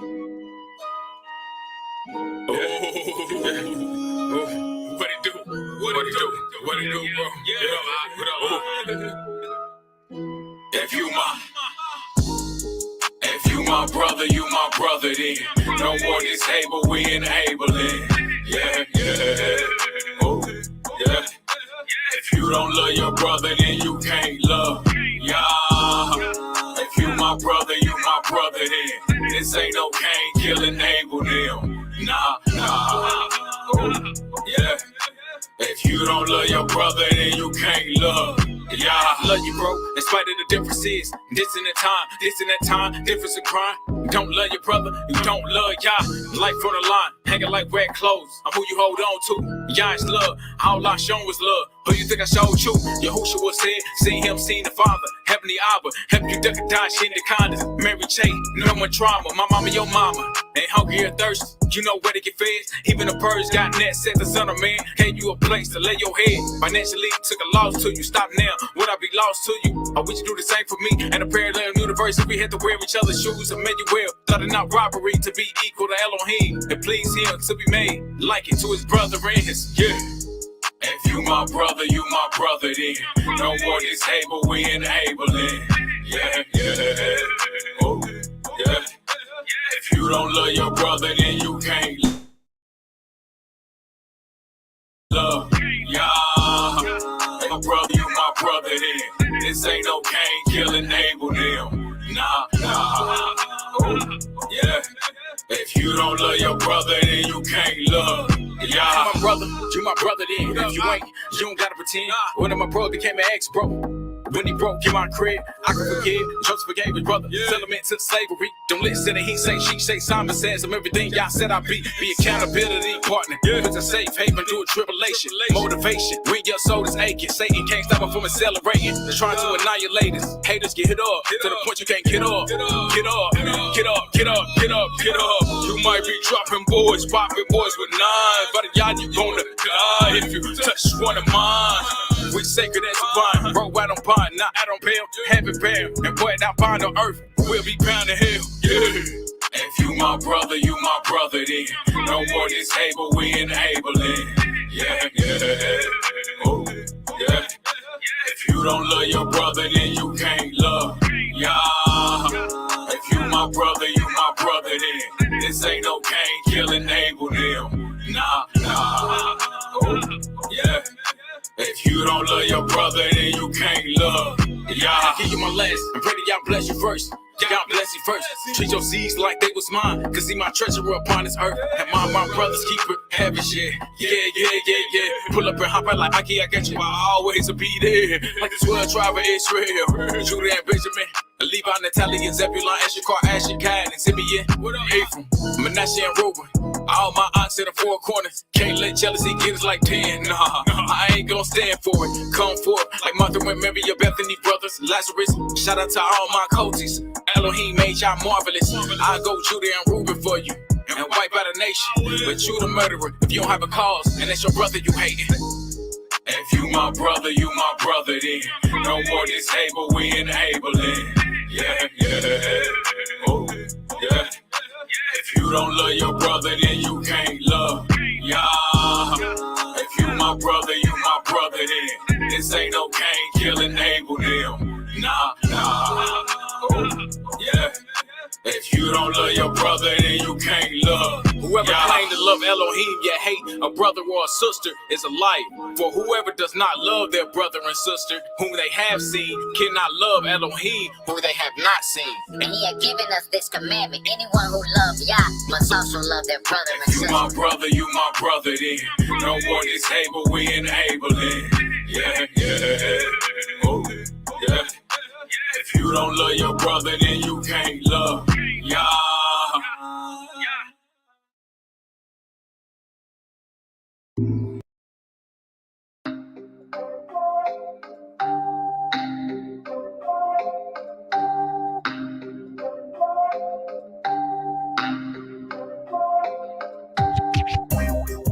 What it do? What it do? What it do, bro? If you my brother, you my brother then. No more disable, we enabling. Yeah. Oh, yeah. If you don't love your brother, then you can't love. Yeah. If you my brother, you my brother then. This ain't no Cain killing enable them. Nah. Oh, yeah. If you don't love your brother, then you can't love. Yeah, I love you, bro, in spite of the differences. This in that time, difference in crime. You don't love your brother, you don't love y'all. Life on the line, hanging like wet clothes. I'm who you hold on to. Y'all's love, all I shown was love. Who you think I showed you? Yahushua said, seen him, seen the Father. Heavenly Abba, help you duck and dodge in the kindness. Mary J, no more trauma. My mama, your mama. Ain't hungry or thirsty, you know where to get fed. Even the birds got nets, said the son of man. Gave you a place to lay your head. Financially took a loss to you. Stop now, would I be lost to you? Or would you do the same for me? And a parallel universe if we had to wear each other's shoes. Emmanuel, thought it not robbery to be equal to Elohim. And please him to be made like it to his brother and his, yeah. If you my brother, you my brother then. No more disable, we enabling. Yeah. Oh, yeah. If you don't love your brother, then you can't love. Yeah. My brother, you my brother then. This ain't no Cain killing enable them. Nah. Oh, yeah. If you don't love your brother, then you can't love. Yeah. My brother, you my brother then. If you ain't, you don't gotta pretend. One of my bros became an ex-bro. When he broke in my crib, I can forgive. Joseph forgave his brother. Settlement to slavery. Don't listen to he say, she say. Simon says I'm everything y'all said I be. Be accountability partner. Put a safe haven through a tribulation. Motivation. When your soul is aching, Satan can't stop him from accelerating. Trying to annihilate us. Haters get hit up to the point you can't get up. Get up. You might be dropping boys, popping boys with nines, but y'all you gonna die if you touch one of mine. We sacred as a vine, bro, I don't pine, not I don't pale, heaven bound, and boy, not bind on earth, we'll be bound to hell, yeah. If you my brother, you my brother then. No more disable, we enabling. Yeah. Oh, yeah. If you don't love your brother, then you can't love. Yeah. If you my brother, you my brother then. This ain't no Cain killing enable them. Nah. Oh, yeah. If you don't love your brother, then you can't love. Yeah, I give you my last, and pray that y'all bless you first. God bless you first. Treat your seeds like they was mine, cause see my treasure upon this earth. And my brothers keep it heavy shit. Yeah. Pull up and hop out like Aki, I got you. I always will be there. Like the 12 tribe of Israel. Judah and Benjamin. Levi, Natalia, and Zebulon, Issachar, Asher, Gad, and Simeon, Ephraim, Manasseh, and Reuben. All my aunts in the four corners. Can't let jealousy get us like 10. Nah, I ain't gonna stand for it. Come forth like Martha and Mary, your Bethany brothers, Lazarus. Shout out to all my coaches. Elohim made y'all marvelous. I go Judah and Reuben for you and wipe out a nation. But you the murderer if you don't have a cause, and that's your brother you hating. If you my brother, you my brother then. No more disable, we enabling. Yeah. Oh, yeah. If you don't love your brother, then you can't love. Yeah. If you my brother, you my brother then. This ain't no Cain killing enable them. Nah. Oh, yeah. If you don't love your brother, then you can't love. Whoever claims to love Elohim yet hate a brother or a sister is a liar. For whoever does not love their brother and sister whom they have seen cannot love Elohim who they have not seen. And he had given us this commandment: anyone who loves Yah must also love their brother and sister. You my brother, you my brother then. No more disable, we enabling. Yeah. Oh, yeah. If you don't love your brother, then you can't love. Yeah.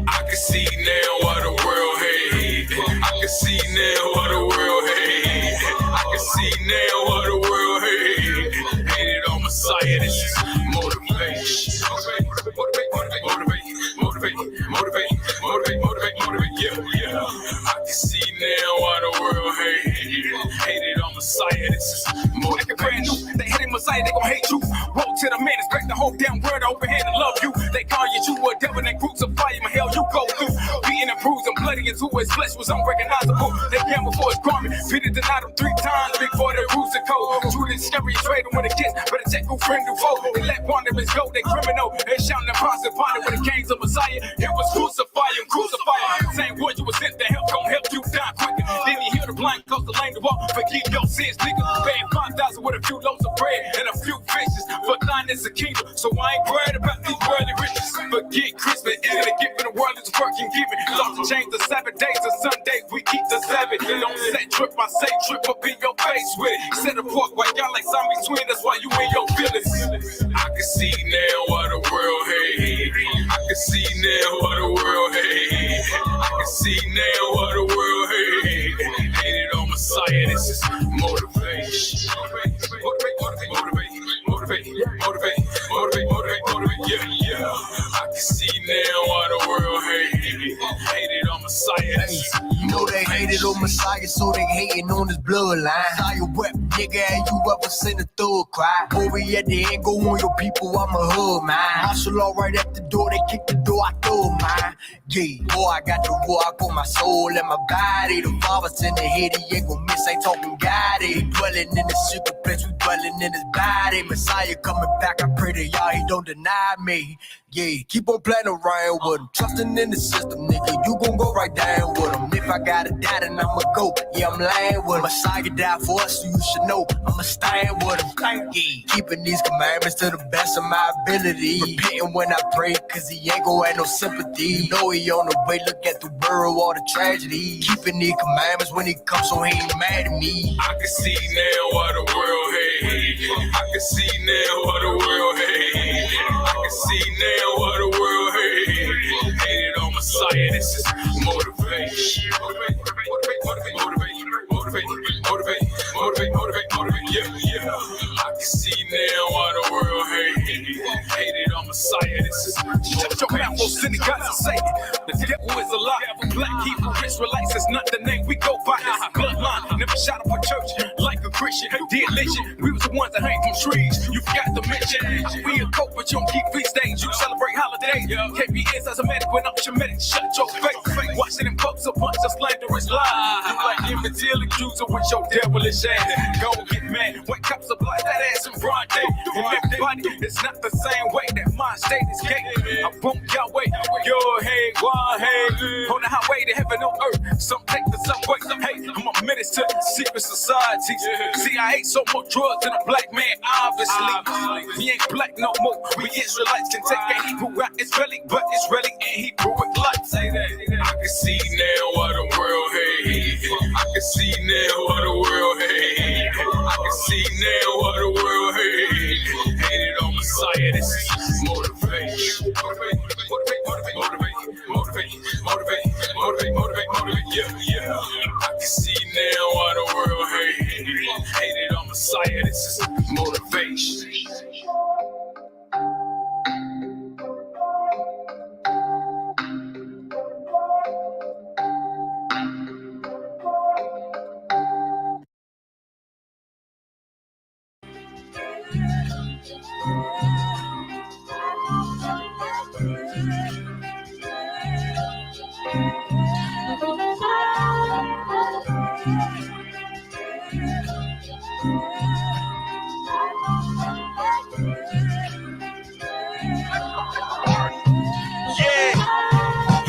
I can see now what the world hates. I can see now what the world hates. I can see now what the world hates. Hated on Messiah, this is motivation. this is motivation. Brand new, they hating Messiah, they gon' hate you. Woe to the man, expect the whole damn world open hand and love you. They call you a devil, they crucify him, hell you go through. Beating and bruising, bloody into his flesh was unrecognizable. They gambled for his garment, Peter denied him 3 times before the rules to code. Judas scary, trade him with a kiss, better check who friend who foe. They let Barnabas go, they criminal. They shouting and proselyting with the gangs of Messiah. It was crucify him. Same word you was sent to help, gon' help you die quicker. Then he heal the blind, cause the lane to walk. Forgive your sins, nigga. Paying 5,000 with a few loaves of bread and a few fishes. For thine is the kingdom, so I ain't worried about these worldly riches. Forget Christmas, is the gift in the world is working, giving. Lost to change the Sabbath days to Sundays, we keep the Sabbath. Don't set trip, I say trip up in your face with it. Set a pork while y'all like zombies twin, that's why you in your feelings. I can see now what the world hate. I can see now what the world hate. I can see now what the world hate. Hated on Messiah, this is motivation. Motivate, yeah. I can see now why the world hated on Messiah. You know they hated on Messiah, so they hating on his bloodline. Messiah wept, nigga, and you ever seen a thug cry? Over at the end, go on your people, I'm a hood, man. Martial law right at the door, they kick the door, I throw mine. Yeah, boy, I got the war, I got my soul and my body. The father's in the head, he ain't gon' miss, ain't talking God. He dwelling in the secret place, we dwelling in his body. Messiah coming back, I pray to y'all, he don't deny me. Yeah, keep on playing around with him, trusting in the system, nigga, you gon' go right down with him. If I gotta die, then I'ma go, yeah, I'm lying with him. Messiah died for us, so you should know, I'ma stand with him. Yeah, keeping these commandments to the best of my ability. Repenting when I pray, cause he ain't gon' have no sympathy. You know he on the way, look at the world, all the tragedy. Keeping these commandments when he comes, so he ain't mad at me. I can see now what the world hate. I can see now what the world hate. I can see now what the world hate. Hated on Messiah, this is motivation. Motivate, yeah. I can see now why the world hated on Messiah. This is shut your mouth, those synagogues and say the devil is a lie. Black Hebrew Israelites is not the name we go by. This bloodline never shot up a church like a Christian. Did lynching, we was the ones that hang from trees. You forgot to mention we a cult, but you don't keep feast days. You celebrate holidays. KBS as a medic when I'm Shemitic. Shut your face. Watching them folks a bunch of slanderous lies. You like infertility accuser with your devilish ass. Go get mad when cops apply that ass in broad day. And everybody, it's not the same way that my state is gay. I won't Yahweh, your head, why hey. On the highway to heaven on earth. Some take the subway. Hey, I'm a menace to secret societies. CIA so more drugs than a black man, obviously. He ain't black no more. We Israelites can take a Hebrew out Israeli, but Israeli and Hebrew with light. Say that. I can see now what the world hate. I can see now what the world hate. I can see now what the world hate. Hated on Messiah, this is motivation. Motivate, yeah. I can see now what the world hated on Messiah, this is motivation.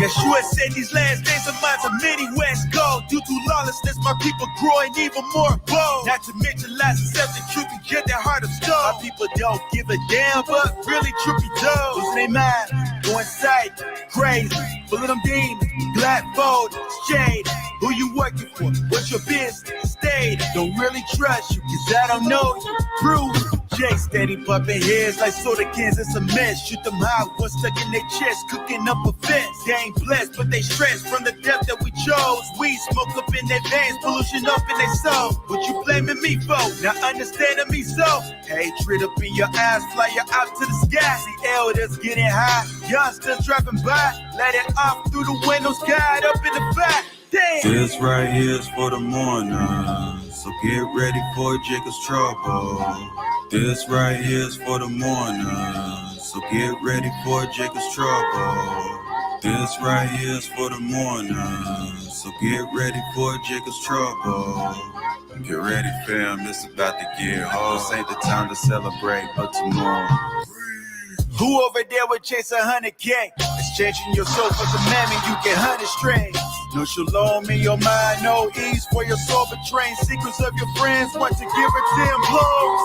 Yeshua said these last days of mine are many West go. Due to lawlessness, my people growing even more bold. Not to mention lies and self-the-truth and get their heart of stone. My people don't give a damn, but really truth be told. Losing their mind, going sight, crazy, full of them demons, blindfold, shade. Who you working for? What's your business? Stayed. Don't really trust you, cause I don't know you. Prove Jay steady bumping heads like soda cans and cement. Shoot them high, one stuck in their chest, cooking up a fence. They ain't blessed, but they stressed from the death that we chose. Weed smoke up in their veins, pollution up in their soul. What you blaming me for? Not understanding me so. Hatred up in your eyes, fly you out to the sky. See elders getting high, youngsters driving by, let it off through the windows, guide up in the back. Damn. This right here is for the mourners, so get ready for Jacob's trouble. This right here is for the mourners, so get ready for Jacob's trouble. This right here is for the mourners, so get ready for Jacob's trouble. Get ready, fam, it's about to get hard. This ain't the time to celebrate, but tomorrow. Who over there would chase 100K? Exchanging your soul for some mammon, you get 100 straight. No shalom in your mind, no ease for your soul betraying secrets of your friends. Want to give it 10 blows.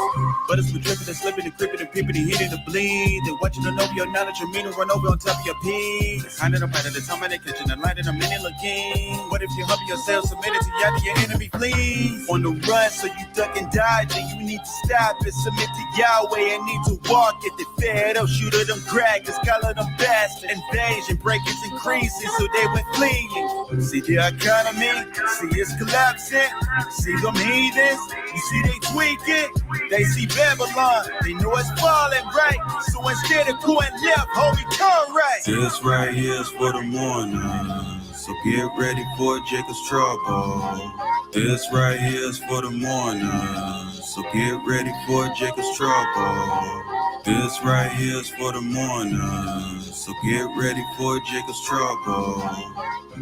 But it's been dripping and slipping and creeping and peeping and hitting the bleed. They want you to know your knowledge, your meaning, run over on top of your peak. Hiding them right at the time of the kitchen and lighting them in and looking. What if you humble yourself, submitted to Yah, your enemy flees? On the run, so you duck and dodge, and you need to stop and submit to Yahweh and need to walk at the fed up. Shoot at them crackers, color them bastard. Invasion, breakers increasing, so they went fleeing. See the economy, see it's collapsing. See them heathens, you see they tweaking. They see Babylon, they know it's falling right. So instead of going left, homie, turn right. This right here is for the mourners, so get ready for Jacob's trouble. This right here is for the mourners, so get ready for Jacob's trouble. This right here is for the mourners, so get ready for Jacob's trouble.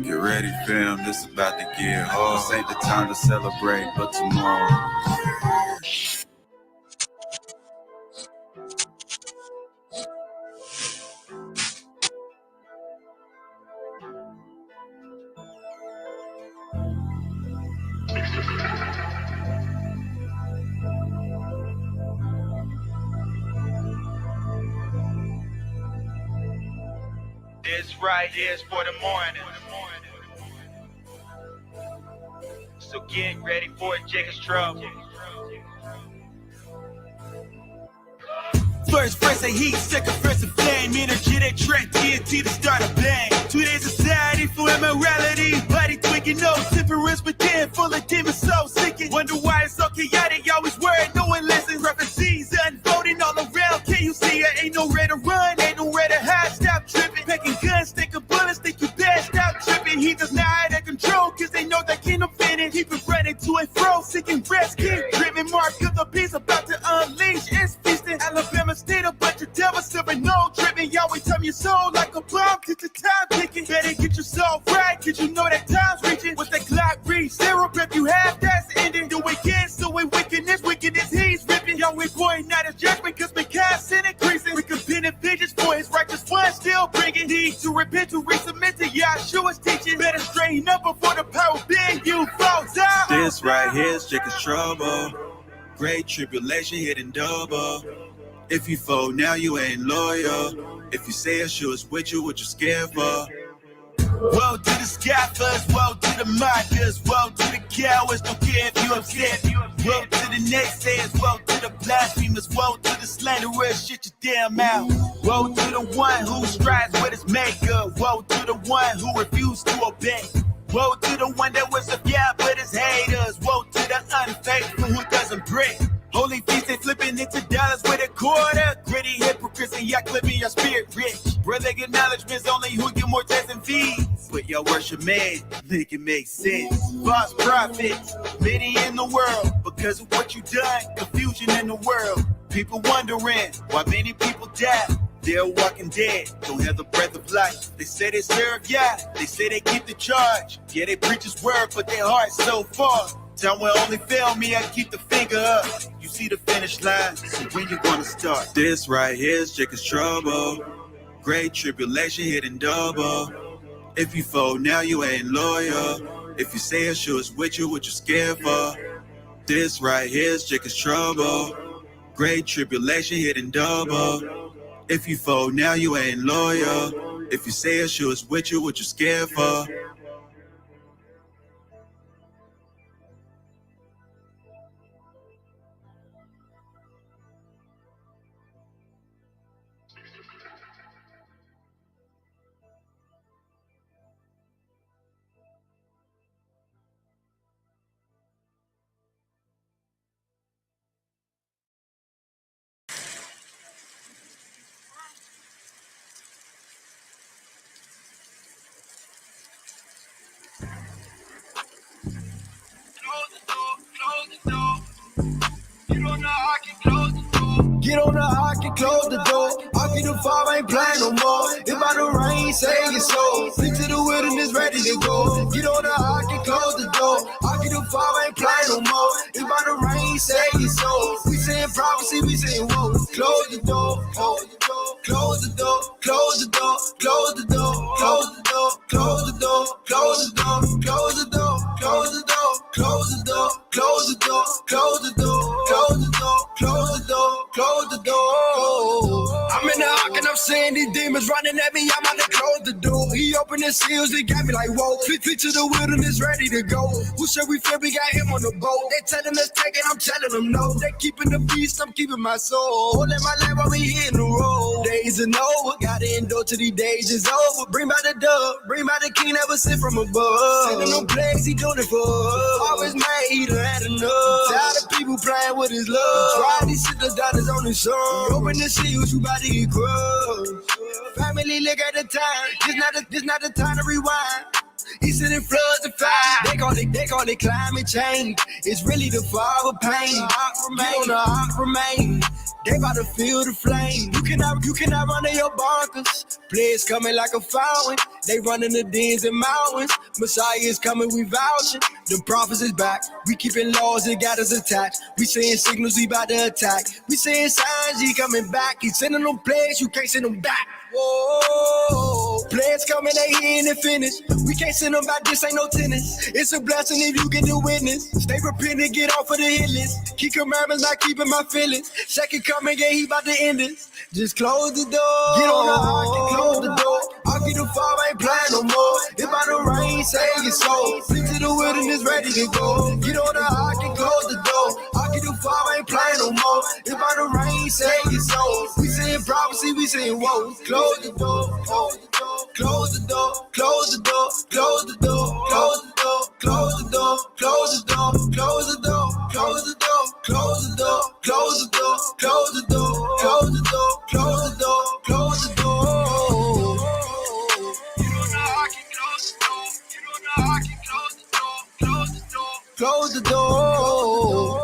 Get ready, fam, this about to get hard. This ain't the time to celebrate, but tomorrow. This right here is for the morning. So get ready for Jacob's trouble. First verse of heat, second verse of flame. Energy that track TNT to start a bang. 2 days society for immorality. Body tweaking, no temperance within, full of demons, so seeking. Wonder why it's so chaotic, always worried, no one listens. Prophecies unfolding all around. Can you see it? Ain't nowhere to run, ain't nowhere to hide. Stop tripping. Packing guns, taking bullets, think you bad. Stop tripping. He does not out of control, cause they know that kingdom finish. Keep it running to and fro, seeking rest, keep driven. Mark of the beast about to unleash. It's feasting. Alabama State, a bunch of devils serving no tripping. Yahweh tell me your soul like a bomb, get your time ticking. Better get your soul right, cause you know that time's reaching. With that clock reach, zero breath you have, that's ending. Do again, so we wickedness, he's ripping. Yahweh pouring out his judgment, cause mankind sin increasing. We completing vengeance for his righteous one, still bringing need to repent, to resubmit to Yahshua's teaching. Better straighten up before the power being UFOs out. This right here is Jacob's trouble. Great tribulation hitting double. If you fold now, you ain't loyal. If you say Yeshua's with you, what you scared for? Woe to the scoffers, woe to the mockers, woe to the cowards, don't care if you upset. Woe to the naysayers, woe to the blasphemers, woe to the slanderers, shut your damn mouth. Woe to the one who strives with his maker, woe to the one who refused to obey. Woe to the one that was a but his haters, woe to the unfaithful who doesn't pray. Holy feast, they flipping into dollars with a quarter. Gritty hypocrites and y'all clipping your spirit rich. Brother acknowledgements only who get more tests and fees. But y'all worship man, make it make sense. False prophets, many in the world. Because of what you done, confusion in the world. People wondering why many people die. They're walking dead, don't have the breath of life. They say they serve Yah, they say they keep the charge. Yeah, they preach his word, but their heart's so far. Time will only fail me, I keep the finger up. You see the finish line, so when you gonna start? This right here is Jacob's trouble. Great tribulation hitting double. If you fold now, you ain't loyal. If you say Yeshua's with you, what you scared for? This right here is Jacob's trouble. Great tribulation hitting double. If you fold now, you ain't loyal. If you say Yeshua's with you, what you scared for? Get on the ark and close the door. Ark in the farm ain't playing no more. If I the rain, save your soul. Flee to the wilderness, ready to go. Get on the ark and close the door. Ark in the farm ain't playing no more. If I the rain, save your soul. We saying prophecy, we saying whoa. Close the door, close the door, close the door, close the door, close the door, close the door, close the door, close the door, close the door, close the door, close the door, close the door, close the door, close the door, close the door, close the door. I'm in the ark and I'm seeing these demons running at me. I'm about to close the door. He opened the seals, they got me like whoa. Flee to the wilderness, ready to go. Who said we feel? We got him on the boat. They telling us take it, I'm telling them no. They keeping the beast, I'm keeping my soul. Holding my lamp while we hitting the road. Days are over, gotta endure till these days is over. Bring by the dove, bring by the king that was sent from above. Sending no plagues, he doing it for us. Always made, he done had enough. Tired of people playing with his love. Try these shit, the dollars on his son. Open the seals, you about to get crushed. Family, look at the time. This not the time to rewind. He's sending floods of fire. They call it climate change. It's really the fall of pain. The heart remain. They about to feel the flame. You cannot run in your bunkers. Players coming like a fountain. They running the dens and mountains. Messiah is coming, we vouching. The prophets is back. We keeping laws that got us attached. We seeing signals, we about to attack. We seeing signs, he coming back. He sending them plagues, you can't send them back. Whoa, players coming, they here and they finish. We can't send them back, this ain't no tennis. It's a blessing if you get the witness. Stay repentant, get off of the hit list. Keep commandments, not keeping my feelings. Second coming, yeah, he about to end it. Just close the door. Get on the ark and close the door. I'll get the far, ain't playing no more. If I the rain, save your soul. Flee to the wilderness, ready to go. Get on the ark and close the door. I'll get the far, ain't playing no more. If I the rain, save your soul. We saying prophecy, we saying whoa. Close the door, close the door, close the door, close the door, close the door, close the door, close the door, close the door, close the door, close the door, close the door, close the door, close the door, close the door, close the door, close the door. You don't know I can close the door. You don't know I can close the door. Close the door. Close the door.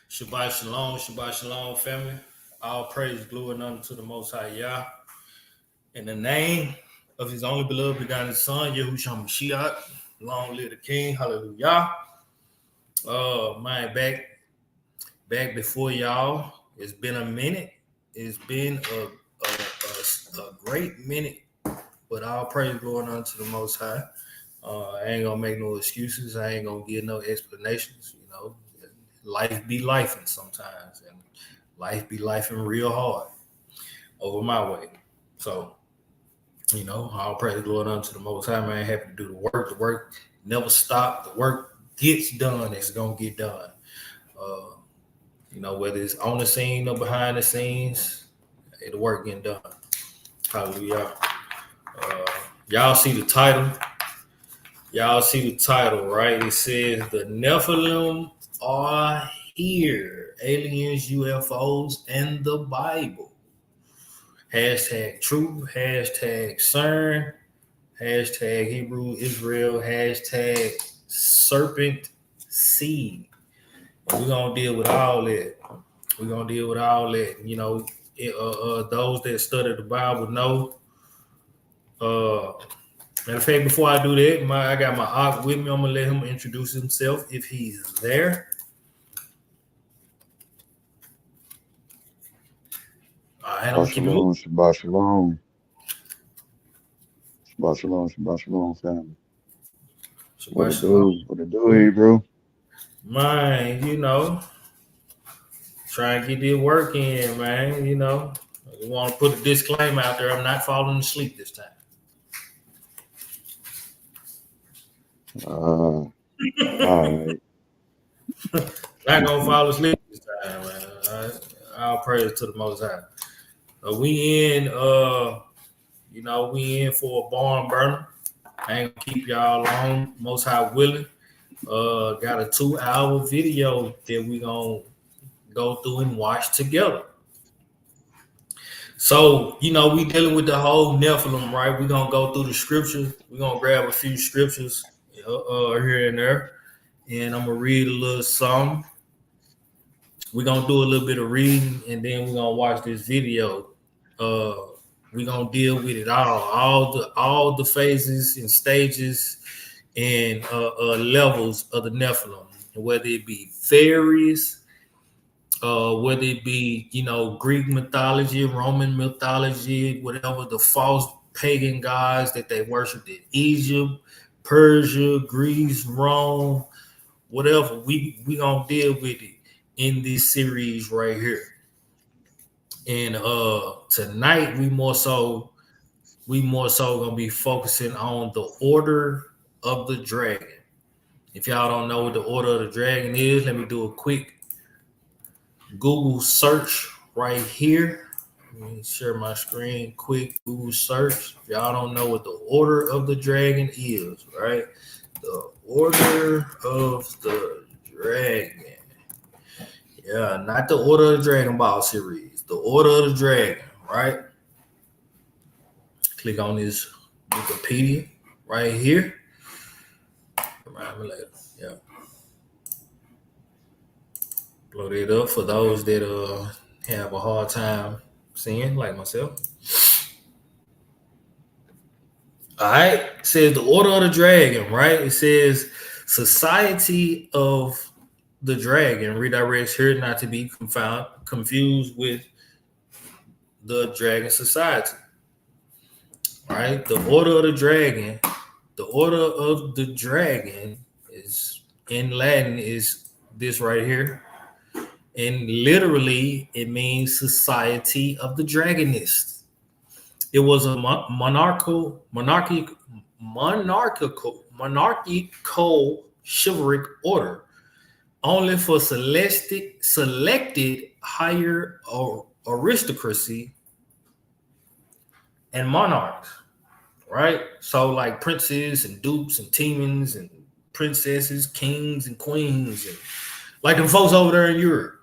Shabbat shalom, family. All praise, glory, and honor to the Most High Yah. In the name of His only beloved begotten Son, Yahushua Mashiach, long live the King, hallelujah. Man, back before y'all. It's been a minute. It's been a great minute, but all praise, glory, and honor to the Most High. I ain't gonna make no excuses. I ain't gonna give no explanations. You know, life be lifing sometimes, and life be lifing real hard over my way. So, you know, all praise, glory, unto the Most High, man. Happy to do the work. The work never stop. The work gets done. It's gonna get done. You know, whether it's on the scene or behind the scenes, the work getting done. Hallelujah. Y'all see the title. Y'all see the title, right? It says the Nephilim are here. Aliens, UFOs, and the Bible. Hashtag true, hashtag CERN, hashtag Hebrew Israel, hashtag serpent seed. And we're going to deal with all that. We're going to deal with all that. You know, those that study the Bible know. Matter of fact, before I do that, I got my Ak with me. I'm going to let him introduce himself if he's there. Shabbat shalom, Shabbat shalom. Shabbat shalom, Shabbat shalom, family. What it do here, bro? Man, you know, try and get this work in, man. You know, I want to put a disclaimer out there. I'm not falling asleep this time. All right. Not gonna fall asleep this time, man. All right. All praise to the Most High. We in You know, we in for a barn burner. I ain't gonna keep y'all long. Most High willing. Got a 2-hour video that we gonna go through and watch together. So, you know, we dealing with the whole Nephilim, right? We're going to go through the scriptures. We're going to grab a few scriptures here and there. And I'm going to read a little something. We're going to do a little bit of reading, and then we're going to watch this video. We're going to deal with it all the phases and stages and levels of the Nephilim, whether it be fairies, whether it be, you know, Greek mythology, Roman mythology, whatever the false pagan gods that they worshipped in Egypt, Persia, Greece, Rome, whatever, we gonna deal with it in this series right here. And tonight we more so gonna be focusing on the Order of the Dragon. If y'all don't know what the Order of the Dragon is, let me do a quick Google search right here. Let me share my screen. Quick Google search. If y'all don't know what the Order of the Dragon is, right? The Order of the Dragon. Yeah, not the Order of the Dragon Ball series. The Order of the Dragon, right? Click on this Wikipedia right here. Remind me later. Yeah. Blow it up for those that have a hard time seeing, like myself. All right. It says the Order of the Dragon, right? It says Society of the Dragon redirects here not to be confused with the Dragon Society. All right. The Order of the Dragon. The Order of the Dragon is in Latin is this right here. And literally it means Society of the Dragonists. It was a monarchical chivalric order only for selected higher aristocracy and monarchs, right? So like princes and dukes and demons and princesses, kings and queens, and like them folks over there in Europe,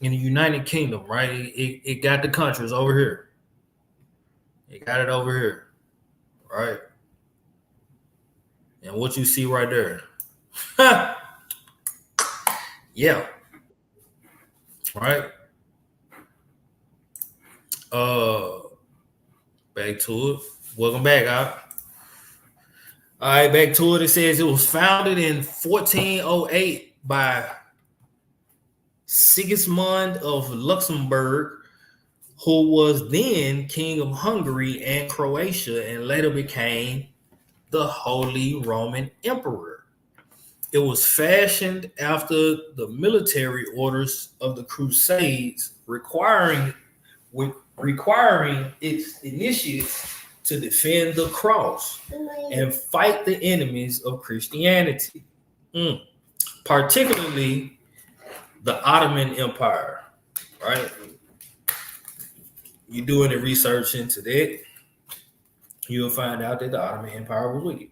in the United Kingdom, right? It got the countries over here. It got it over here, right? And what you see right there. Yeah. Right. Back to it. Welcome back, all right, back to it. It says it was founded in 1408 by Sigismund of Luxembourg, who was then king of Hungary and Croatia and later became the Holy Roman Emperor. It was fashioned after the military orders of the Crusades, requiring its initiates to defend the cross and fight the enemies of Christianity, particularly the Ottoman Empire, right? You do any research into that, you'll find out that the Ottoman Empire was wicked.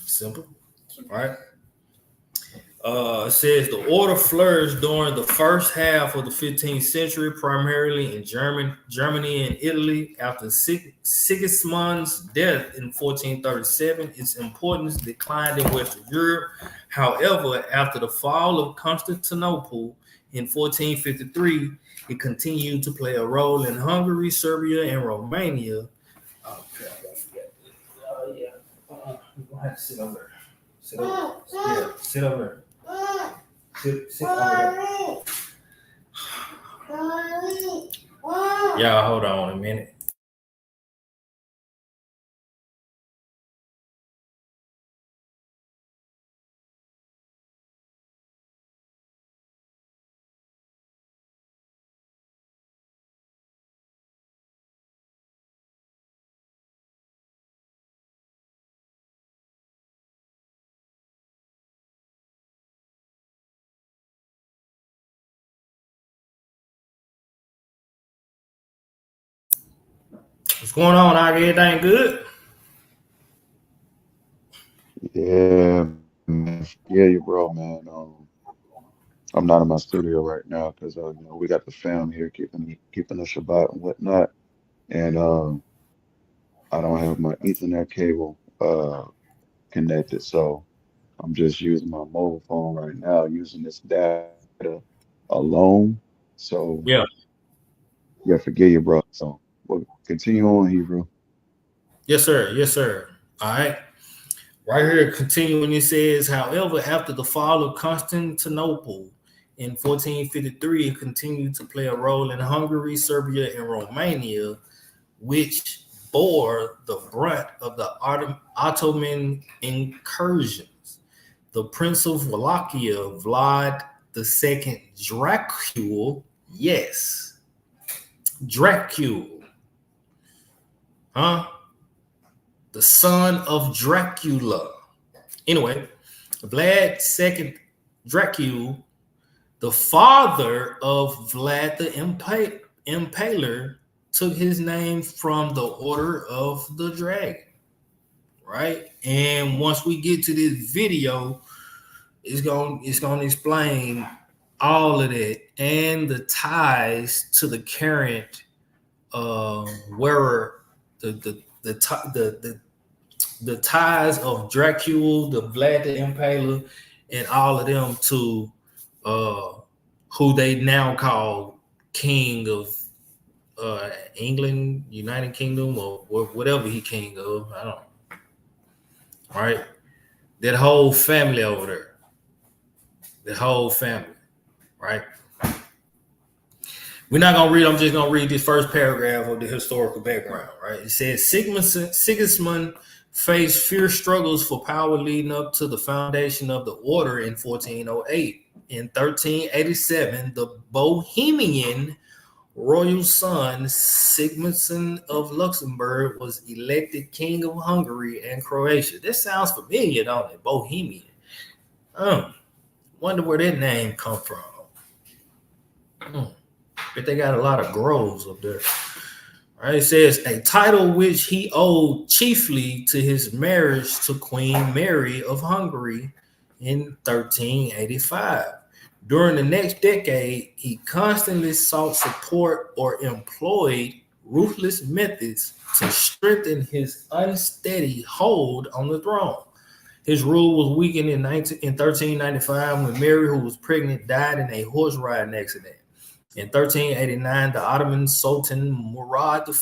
Simple, right? It says the order flourished during the first half of the 15th century, primarily in Germany and Italy. After Sigismund's death in 1437, its importance declined in Western Europe. However, after the fall of Constantinople in 1453, it continued to play a role in Hungary, Serbia, and Romania. Oh, crap, I forgot. Oh, yeah. We're going to have to sit over there. Sit over there. Yeah, sit over there. Sit over there. Y'all, hold on a minute. What's going on? Everything good? Yeah, man. Yeah, you bro, man. I'm not in my studio right now because we got the fam here keeping the Shabbat and whatnot, and I don't have my Ethernet cable connected, so I'm just using my mobile phone right now, using this data alone. So Yeah. yeah, forgive you, bro. So we'll continue on, Hebrew. Yes, sir. Yes, sir. All right. Right here, continuing, it says, however, after the fall of Constantinople in 1453, it continued to play a role in Hungary, Serbia, and Romania, which bore the brunt of the Ottoman incursions. The Prince of Wallachia, Vlad II Dracul, yes, Dracul, huh? The son of Dracula. Anyway, Vlad II Dracul, the father of Vlad the Impaler, took his name from the Order of the Dragon, right? And once we get to this video, it's gonna explain all of that and the ties to the current wearer, the ties of Dracula, the Vlad the Impaler, and all of them to uh, who they now call King of England, United Kingdom, or whatever he king of. I don't know. All right, that whole family over there, that whole family, right? We're not gonna read. I'm just gonna read this first paragraph of the historical background. Right? It says Sigismund faced fierce struggles for power leading up to the foundation of the order in 1408. In 1387, the Bohemian royal son Sigismund of Luxembourg was elected king of Hungary and Croatia. This sounds familiar, don't it? Bohemian. Wonder where that name come from. But they got a lot of groves up there. All right, it says a title which he owed chiefly to his marriage to Queen Mary of Hungary in 1385. During the next decade, he constantly sought support or employed ruthless methods to strengthen his unsteady hold on the throne. His rule was weakened in 1395 when Mary, who was pregnant, died in a horse riding accident. In 1389, the Ottoman Sultan Murad I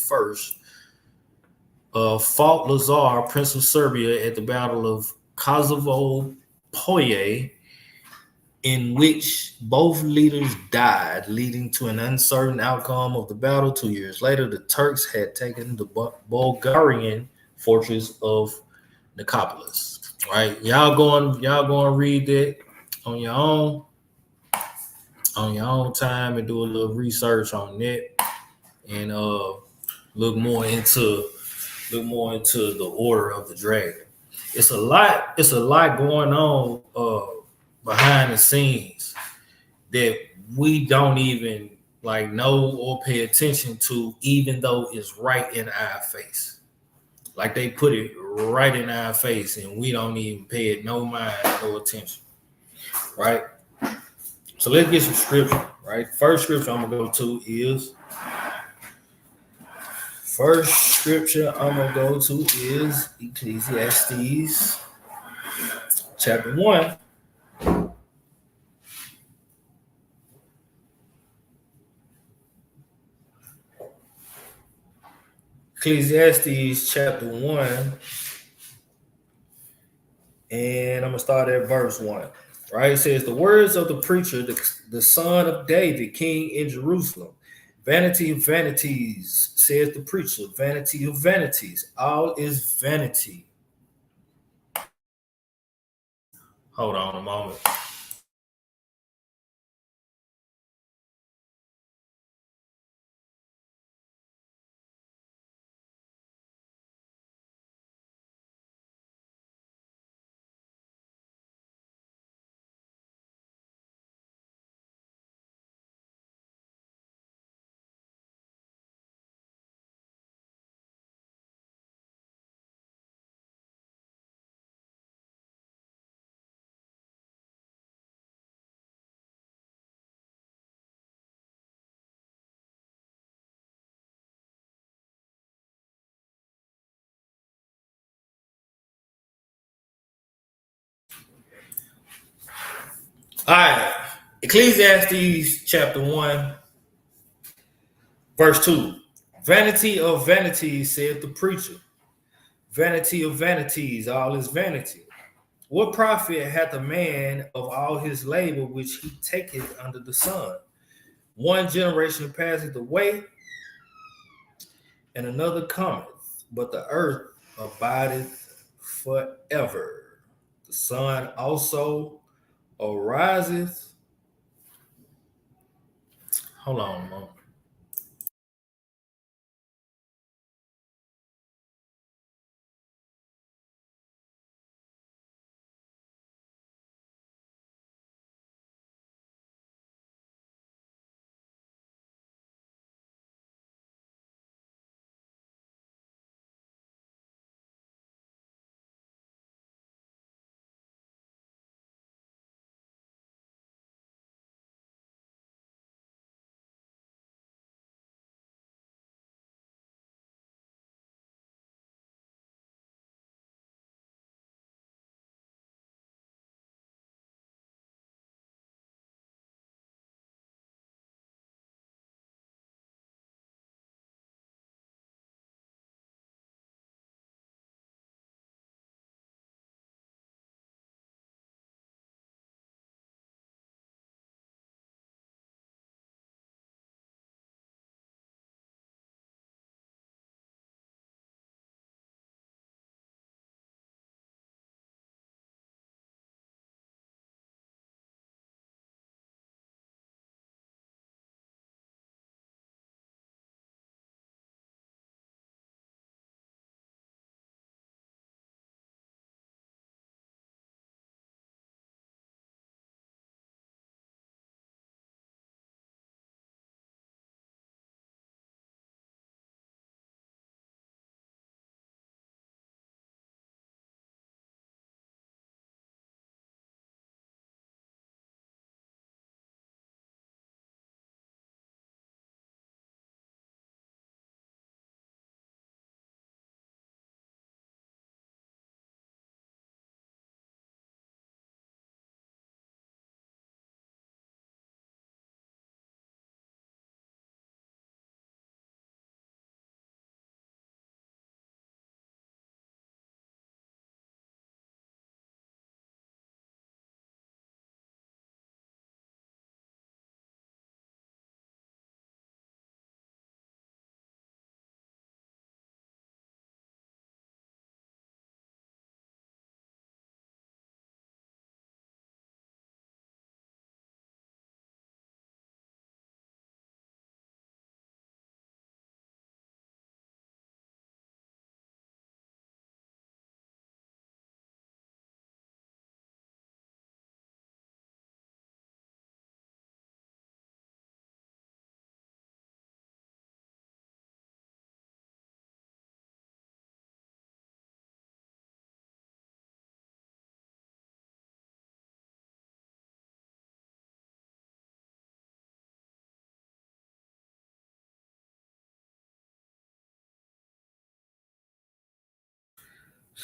fought Lazar, Prince of Serbia, at the Battle of Kosovo Poye, in which both leaders died, leading to an uncertain outcome of the battle. 2 years later, the Turks had taken the Bulgarian fortress of Nicopolis. All right, y'all going to read that on your own time and do a little research on that and look more into the Order of the Dragon. It's a lot going on behind the scenes that we don't even like know or pay attention to, even though it's right in our face. Like they put it right in our face and we don't even pay it no mind, no attention. Right? So let's get some scripture, right? First scripture I'm gonna go to is Ecclesiastes chapter 1. Ecclesiastes chapter 1, and I'm gonna start at verse 1. Right? It says, the words of the preacher, the son of David, king in Jerusalem. Vanity of vanities, says the preacher, vanity of vanities. All is vanity. Hold on a moment. All right. Ecclesiastes chapter 1, verse 2. Vanity of vanities, saith the preacher. Vanity of vanities, all is vanity. What profit hath a man of all his labor which he taketh under the sun? One generation passeth away, and another cometh, but the earth abideth forever. The sun also ariseth. Hold on a moment.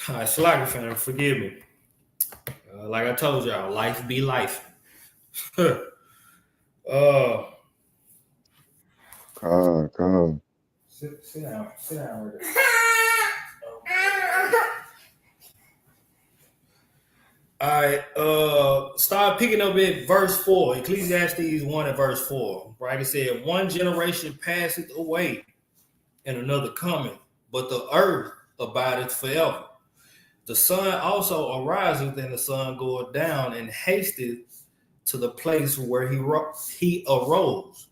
All right, Slacker fan, forgive me. Like I told y'all, life be life. uh, God. sit down right there. All right, start picking up at verse 4, Ecclesiastes 1 and verse 4. Right, it said, one generation passeth away, and another cometh, but the earth abideth forever. The sun also ariseth, and the sun goeth down, and hasteth to the place where he arose.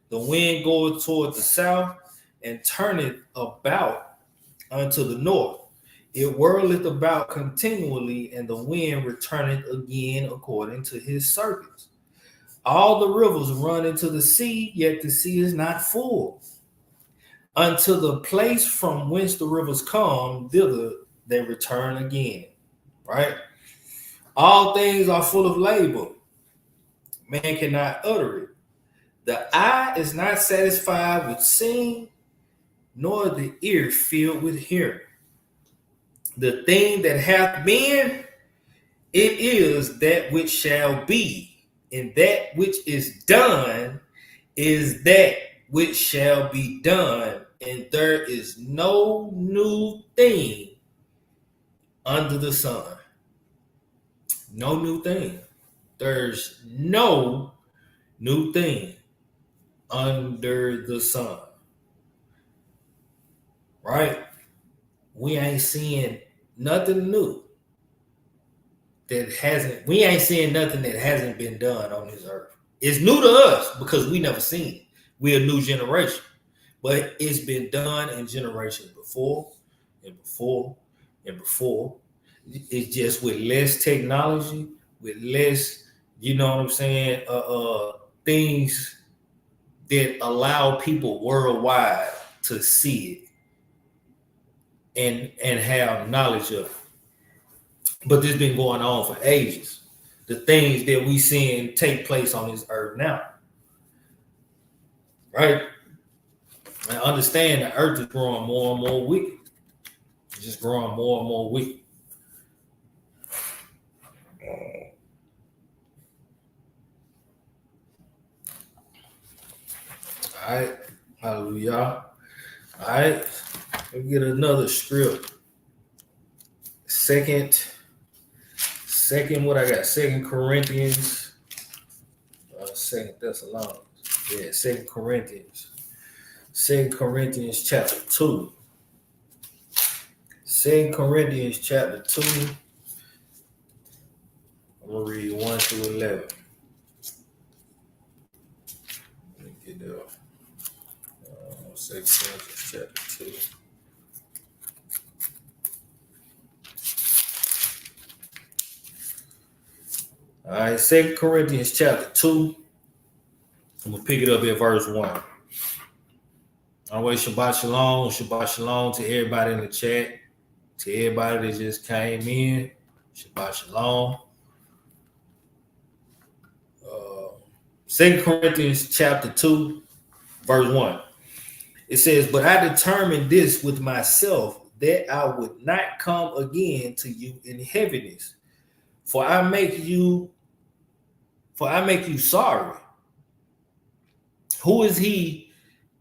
The wind goeth toward the south, and turneth about unto the north. It whirleth about continually, and the wind returneth again according to his circuits. All the rivers run into the sea, yet the sea is not full. Unto the place from whence the rivers come, thither they return again. Right? All things are full of labor. Man cannot utter it. The eye is not satisfied with seeing, nor the ear filled with hearing. The thing that hath been, it is that which shall be, and that which is done is that which shall be done, and there is no new thing under the sun. No new thing. There's no new thing under the sun. Right? We ain't seeing nothing new we ain't seeing nothing that hasn't been done on this earth. It's new to us because we never seen it. We're a new generation. But it's been done in generations before and before and before. It's just with less technology, with less, you know what I'm saying, things that allow people worldwide to see it and have knowledge of it. But this has been going on for ages. The things that we seeing take place on this earth now. Right? And understand the earth is growing more and more wicked. It's just growing more and more wicked. All right. Hallelujah. All right. Let's get another script. Second, what I got? 2 Corinthians. 2 Thessalonians. Yeah, 2 Corinthians. 2 Corinthians chapter 2. 2 Corinthians chapter 2. I'm going to read 1 through 11. Let me get there. 2 Corinthians chapter 2. All right, 2 Corinthians chapter 2. I'm going to pick it up at verse 1. Always Shabbat Shalom. Shabbat Shalom to everybody in the chat. To everybody that just came in. Shabbat Shalom. 2 Corinthians chapter 2, verse 1. It says, "But I determined this with myself, that I would not come again to you in heaviness. For I make you sorry. Who is he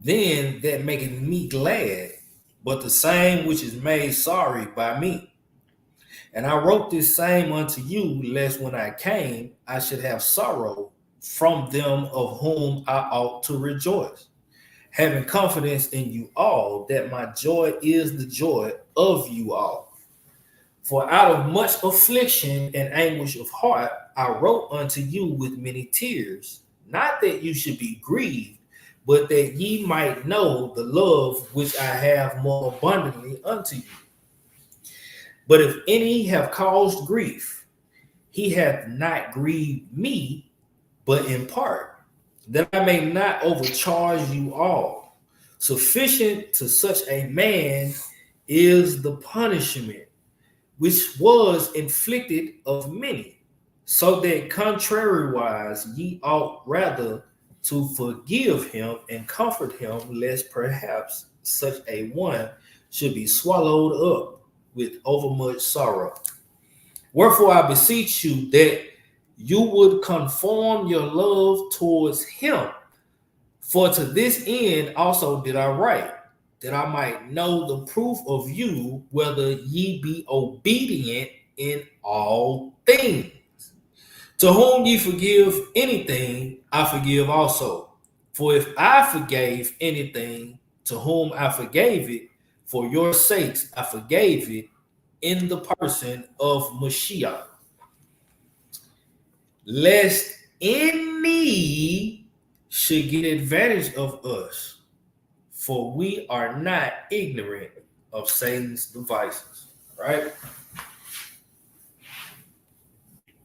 then that maketh me glad, but the same which is made sorry by me? And I wrote this same unto you, lest when I came, I should have sorrow from them of whom I ought to rejoice, having confidence in you all, that my joy is the joy of you all. For out of much affliction and anguish of heart, I wrote unto you with many tears, not that you should be grieved, but that ye might know the love which I have more abundantly unto you. But if any have caused grief, he hath not grieved me, but in part, that I may not overcharge you all. Sufficient to such a man is the punishment which was inflicted of many, so that contrariwise ye ought rather to forgive him and comfort him, lest perhaps such a one should be swallowed up with overmuch sorrow. Wherefore I beseech you that you would conform your love towards him. For to this end also did I write, that I might know the proof of you, whether ye be obedient in all things. To whom ye forgive anything, I forgive also. For if I forgave anything, to whom I forgave it, for your sakes I forgave it in the person of Mashiach. Lest any should get advantage of us, for we are not ignorant of Satan's devices." Right?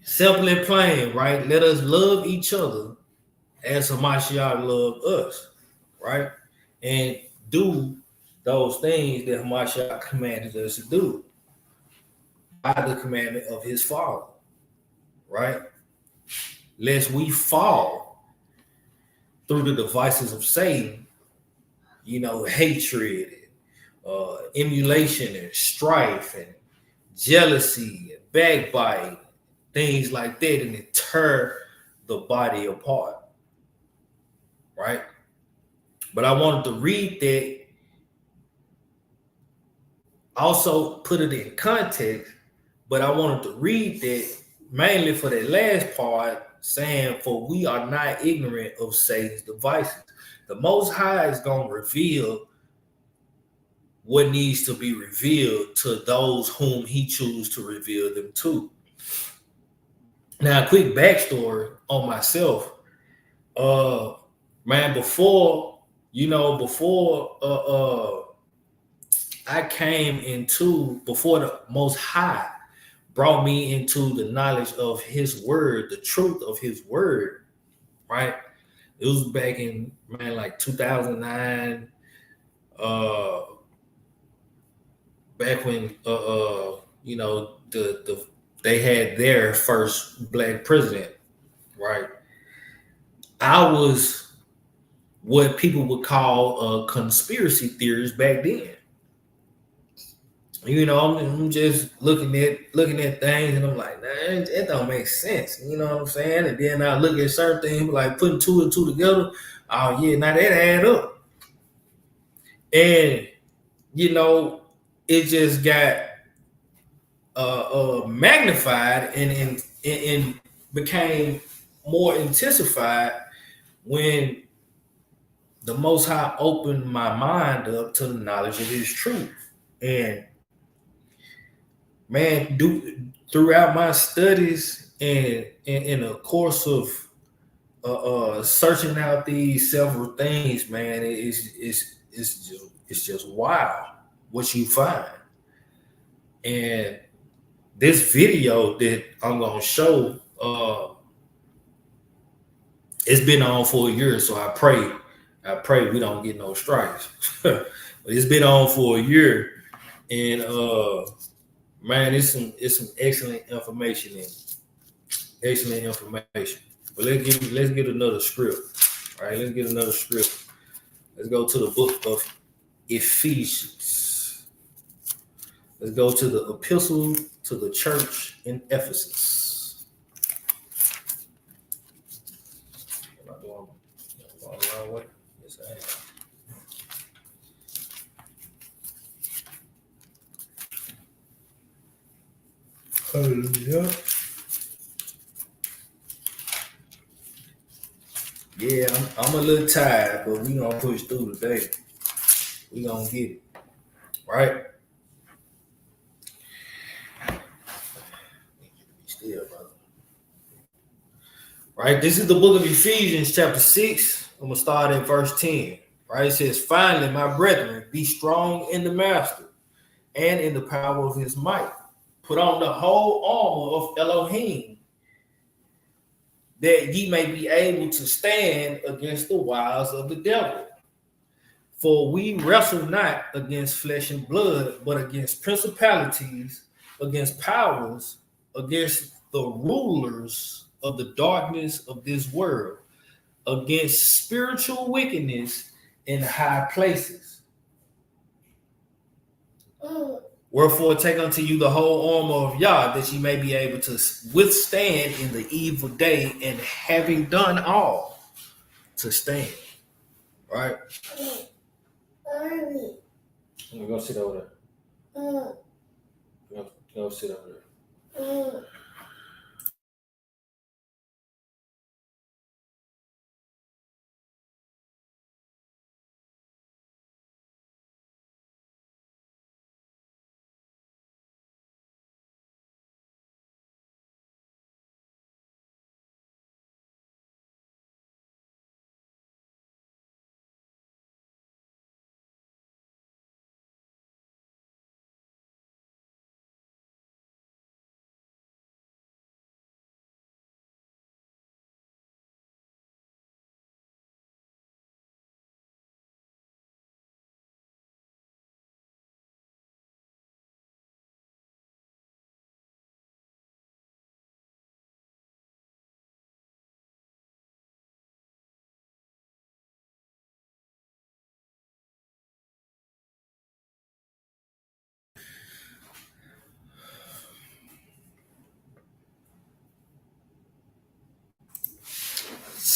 Simple and plain, right? Let us love each other as Hamashiach loved us, right? And do those things that Hamashiach commanded us to do by the commandment of his Father, right? Lest we fall through the devices of Satan, hatred, emulation, and strife, and jealousy, and backbiting, things like that, and it tear the body apart, right? But I wanted to read that, also put it in context, but I wanted to read that mainly for that last part, saying, for we are not ignorant of Satan's devices. The Most High is going to reveal what needs to be revealed to those whom he chooses to reveal them to. Now, a quick backstory on myself. Man, before I came into, before the Most High brought me into the knowledge of his word, the truth of his word, right? It was back in, man, like 2009, back when they had their first black president, right? I was what people would call conspiracy theorists back then. I'm just looking at things, and I'm like, nah, it don't make sense. You know what I'm saying? And then I look at certain things, like putting two and two together. Oh yeah, now that add up. And it just got magnified and became more intensified when the Most High opened my mind up to the knowledge of His truth. And man, throughout my studies and in the course of searching out these several things, man, it's just wild what you find. And this video that I'm gonna show, it's been on for a year, so I pray we don't get no strikes. But it's been on for a year, and man, it's some excellent information in it. Excellent information. But let's get another script. All right, let's get another script. Let's go to the book of Ephesians. Let's go to the epistle to the church in Ephesus. Am I going the wrong way? Yes, I am. Hallelujah. Yeah, I'm a little tired, but we gonna push through today. We gonna get it, right? Still, brother. Right, this is the book of Ephesians, chapter 6. I'm gonna start at verse 10. Right, it says, "Finally, my brethren, be strong in the master and in the power of his might. Put on the whole armor of Elohim, that ye may be able to stand against the wiles of the devil. For we wrestle not against flesh and blood, but against principalities, against powers, against the rulers of the darkness of this world, against spiritual wickedness in high places. Wherefore take unto you the whole armor of Yah, that ye may be able to withstand in the evil day, and having done all, to stand." Right? I'm gonna sit over there. Go sit over there.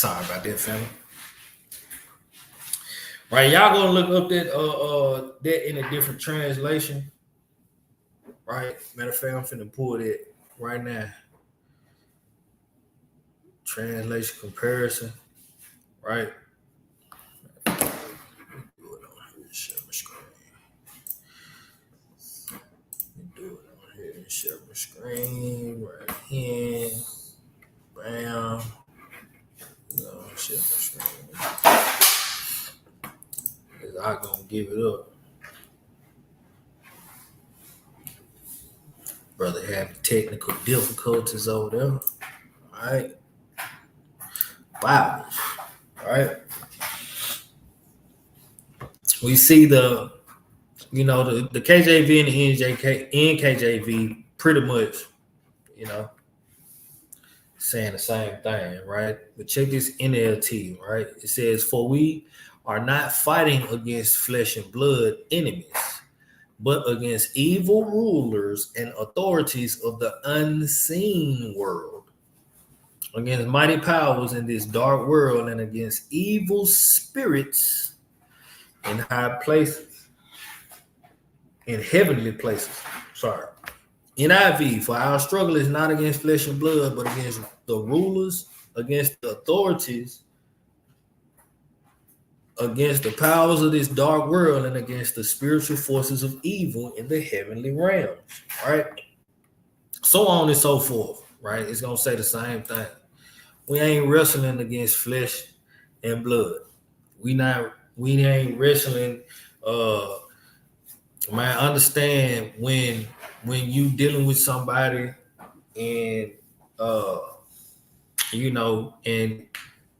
Sorry about that, family. Right, y'all gonna look up that in a different translation. Right, matter of fact, I'm finna pull that right now. Translation comparison. Right. Share my screen. Do it on here. Share my screen right here. Bam. Share my screen. I'm gonna give it up. Brother having technical difficulties over there. All right. Bibles. All right. We see the KJV and the NKJV pretty much, saying the same thing, right? But check this NLT, right? It says, "For we are not fighting against flesh and blood enemies, but against evil rulers and authorities of the unseen world, against mighty powers in this dark world, and against evil spirits in high places, in heavenly places." Sorry. NIV, "For our struggle is not against flesh and blood, but against the rulers, against the authorities, against the powers of this dark world, and against the spiritual forces of evil in the heavenly realms." Right? So on and so forth. Right? It's going to say the same thing. We ain't wrestling against flesh and blood. We ain't wrestling. Man, understand when you dealing with somebody and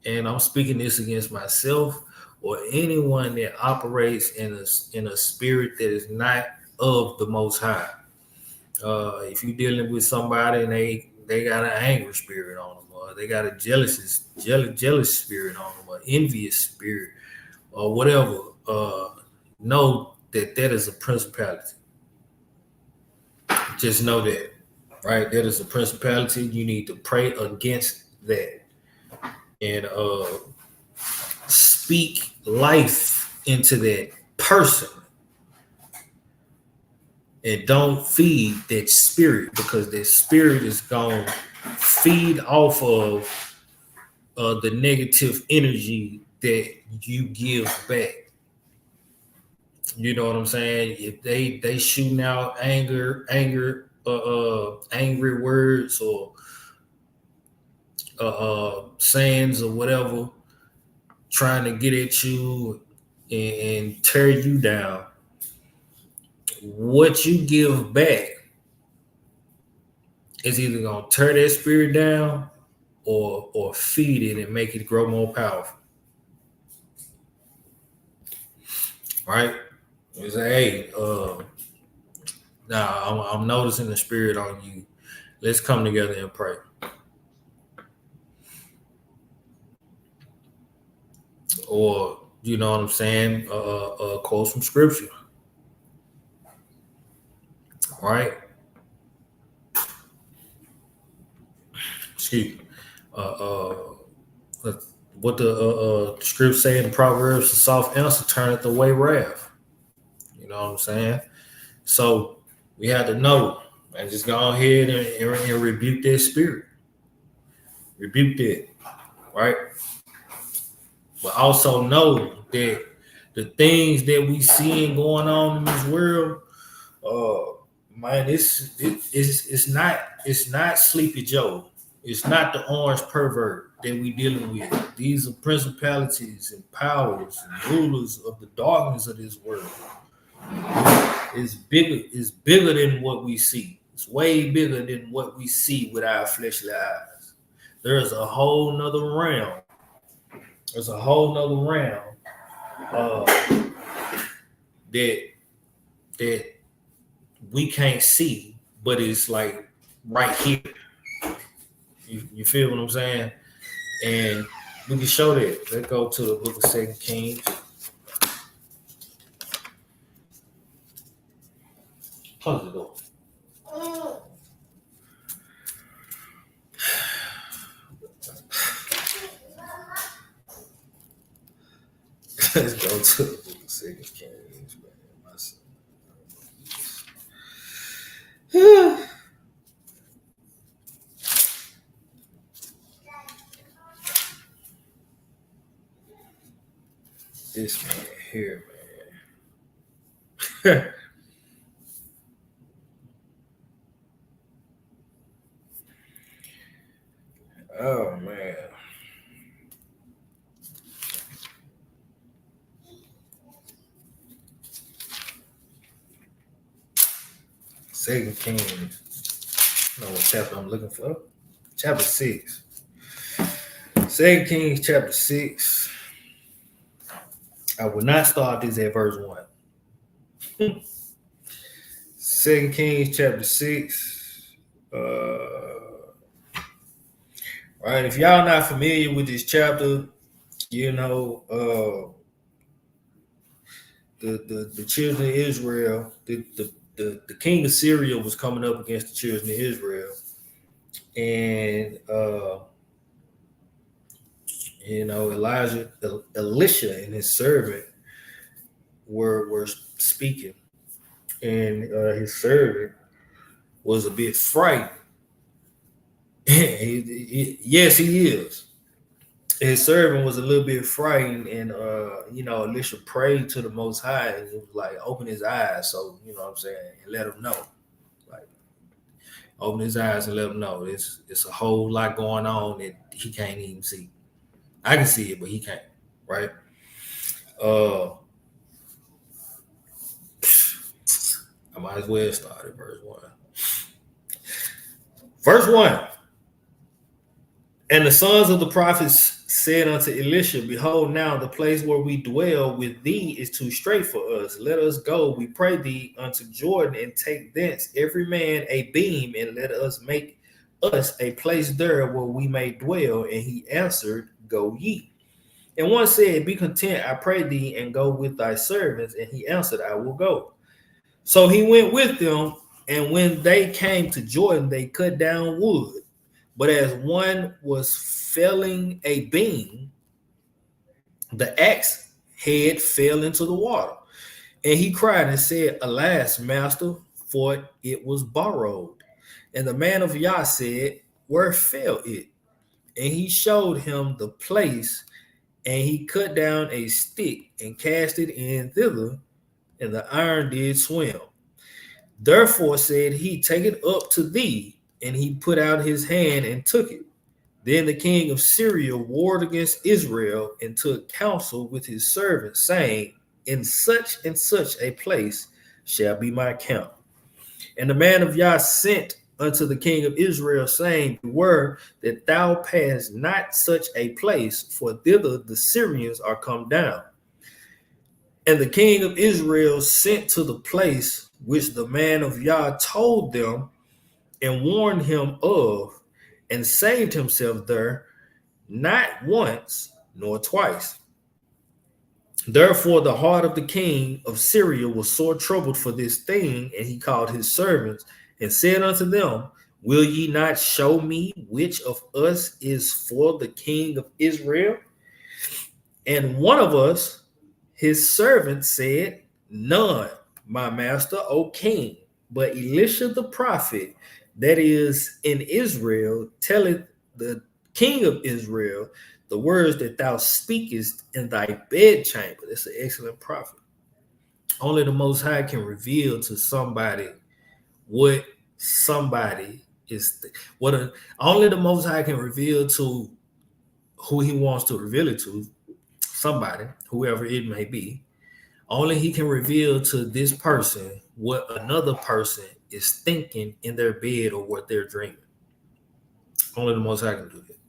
and I'm speaking this against myself or anyone that operates in a spirit that is not of the Most High. If you're dealing with somebody and they got an anger spirit on them, or they got a jealous spirit on them, or envious spirit, or whatever, know that is a principality. Just know that, right? That is a principality. You need to pray against that and speak life into that person. And don't feed that spirit, because that spirit is going to feed off of the negative energy that you give back. You know what I'm saying? If they shooting out angry words or sayings or whatever, trying to get at you and tear you down, what you give back is either gonna tear that spirit down or feed it and make it grow more powerful. Right? You say, hey, now I'm noticing the spirit on you. Let's come together and pray. Or, you know what I'm saying? Quote from scripture. Right? Excuse me. What the script say in Proverbs, "The soft answer turneth away wrath." You know what I'm saying? So we have to know and just go ahead and rebuke that spirit. Rebuke that, right? But also know that the things that we seeing going on in this world, man, it's not Sleepy Joe. It's not the orange pervert that we dealing with. These are principalities and powers and rulers of the darkness of this world. It's bigger than what we see. It's way bigger than what we see with our fleshly eyes. There's a whole nother realm. There's a whole nother realm that we can't see, but it's like right here. You feel what I'm saying? And we can show that. Let's go to the book of 2 Kings. Close the door. Let's go to the book of 2 Kings, man. This man here, man. Oh man. Second Kings. I know what chapter I'm looking for. Chapter 6. 2 Kings chapter 6. I will not start this at verse 1. 2 Kings chapter 6. Right. If y'all not familiar with this chapter, you know, the children of Israel, the king of Syria was coming up against the children of Israel. And you know, Elisha and his servant were speaking, and his servant was a bit frightened. Yes, he is. His servant was a little bit frightened, and you know, Elisha prayed to the Most High, and it was like, open his eyes, so you know what I'm saying, and let him know, like, open his eyes and let him know it's a whole lot going on that he can't even see. I can see it, but he can't, right? I might as well start at verse 1. Verse 1. And the sons of the prophets said unto Elisha, behold, now the place where we dwell with thee is too strait for us. Let us go, we pray thee, unto Jordan, and take thence every man a beam, and let us make us a place there where we may dwell. And he answered, go ye. And one said, be content, I pray thee, and go with thy servants. And he answered, I will go. So he went with them, and when they came to Jordan, they cut down wood. But as one was felling a beam, the axe head fell into the water. And he cried and said, alas, master, for it was borrowed. And the man of Yah said, where fell it? And he showed him the place. And he cut down a stick and cast it in thither, and the iron did swim. Therefore said he, take it up to thee. And he put out his hand and took it. Then the king of Syria warred against Israel and took counsel with his servants, saying, in such and such a place shall be my camp. And the man of Yah sent unto the king of Israel, saying, beware that thou pass not such a place, for thither the Syrians are come down. And the king of Israel sent to the place which the man of Yah told them, and warned him of, and saved himself there, not once nor twice. Therefore the heart of the king of Syria was sore troubled for this thing, and he called his servants and said unto them, will ye not show me which of us is for the king of Israel? And one of us, his servant, said, none, my master, O king. But Elisha the prophet, that is in Israel, telleth the king of Israel the words that thou speakest in thy bedchamber. That's an excellent prophet. Only the Most High can reveal to somebody what somebody is. Only the Most High can reveal to who he wants to reveal it to, somebody, whoever it may be. Only he can reveal to this person what another person is thinking in their bed or what they're dreaming. Only the Most High can do that.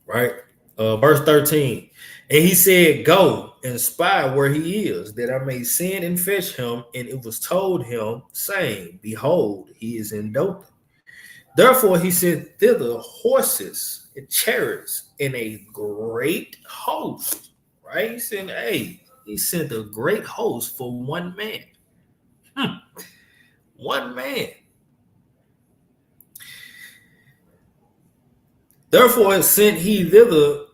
Right? Verse 13. And he said, go and spy where he is, that I may send and fetch him. And it was told him, saying, behold, he is in Dothan. Therefore he sent thither horses and chariots and a great host. Right? He sent a great host for one man. One man. Therefore sent he thither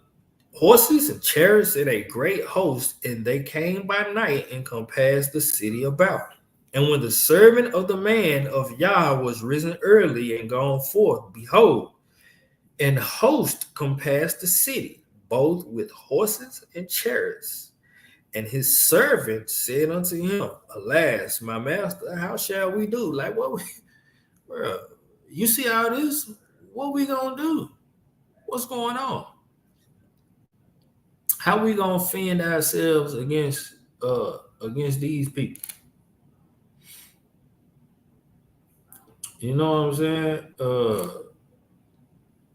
horses and chariots and a great host, and they came by night and compassed the city about. And when the servant of the man of Yah was risen early and gone forth, behold, an host compassed the city, both with horses and chariots. And his servant said unto him, Alas, my master, how shall we do? Like, bro, you see how it is? What we gonna do? What's going on? How we gonna fend ourselves against these people? You know what I'm saying?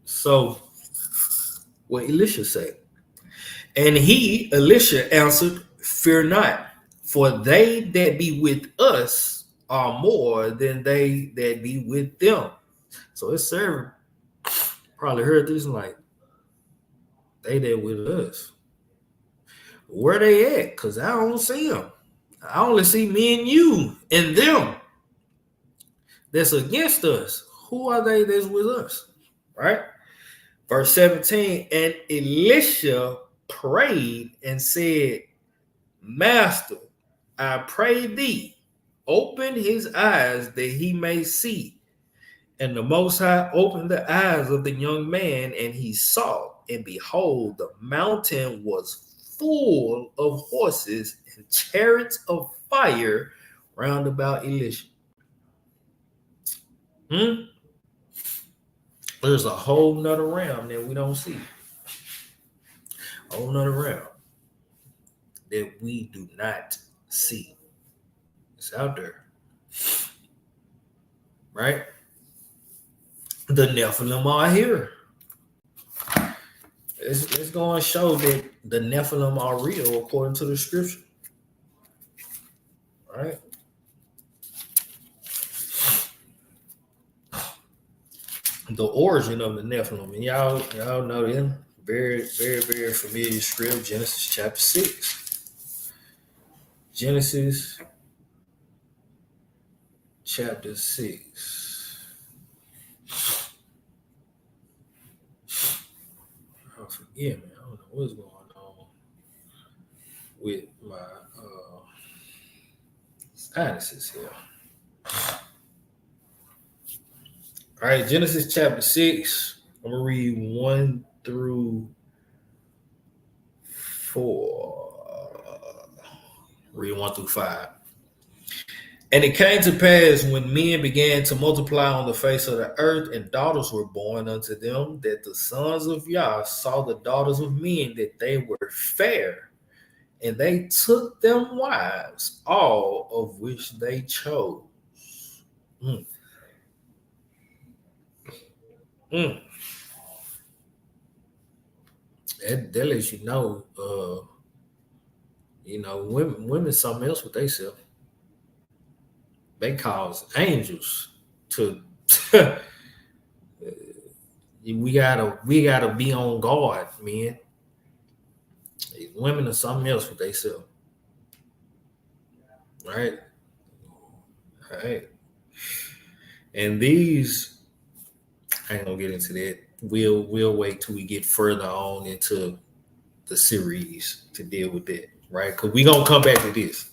So what Elisha said. And he, Elisha, answered, Fear not, for they that be with us are more than they that be with them. So his servant probably heard this and like, they that with us. Where they at? Because I don't see them. I only see me and you and them that's against us. Who are they that's with us? Right? Verse 17, and Elisha prayed and said, Master, I pray thee, open his eyes that he may see. And the Most High opened the eyes of the young man, and he saw, and behold, the mountain was full of horses and chariots of fire round about Elisha. There's a whole nother realm that we don't see. A whole nother realm that we do not see. It's out there. Right? The Nephilim are here. It's going to show that the Nephilim are real according to the scripture. Right? The origin of the Nephilim. And y'all know them. Very, very, very familiar script. Genesis chapter 6. Genesis chapter 6. I forget, man. I don't know what's going on with my sinuses here. All right, Genesis chapter 6. I'm going to read 1 through 4. Read 1 through 5. And it came to pass when men began to multiply on the face of the earth, and daughters were born unto them, that the sons of Yah saw the daughters of men, that they were fair, and they took them wives, all of which they chose. That lets you know, women something else with themselves. They cause angels to. we gotta be on guard, man. These women are something else with themselves, right? All right. And these, I ain't gonna get into that. We'll wait till we get further on into the series to deal with that, right? Because we're gonna come back to this.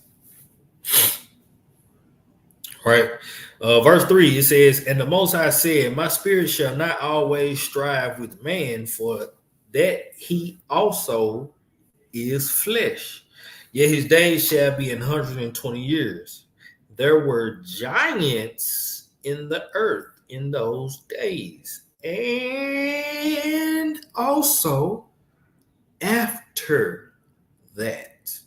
Right. Verse 3, it says, and the Most High said, my spirit shall not always strive with man, for that he also is flesh. Yet his days shall be 120 years. There were giants in the earth in those days, and also after that.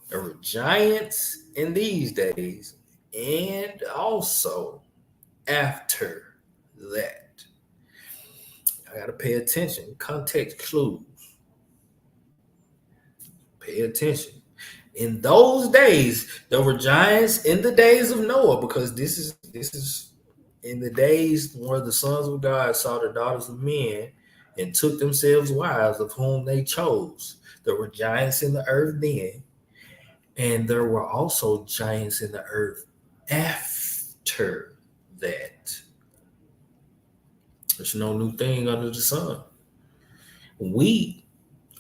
There were giants in these days, and also after that. I gotta pay attention. Context clues. Pay attention. In those days, there were giants in the days of Noah, because this is in the days where the sons of God saw the daughters of men and took themselves wives of whom they chose. There were giants in the earth then, and there were also giants in the earth after that. There's no new thing under the sun. We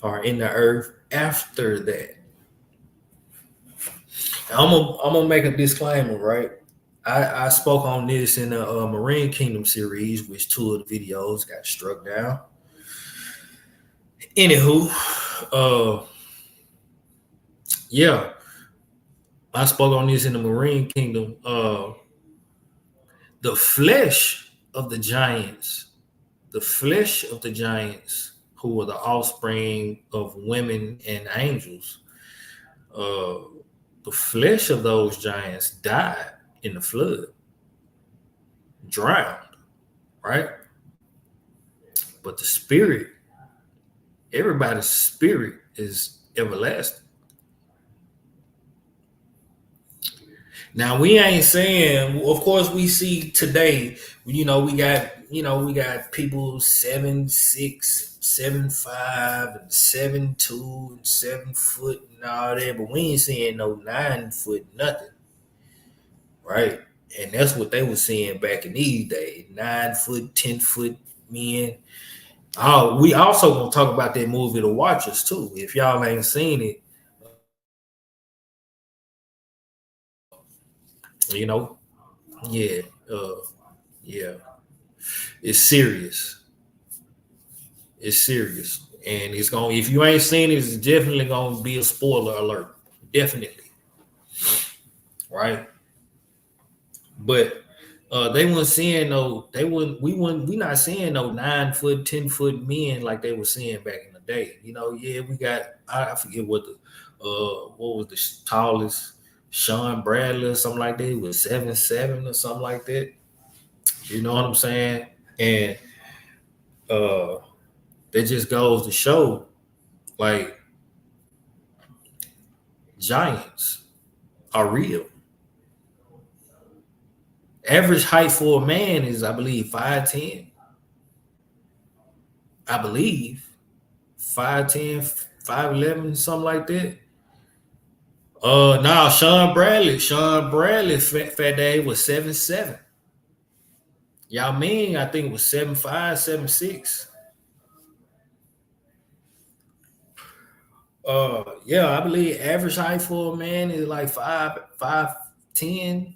are in the earth after that. I'm gonna make a disclaimer, right? I spoke on this in the Marine Kingdom series, which 2 of the videos got struck down. Anywho, yeah, I spoke on this in the Marine Kingdom. The flesh of the giants, who were the offspring of women and angels, uh, the flesh of those giants died in the flood, drowned, right? But the spirit, everybody's spirit is everlasting. Now we ain't saying, of course, we see today, we got people 7'6", 7'5", and 7'2", and 7 foot and all that, but we ain't seeing no 9 foot nothing, right? And that's what they were seeing back in these days, 9 foot, 10 foot men. Oh, we also gonna talk about that movie, The Watchers, too. If y'all ain't seen it, you know, yeah, yeah, it's serious. It's serious, and it's gonna. If you ain't seen it, it's definitely gonna be a spoiler alert. Definitely, right? But they weren't seeing no. They wouldn't. We wouldn't. We not seeing no 9 foot, 10 foot men like they were seeing back in the day. Yeah, we got. I forget what what was the tallest. Sean Bradley or something like that. He was 7'7" or something like that. You know what I'm saying? And uh that just goes to show, like, giants are real. Average height for a man is, I believe, 5'10". I believe 5'10", 5'11", something like that. Now Sean Bradley, fat day was 7'7". Y'all mean I think it was 7'5", 7'6". Yeah, I believe average height for a man is like 5'10".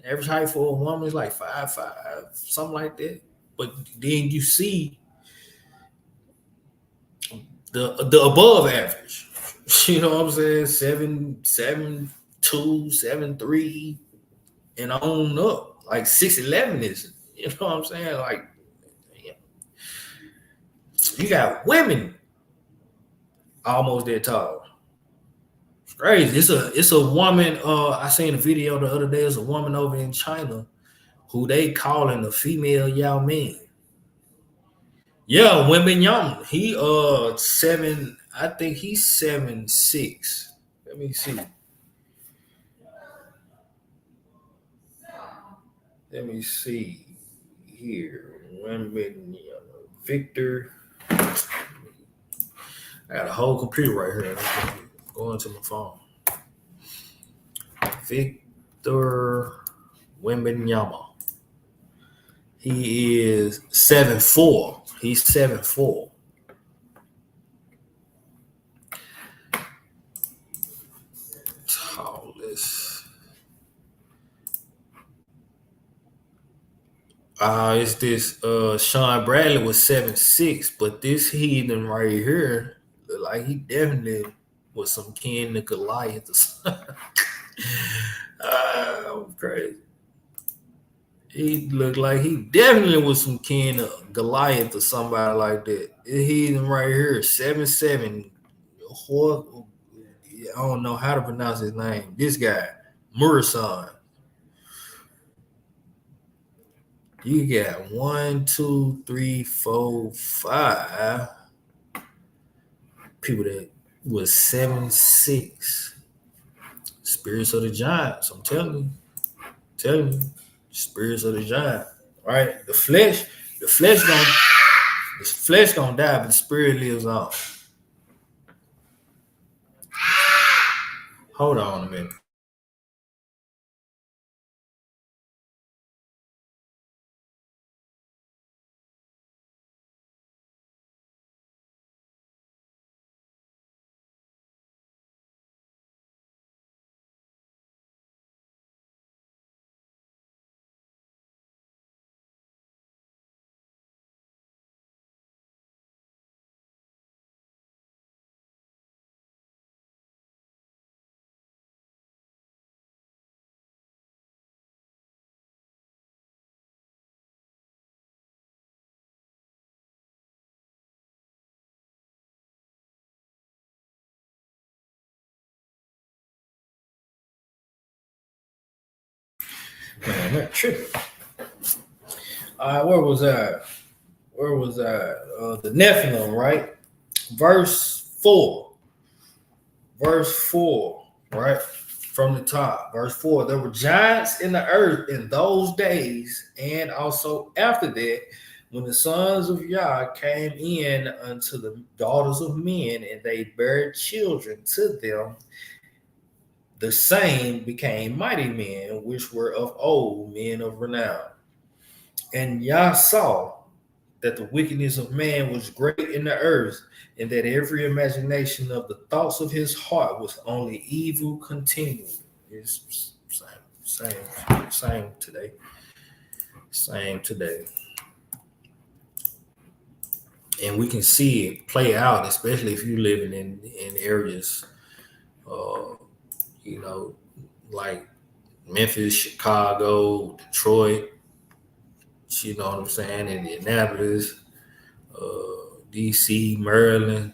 Average height for a woman is like 5'5", something like that. But then you see the above average. You know what I'm saying? 7'2", 7'3", and on up. Like 6'11" is, you know what I'm saying? Like, you got women almost that tall. It's crazy. It's a woman. I seen a video the other day. It's a woman over in China who they calling a female Yao Ming. Yeah, Women Young. He seven. I think he's 7'6". Let me see. Let me see here. Women Young. Victor. I got a whole computer right here. Going to my phone. Victor Wembanyama. He is 7'4". He's 7'4". Tallest. It's this Sean Bradley was 7'6", but this heathen right here look like he definitely was some kin to Goliath or something. Crazy. He looked like he definitely was some kin to Goliath or somebody like that. This heathen right here, 7'7". I don't know how to pronounce his name. This guy, Murasan. You got 1, 2, 3, 4, 5 people that was 7'6". Spirits of the giants. I'm telling you, spirits of the giant. Right? The flesh gonna die, but the spirit lives on. Hold on a minute. Man, that tripping. All right, where was I? The Nephilim, right? Verse 4. Verse 4, right? From the top. Verse 4. There were giants in the earth in those days, and also after that, when the sons of Yah came in unto the daughters of men, and they bare children to them, the same became mighty men, which were of old, men of renown. And Yah saw that the wickedness of man was great in the earth, and that every imagination of the thoughts of his heart was only evil continually. It's same today. Same today. And we can see it play out, especially if you're living in areas, like Memphis, Chicago, Detroit, you know what I'm saying, Indianapolis, DC, Maryland,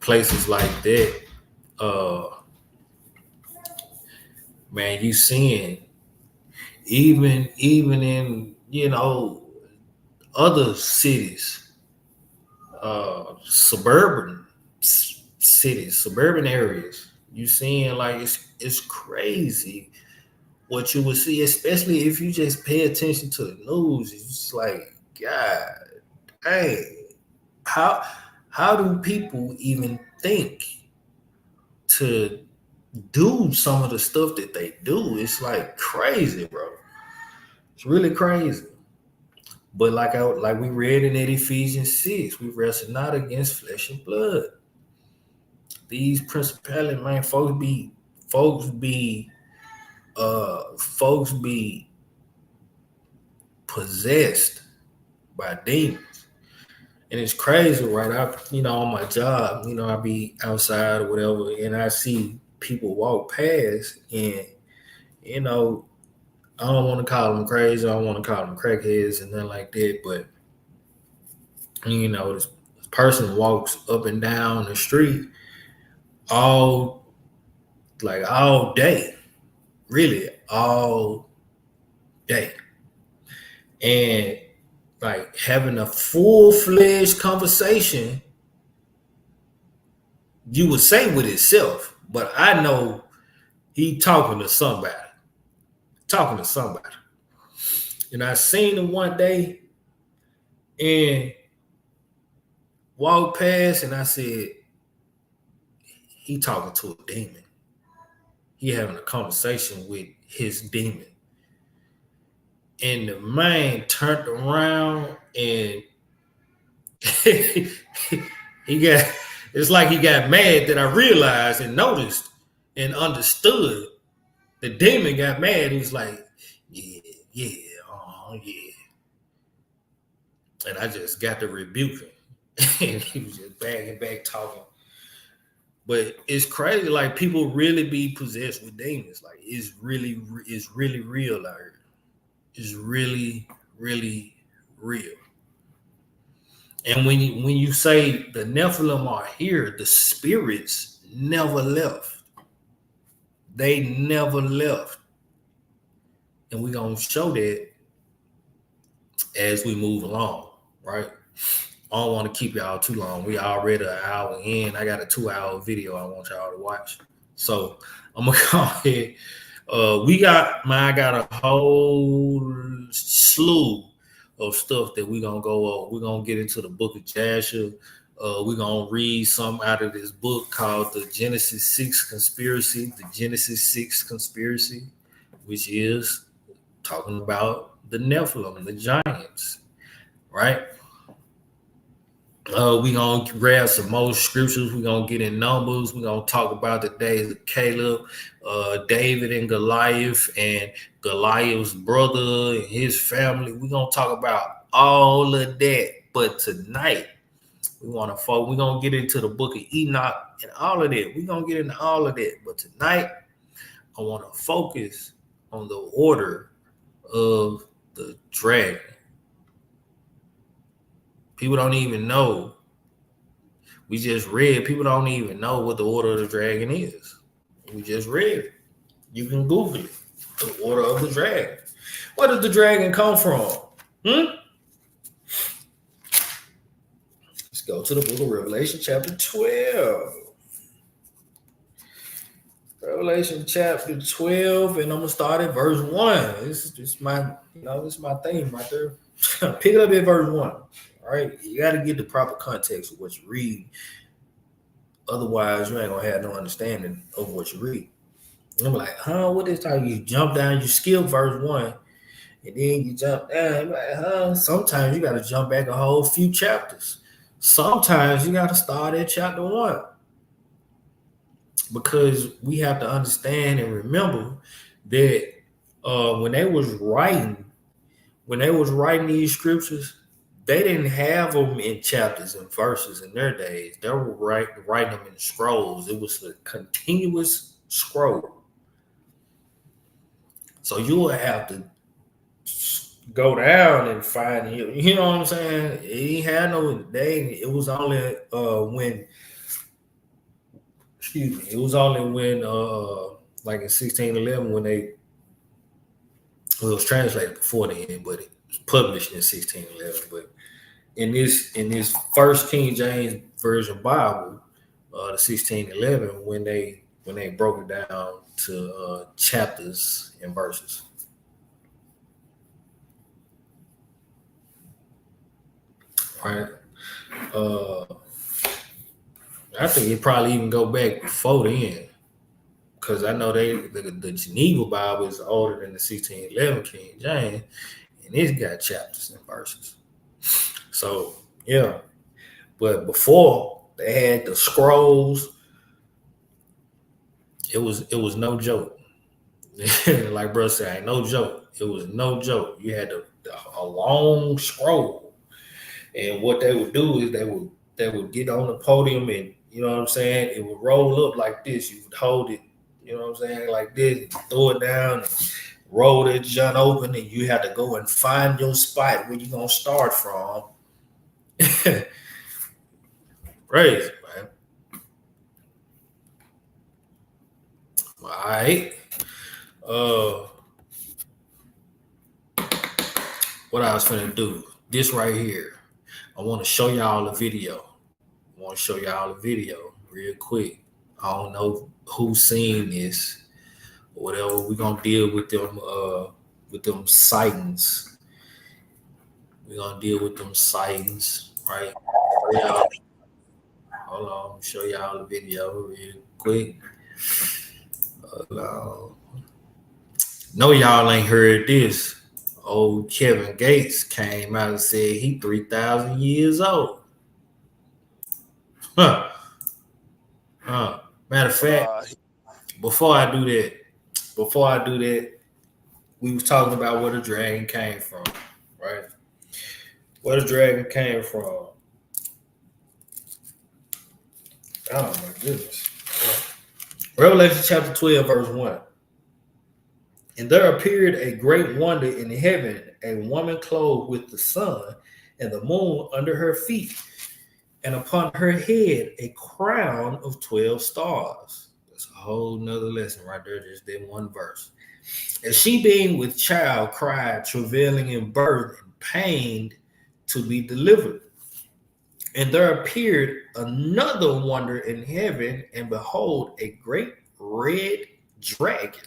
places like that. Man, you seeing even in other cities, suburban cities, suburban areas, you seeing like it's crazy what you would see, especially if you just pay attention to the news. It's just like, God, hey, how do people even think to do some of the stuff that they do? It's like crazy, bro. It's really crazy. But like we read in Ephesians 6, we wrestle not against flesh and blood. These principalities, man, folks be possessed by demons. And it's crazy, right? On my job, I be outside or whatever, and I see people walk past, and I don't want to call them crazy, I don't want to call them crackheads and nothing like that, but this person walks up and down the street all day, really all day, and like having a full-fledged conversation, you would say with itself, but I know he talking to somebody. And I seen him one day and walked past, and I said, he talking to a demon. He having a conversation with his demon. And the man turned around and it's like he got mad that I realized and noticed and understood. The demon got mad. He was like, yeah. And I just got to rebuke him. And he was just back talking. But it's crazy. Like, people really be possessed with demons. Like, it's really real out here. It's really, really real. And when you say the Nephilim are here, the spirits never left. They never left. And we're going to show that as we move along, right? I don't want to keep y'all too long. We already an hour in. I got a 2-hour video I want y'all to watch. So I'm going to go ahead. I got a whole slew of stuff that we're going to go over. We're going to get into the book of Jasher. We're going to read some out of this book called the Genesis 6 Conspiracy. The Genesis 6 Conspiracy, which is talking about the Nephilim, the giants, right? We're going to grab some more scriptures. We're going to get in Numbers. We're going to talk about the days of Caleb, David and Goliath, and Goliath's brother and his family. We're going to talk about all of that. But tonight, we're going to get into the book of Enoch and all of that. We're going to get into all of that. But tonight, I want to focus on the order of the dragon. People don't even know. We just read. People don't even know what the order of the dragon is. We just read it. You can Google it. The order of the dragon. Where does the dragon come from? Let's go to the book of Revelation, chapter 12. Revelation chapter 12, and I'm gonna start at verse 1. This is my, this is my theme right there. Pick it up at verse 1. All right, you got to get the proper context of what you read. Otherwise, you ain't gonna have no understanding of what you read. And I'm like, what is that? You jump down, you skip verse 1, and then you jump down. You're like, sometimes you got to jump back a whole few chapters. Sometimes you got to start at chapter 1. Because we have to understand and remember that when they was writing these scriptures, they didn't have them in chapters and verses in their days. They were writing them in scrolls. It was a continuous scroll. So you will have to go down and find, you know what I'm saying? He had no day. It was only when. Excuse me. It was only when, like in 1611, when it was translated before then, but it was published in 1611. But in this first King James Version Bible, the 1611, when they broke it down to chapters and verses. Right. I think it probably even go back before then, because I know the Geneva Bible is older than the 1611 King James, and it's got chapters and verses. So yeah, but before they had the scrolls, it was no joke. Like bro said, ain't no joke. It was no joke. You had a long scroll, and what they would do is they would get on the podium, and you know what I'm saying, it would roll up like this. You would hold it, you know what I'm saying, like this, throw it down, and roll that junk open, and you have to go and find your spot where you're gonna start from. Crazy, man. All right. What I was finna do, this right here, I want to show y'all a video. Real quick. I don't know who's seen this or whatever. We're gonna deal with them sightings. Right? Hold on, show y'all the video real quick. No, y'all ain't heard this. Old Kevin Gates came out and said he 3,000 years old. Matter of fact, before I do that, we was talking about where the dragon came from, right? Where the dragon came from. Oh my goodness. Revelation chapter 12, verse 1. And there appeared a great wonder in heaven, a woman clothed with the sun and the moon under her feet, and upon her head a crown of 12 stars. That's a whole nother lesson right there, just that one verse. And she, being with child, cried, travailing in birth and pained to be delivered. And there appeared another wonder in heaven, and behold, a great red dragon,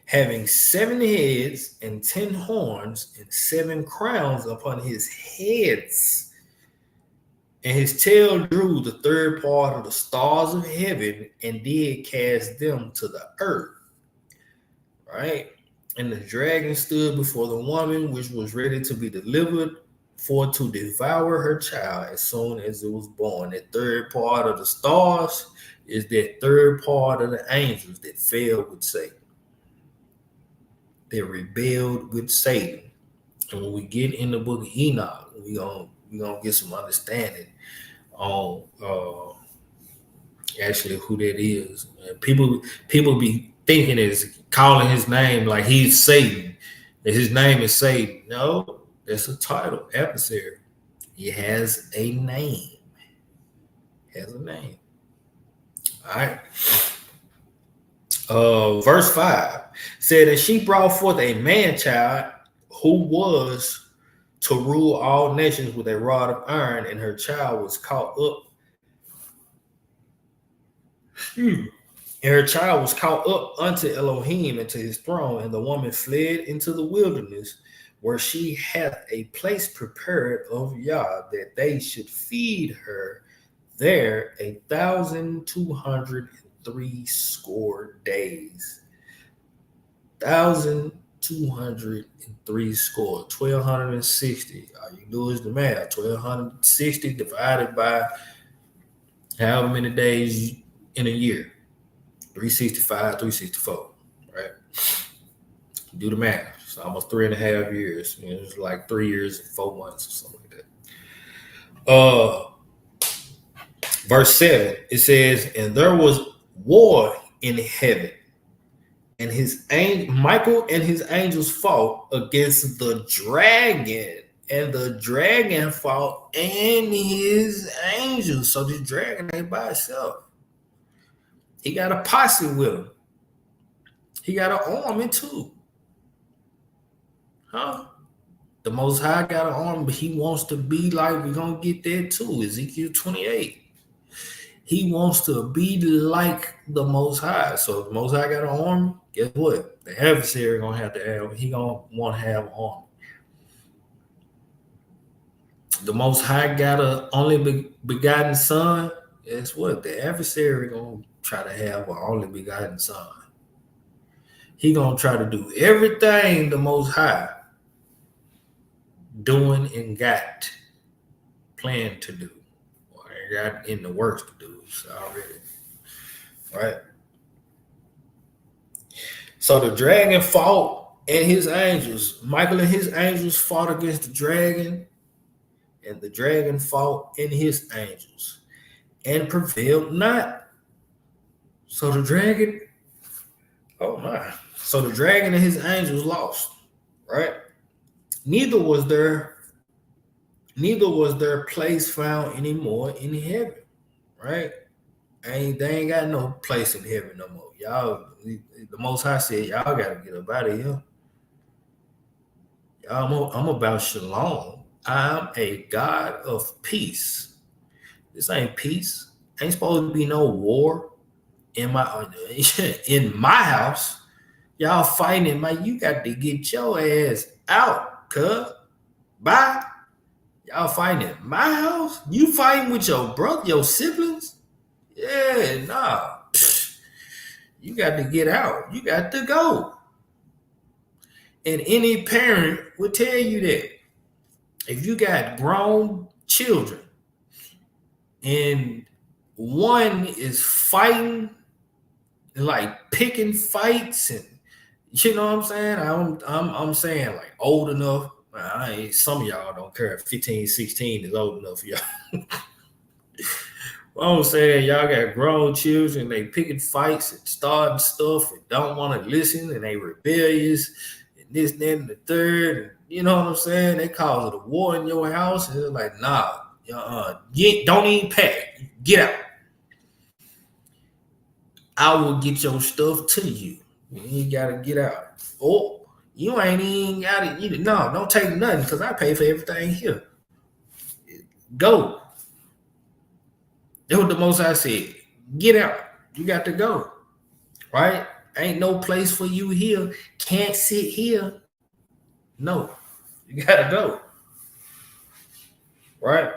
having 7 heads and 10 horns and 7 crowns upon his heads. And his tail drew the third part of the stars of heaven and did cast them to the earth. Right? And the dragon stood before the woman, which was ready to be delivered, for to devour her child as soon as it was born. That third part of the stars is that third part of the angels that fell with Satan. They rebelled with Satan. And when we get in the book of Enoch, we're gonna get some understanding on actually who that is. And people be thinking it's calling his name like he's Satan, that his name is Satan. No, that's a title, adversary. He has a name. All right. Verse 5. said that she brought forth a man-child who was to rule all nations with a rod of iron, and her child was caught up. And her child was caught up unto Elohim and to his throne, and the woman fled into the wilderness, where she hath a place prepared of Yah, that they should feed her there 1,203 days. 1,203 score, 1,260. All you do is the math. 1,260 divided by however many days in a year. 365, 364, right? Do the math. It's almost 3.5 years. You know, it's like 3 years and 4 months or something like that. Verse 7, it says, and there was war in heaven, and Michael and his angels fought against the dragon, and the dragon fought and his angels. So the dragon ain't by itself. He got a posse with him. He got an army too. Huh? The Most High got an army, but he wants to be like, we're going to get there too, Ezekiel 28. He wants to be like the Most High. So if the Most High got an army, guess what? The adversary going to have, he going to want to have an army. The Most High got an only begotten son. Guess what? The adversary going to try to have an only begotten son. He going to try to do everything the Most High doing and got planned to do, or got in the works to do already, right? So the dragon fought and his angels. Michael and his angels fought against the dragon, and the dragon fought and his angels and prevailed not. So the dragon, oh my. So the dragon and his angels lost, right? Neither was their place found anymore in heaven, right? They ain't got no place in heaven no more. Y'all, the Most High said, y'all got to get up out of here. I'm about shalom. I'm a God of peace. This ain't peace. Ain't supposed to be no war in my house. Y'all fighting, man. You got to get your ass out, cuz. Bye. Y'all fighting in my house? You fighting with your brother, your siblings? Yeah, nah. You got to get out. You got to go. And any parent would tell you that. If you got grown children and one is fighting, like picking fights, and you know what I'm saying? I'm saying like old enough. Some of y'all don't care. 15, 16 is old enough for y'all. I'm saying y'all got grown children, they picking fights and starting stuff and don't want to listen, and they rebellious and this, that, and the third. And you know what I'm saying? They cause a war in your house, and they're like, nah, don't even pack. Get out. I will get your stuff to you. You ain't gotta get out. Oh, you ain't even gotta. No, don't take nothing because I pay for everything here. Go. That's what the Most High said. Get out. You got to go. Right? Ain't no place for you here. Can't sit here. No. You got to go. Right?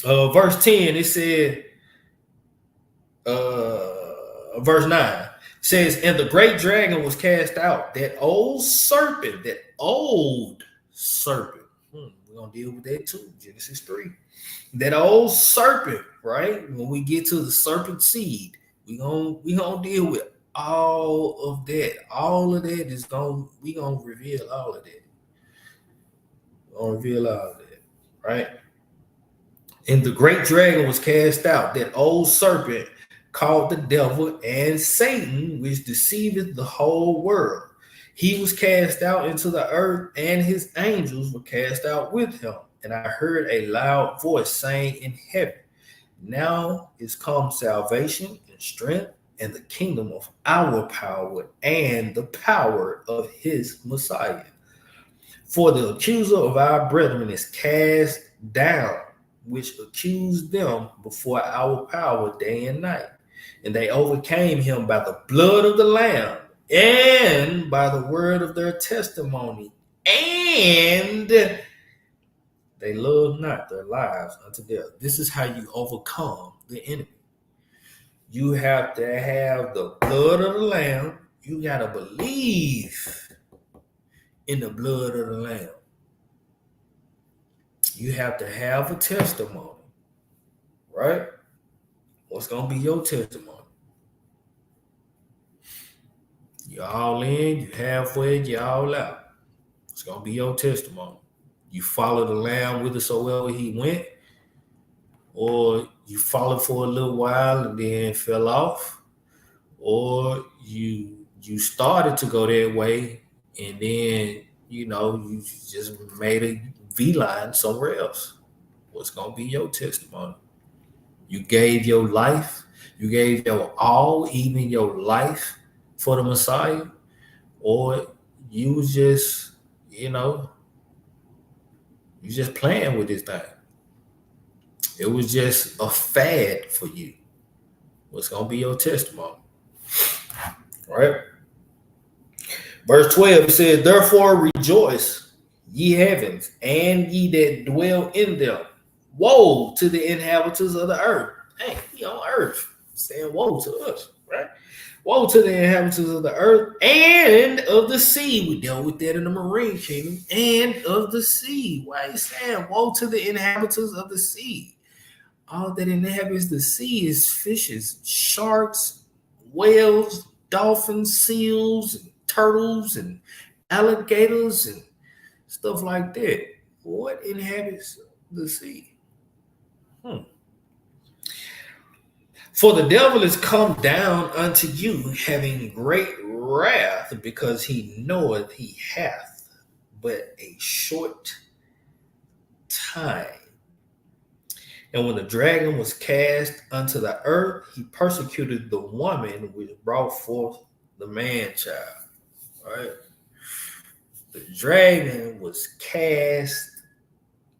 Verse 10, it said, verse 9 says, and the great dragon was cast out, that old serpent. We're going to deal with that too. Genesis 3. That old serpent, right? When we get to the serpent seed, we gonna deal with all of that. All of that is we gonna reveal all of that. We're gonna reveal all of that, right? And the great dragon was cast out, that old serpent called the devil and Satan, which deceiveth the whole world. He was cast out into the earth, and his angels were cast out with him. And I heard a loud voice saying in heaven, now is come salvation and strength and the kingdom of our power and the power of his Messiah. For the accuser of our brethren is cast down, which accused them before our power day and night. And they overcame him by the blood of the Lamb and by the word of their testimony. And they loved not their lives unto death. This is how you overcome the enemy. You have to have the blood of the Lamb. You got to believe in the blood of the Lamb. You have to have a testimony, right? What's going to be your testimony? You're all in, you halfway, you're all out. It's going to be your testimony. You follow the Lamb whithersoever he went, or you followed for a little while and then fell off, or you started to go that way and then, you just made a V-line somewhere else. What's going to be your testimony? You gave your life, you gave your all, even your life for the Messiah, or you was just, you just playing with this thing. It was just a fad for you. What's going to be your testimony? Right? Verse 12, it says, therefore rejoice, ye heavens, and ye that dwell in them. Woe to the inhabitants of the earth. Hey, we on earth. Saying woe to us, right? Woe to the inhabitants of the earth and of the sea. We dealt with that in the marine kingdom. And of the sea. Why are you saying woe to the inhabitants of the sea? All that inhabits the sea is fishes, sharks, whales, dolphins, seals, and turtles, and alligators, and stuff like that. What inhabits the sea? For the devil is come down unto you, having great wrath, because he knoweth he hath but a short time. And when the dragon was cast unto the earth, he persecuted the woman which brought forth the man-child. Right? The dragon was cast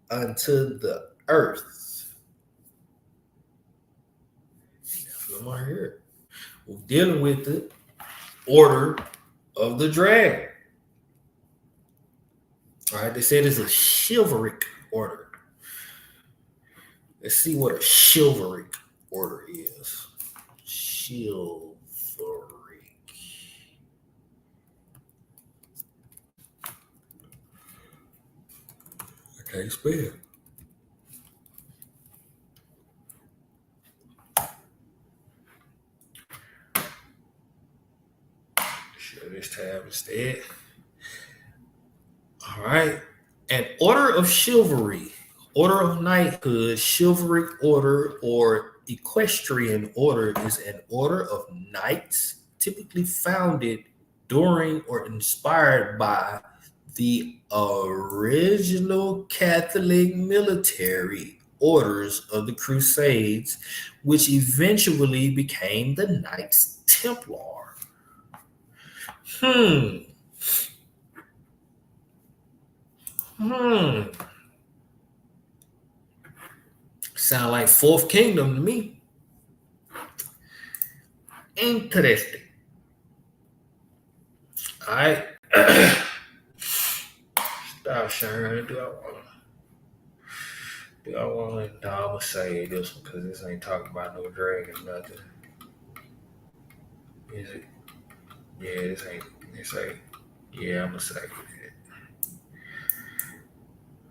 unto the earth. Right here. We're dealing with the order of the dragon. All right, they said it's a chivalric order. Let's see what a chivalric order is. Chivalric. I can't spell. Share this tab instead. All right. An order of chivalry, order of knighthood, chivalric order, or equestrian order is an order of knights typically founded during or inspired by the original Catholic military orders of the Crusades, which eventually became the Knights Templar. Sound like Fourth Kingdom to me. Interesting. All right. Stop sharing. Do I want to? No, I'm going to say this one because this ain't talking about no dragon or nothing. Is it? Yeah, this ain't. Yeah, I'm going to say that.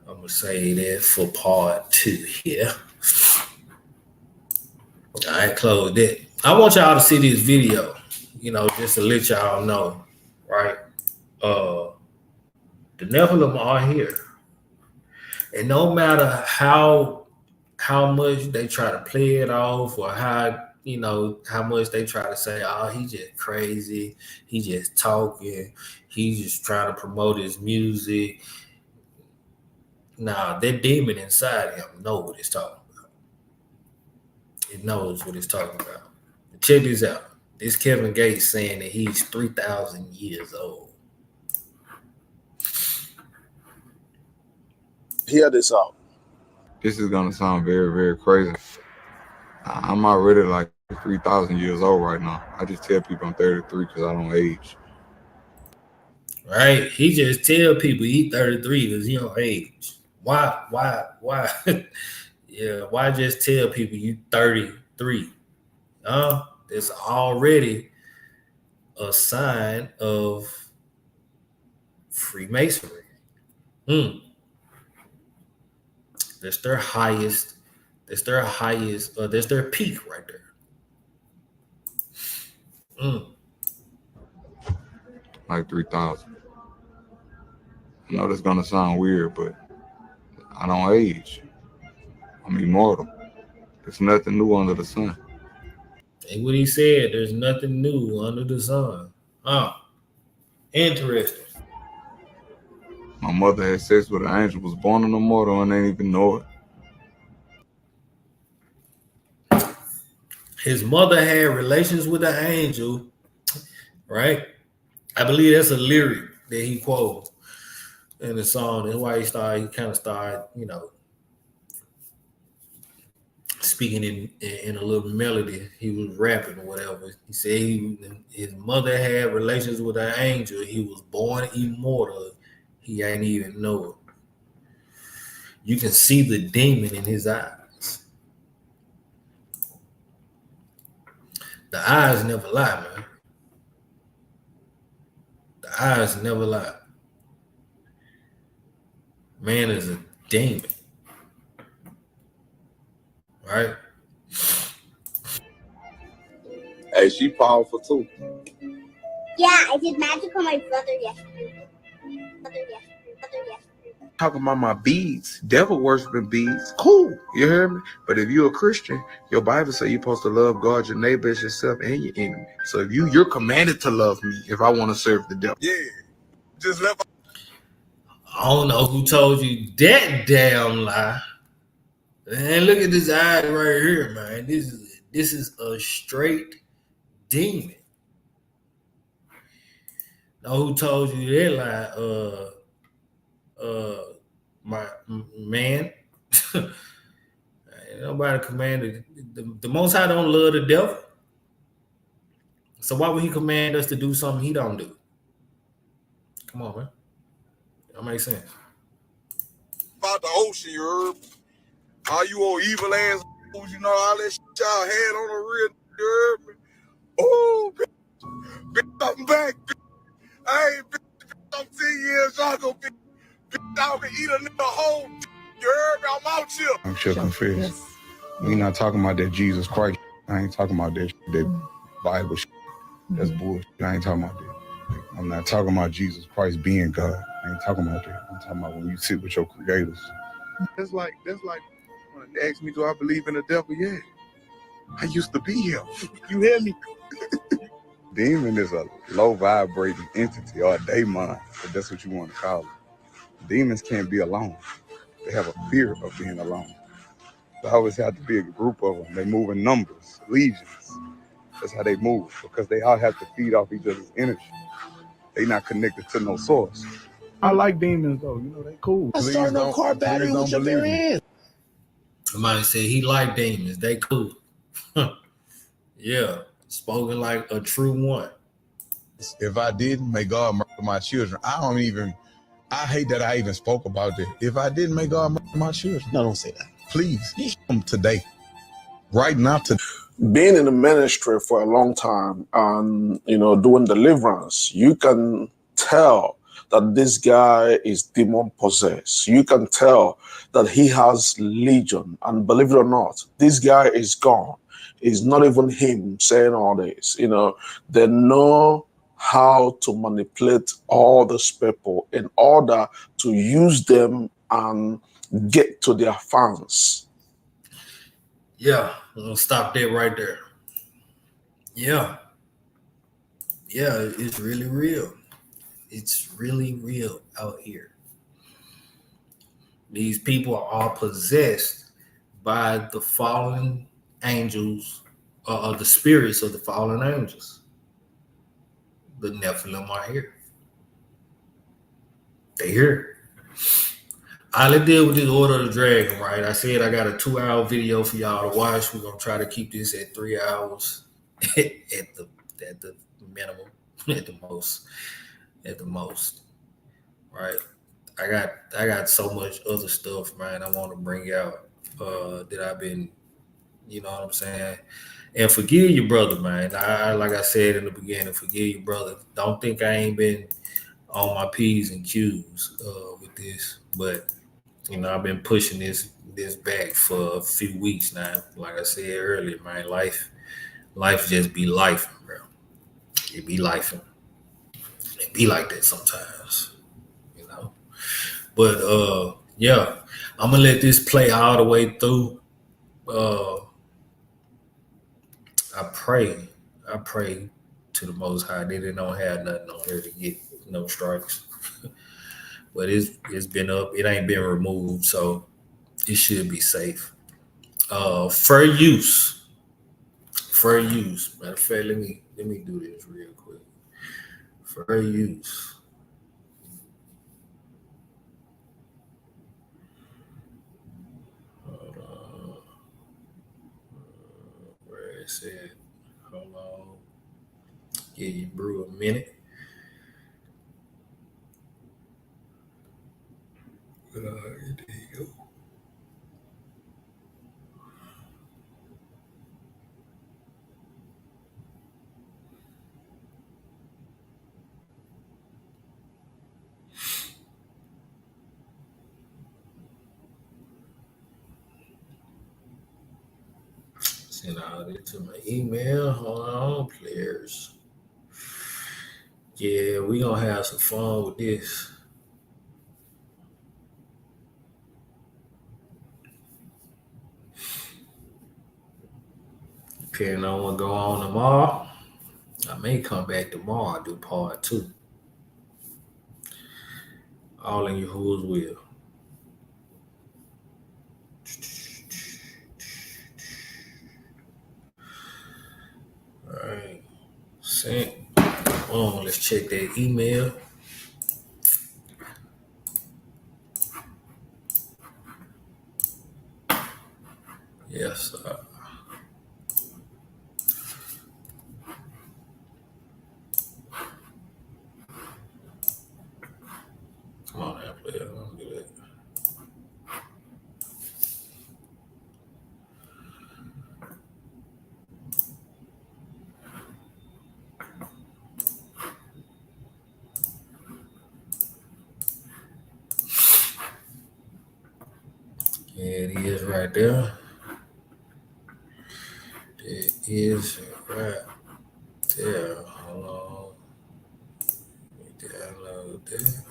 I'm going to say that for part 2 here. I ain't closed it. I want y'all to see this video, just to let y'all know, right? The Nephilim are here. And no matter how much they try to play it off or how much they try to say, oh, he's just crazy, he just talking, he's just trying to promote his music. Nah, that demon inside him knows what it's talking about. It knows what it's talking about. Check this out. This Kevin Gates saying that he's 3,000 years old. Hear this out. This is gonna sound very, very crazy. I'm already like 3,000 years old right now. I just tell people I'm 33 because I don't age. Right? He just tell people he 33 because he don't age. Why? Yeah, why just tell people you 33? It's already a sign of Freemasonry. That's their highest. That's their peak right there. Like 3,000. I know that's gonna sound weird, but I don't age. I'm immortal. There's nothing new under the sun. And what he said, there's nothing new under the sun. Interesting. My mother had sex with an angel, was born an immortal, and ain't even know it. His mother had relations with an angel, right? I believe that's a lyric that he quoted in the song. That's why he kind of started, speaking in a little melody. He was rapping or whatever. He said his mother had relations with an angel. He was born immortal. He ain't even know it. You can see the demon in his eyes. The eyes never lie, man. The eyes never lie. Man is a demon. Right? Hey, she powerful too. Yeah, I did magic on my brother yesterday. Talking about my beads, devil worshiping beads, cool, you hear me? But if you're a Christian, your Bible says you're supposed to love God, your neighbor as yourself, and your enemy. So if you're commanded to love me if I want to serve the devil. Yeah, just left. I don't know who told you that damn lie. Man, look at this eye right here, man. This is a straight demon. Know who told you that lie? My man. Nobody commanded. The Most High don't love the devil. So why would he command us to do something he don't do? Come on, man. That makes sense. About the ocean, you heard? All you old evil ass, you know, all that shit y'all had on the real, you heard me? Oh, bitch, I'm back, bitch. Hey, bitch, I'm 10 years younger, bitch. Bitch, I can eat a nigga whole, you heard me? I'm out here. I'm sure confess. We not talking about that Jesus Christ. I ain't talking about that Bible shit. That's bullshit. I ain't talking about that. I'm not talking about Jesus Christ being God. I ain't talking about that. I'm talking about when you sit with your creators. That's like when they ask me, do I believe in the devil? Yeah. I used to be here. You hear me? Demon is a low vibrating entity or a daemon, if that's what you want to call it. Demons can't be alone. They have a fear of being alone. There always have to be a group of them. They move in numbers, legions. That's how they move, because they all have to feed off each other's energy. They not connected to no source. I like demons though, you know, they cool. I start no car battery with your bare hands. Somebody said he like demons. They cool. Yeah, spoken like a true one. If I didn't, may God murder my children. I hate that I even spoke about that. If I didn't, may God murder my children. No, don't say that. Please, today. Right now, today. Being in the ministry for a long time and, doing deliverance, you can tell that this guy is demon possessed. You can tell that he has legion. And believe it or not, this guy is gone. It's not even him saying all this. They know how to manipulate all these people in order to use them and get to their fans. Yeah, I'm gonna stop that right there. Yeah, it's really real. It's really real out here. These people are all possessed by the fallen angels the spirits of the fallen angels. The Nephilim are here. They here. Let's deal with this Order of the Dragon, right? I said I got a 2-hour video for y'all to watch. We're gonna try to keep this at 3 hours at the minimum, at the most, right? I got so much other stuff, man, I want to bring out that I've been, you know what I'm saying? And forgive your brother, man. Like I said in the beginning, forgive your brother. Don't think I ain't been on my P's and Q's with this, but you know, I've been pushing this back for a few weeks now. Like I said earlier, man, life just be life, bro. It be life. It be like that sometimes, you know. But yeah, I'm gonna let this play all the way through. I pray to the Most High that they don't have nothing on here to get no strikes. But it's been up. It ain't been removed, so it should be safe. Fair use. Matter of fact, let me do this real quick. Fair use. Hold on. Where is it? Hold on. Give you brew a minute. There you go. Send all this to my email. Hold on, players. Yeah, we gonna have some fun with this. Depending on what go on tomorrow, I may come back tomorrow and do part 2. All in your who's will. All right. Sent. Let's check that email. Yes, sir. Come on now, player. Don't do that. Yeah, it is right there. It is right there. Hold on. Let me download that.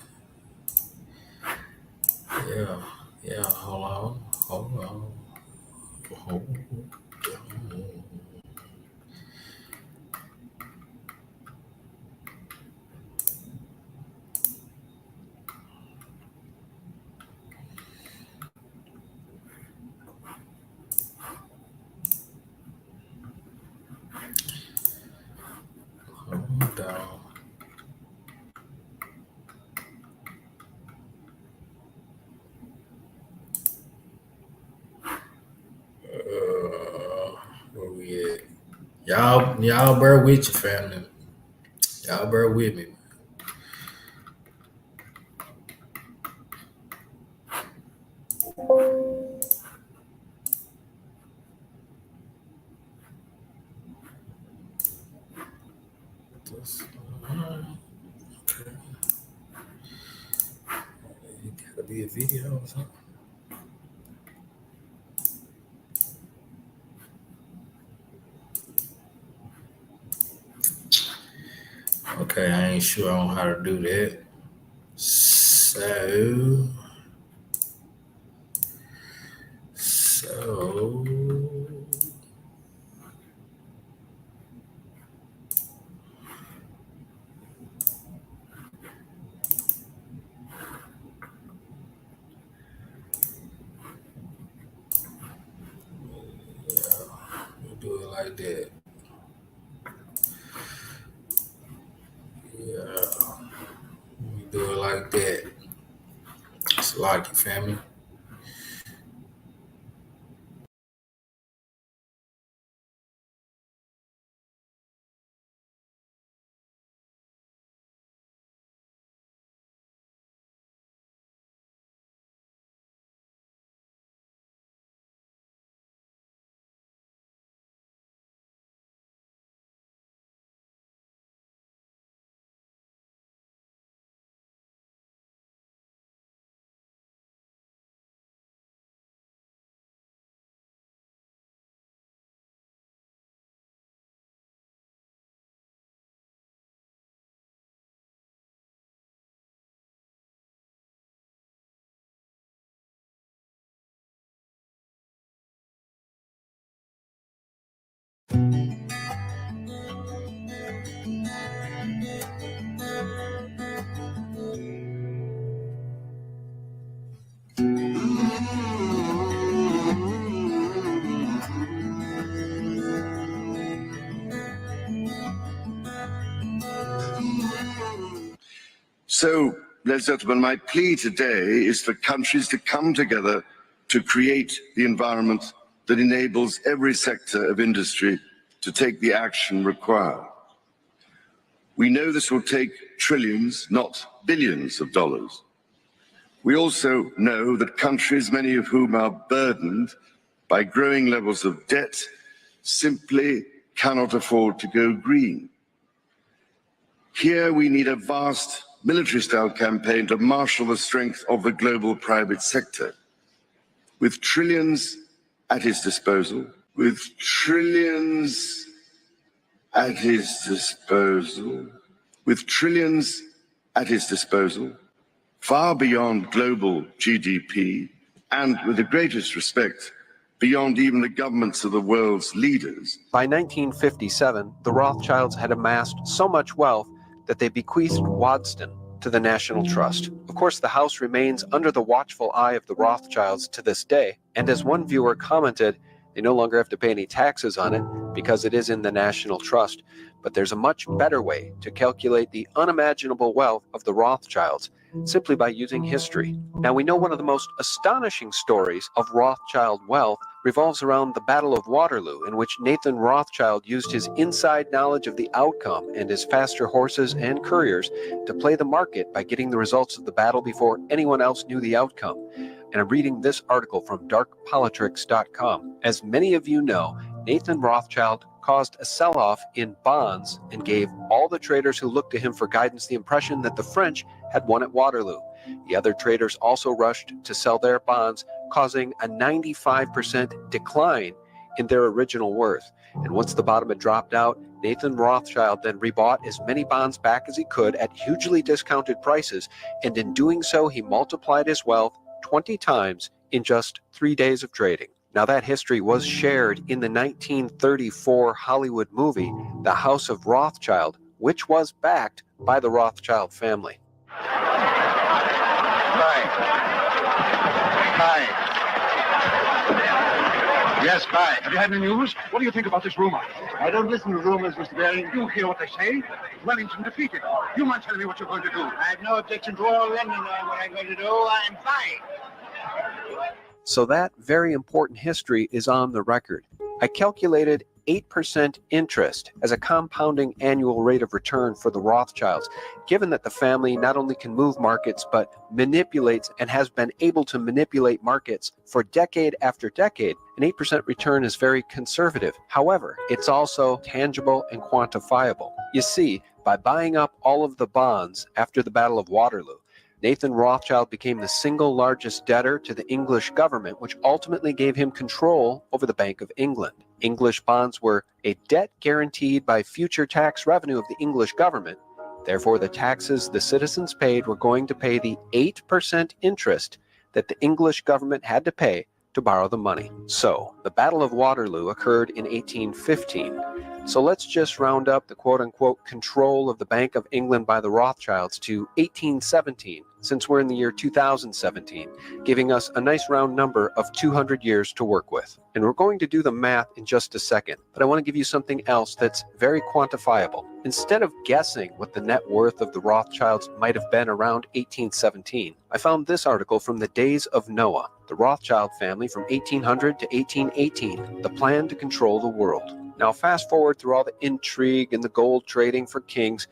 Yeah, hold on. Hold on. Hold on. Where we at? Y'all bear with your family. Y'all bear with me. Okay. It gotta be a video or something. Okay, I ain't sure on how to do that. So we'll do it like that. Yeah. We do it like that. It's like it, family. So, ladies and gentlemen, my plea today is for countries to come together to create the environment that enables every sector of industry to take the action required. We know this will take trillions, not billions of dollars. We also know that countries, many of whom are burdened by growing levels of debt, simply cannot afford to go green. Here we need a vast military-style campaign to marshal the strength of the global private sector. With trillions at his disposal, far beyond global GDP, and with the greatest respect, beyond even the governments of the world's leaders. By 1957, the Rothschilds had amassed so much wealth that they bequeathed Waddesdon to the National Trust. Of course, the house remains under the watchful eye of the Rothschilds to this day, and as one viewer commented, they no longer have to pay any taxes on it because it is in the National Trust. But there's a much better way to calculate the unimaginable wealth of the Rothschilds, simply by using history. Now, we know one of the most astonishing stories of Rothschild wealth revolves around the Battle of Waterloo, in which Nathan Rothschild used his inside knowledge of the outcome and his faster horses and couriers to play the market by getting the results of the battle before anyone else knew the outcome. And I'm reading this article from darkpolitics.com. As many of you know, Nathan Rothschild caused a sell-off in bonds and gave all the traders who looked to him for guidance the impression that the French had won at Waterloo. The other traders also rushed to sell their bonds, causing a 95% decline in their original worth. And once the bottom had dropped out, Nathan Rothschild then rebought as many bonds back as he could at hugely discounted prices, and in doing so, he multiplied his wealth 20 times in just 3 days of trading. Now, that history was shared in the 1934 Hollywood movie, The House of Rothschild, which was backed by the Rothschild family. Bye. Yes, bye. Have you had any news? What do you think about this rumor? I don't listen to rumors, Mr. Baring. You hear what they say? Wellington defeated. You mind telling me what you're going to do? I have no objection to all London knowing what I'm going to do. I'm fine. So that very important history is on the record. I calculated 8% interest as a compounding annual rate of return for the Rothschilds, given that the family not only can move markets, but manipulates and has been able to manipulate markets for decade after decade. An 8% return is very conservative. However, it's also tangible and quantifiable. You see, by buying up all of the bonds after the Battle of Waterloo, Nathan Rothschild became the single largest debtor to the English government, which ultimately gave him control over the Bank of England. English bonds were a debt guaranteed by future tax revenue of the English government. Therefore, the taxes the citizens paid were going to pay the 8% interest that the English government had to pay to borrow the money. So, the Battle of Waterloo occurred in 1815. So let's just round up the quote-unquote control of the Bank of England by the Rothschilds to 1817. since we're in the year 2017, giving us a nice round number of 200 years to work with. And we're going to do the math in just a second, but I want to give you something else that's very quantifiable. Instead of guessing what the net worth of the Rothschilds might have been around 1817, I found this article from the days of Noah, the Rothschild family from 1800 to 1818, the plan to control the world. Now fast forward through all the intrigue and the gold trading for kings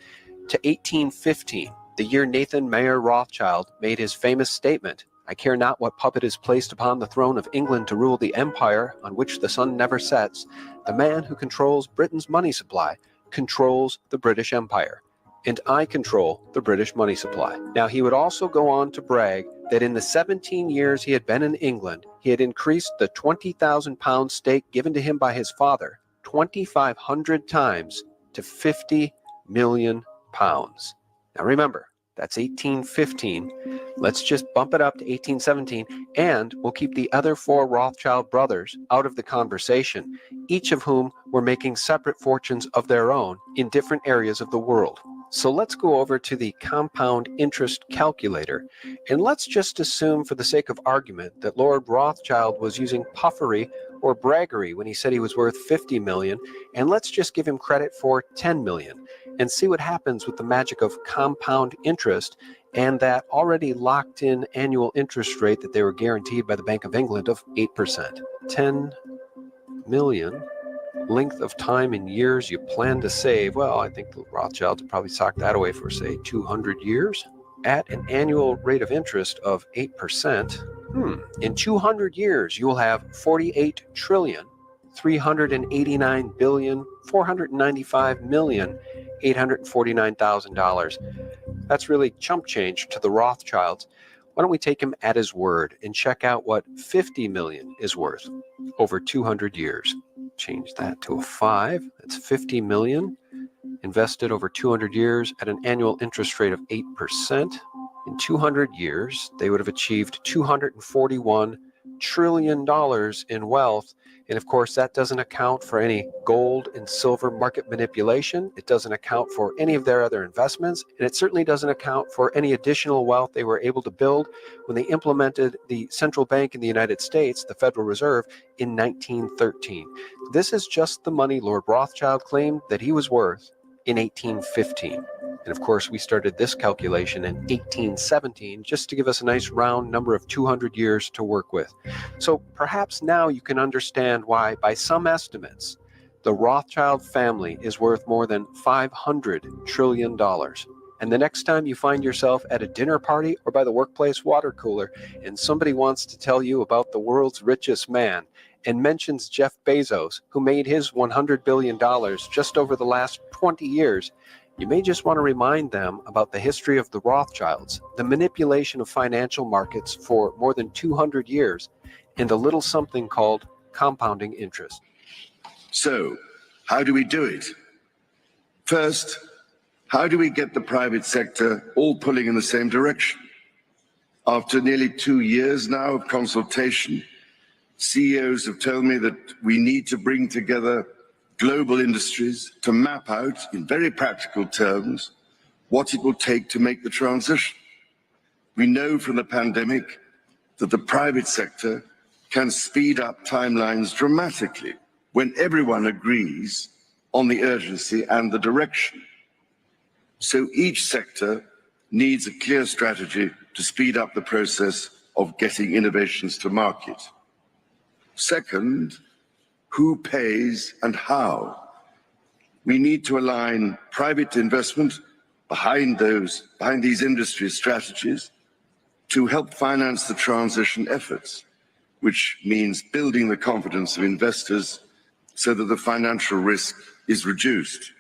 to 1815, the year Nathan Mayer Rothschild made his famous statement, "I care not what puppet is placed upon the throne of England to rule the empire on which the sun never sets. The man who controls Britain's money supply controls the British Empire, and I control the British money supply." Now, he would also go on to brag that in the 17 years he had been in England, he had increased the £20,000 stake given to him by his father 2,500 times to £50 million. Now remember, that's 1815. Let's just bump it up to 1817, and we'll keep the other four Rothschild brothers out of the conversation, each of whom were making separate fortunes of their own in different areas of the world. So let's go over to the compound interest calculator, and let's just assume for the sake of argument that Lord Rothschild was using puffery or braggery when he said he was worth 50 million, and let's just give him credit for 10 million and see what happens with the magic of compound interest and that already locked in annual interest rate that they were guaranteed by the Bank of England of 8%. 10 million, length of time in years you plan to save. Well, I think the Rothschilds would probably sock that away for, say, 200 years at an annual rate of interest of 8%. In 200 years, you will have 48 trillion, 389 billion, 495 million, $849,000. That's really chump change to the Rothschilds. Why don't we take him at his word and check out what 50 million is worth over 200 years? Change that to a 5. That's 50 million invested over 200 years at an annual interest rate of 8%. In 200 years, they would have achieved $241 trillion in wealth. And of course, that doesn't account for any gold and silver market manipulation. It doesn't account for any of their other investments. And it certainly doesn't account for any additional wealth they were able to build when they implemented the central bank in the United States, the Federal Reserve, in 1913. This is just the money Lord Rothschild claimed that he was worth in 1815. And of course, we started this calculation in 1817 just to give us a nice round number of 200 years to work with. So perhaps now you can understand why, by some estimates, the Rothschild family is worth more than $500 trillion. And the next time you find yourself at a dinner party or by the workplace water cooler and somebody wants to tell you about the world's richest man and mentions Jeff Bezos, who made his $100 billion just over the last 20 years, you may just want to remind them about the history of the Rothschilds, the manipulation of financial markets for more than 200 years, and a little something called compounding interest. So, how do we do it? First, how do we get the private sector all pulling in the same direction? After nearly 2 years now of consultation, CEOs have told me that we need to bring together global industries to map out, in very practical terms, what it will take to make the transition. We know from the pandemic that the private sector can speed up timelines dramatically when everyone agrees on the urgency and the direction. So each sector needs a clear strategy to speed up the process of getting innovations to market. Second, who pays and how? We need to align private investment behind these industry strategies to help finance the transition efforts, which means building the confidence of investors so that the financial risk is reduced.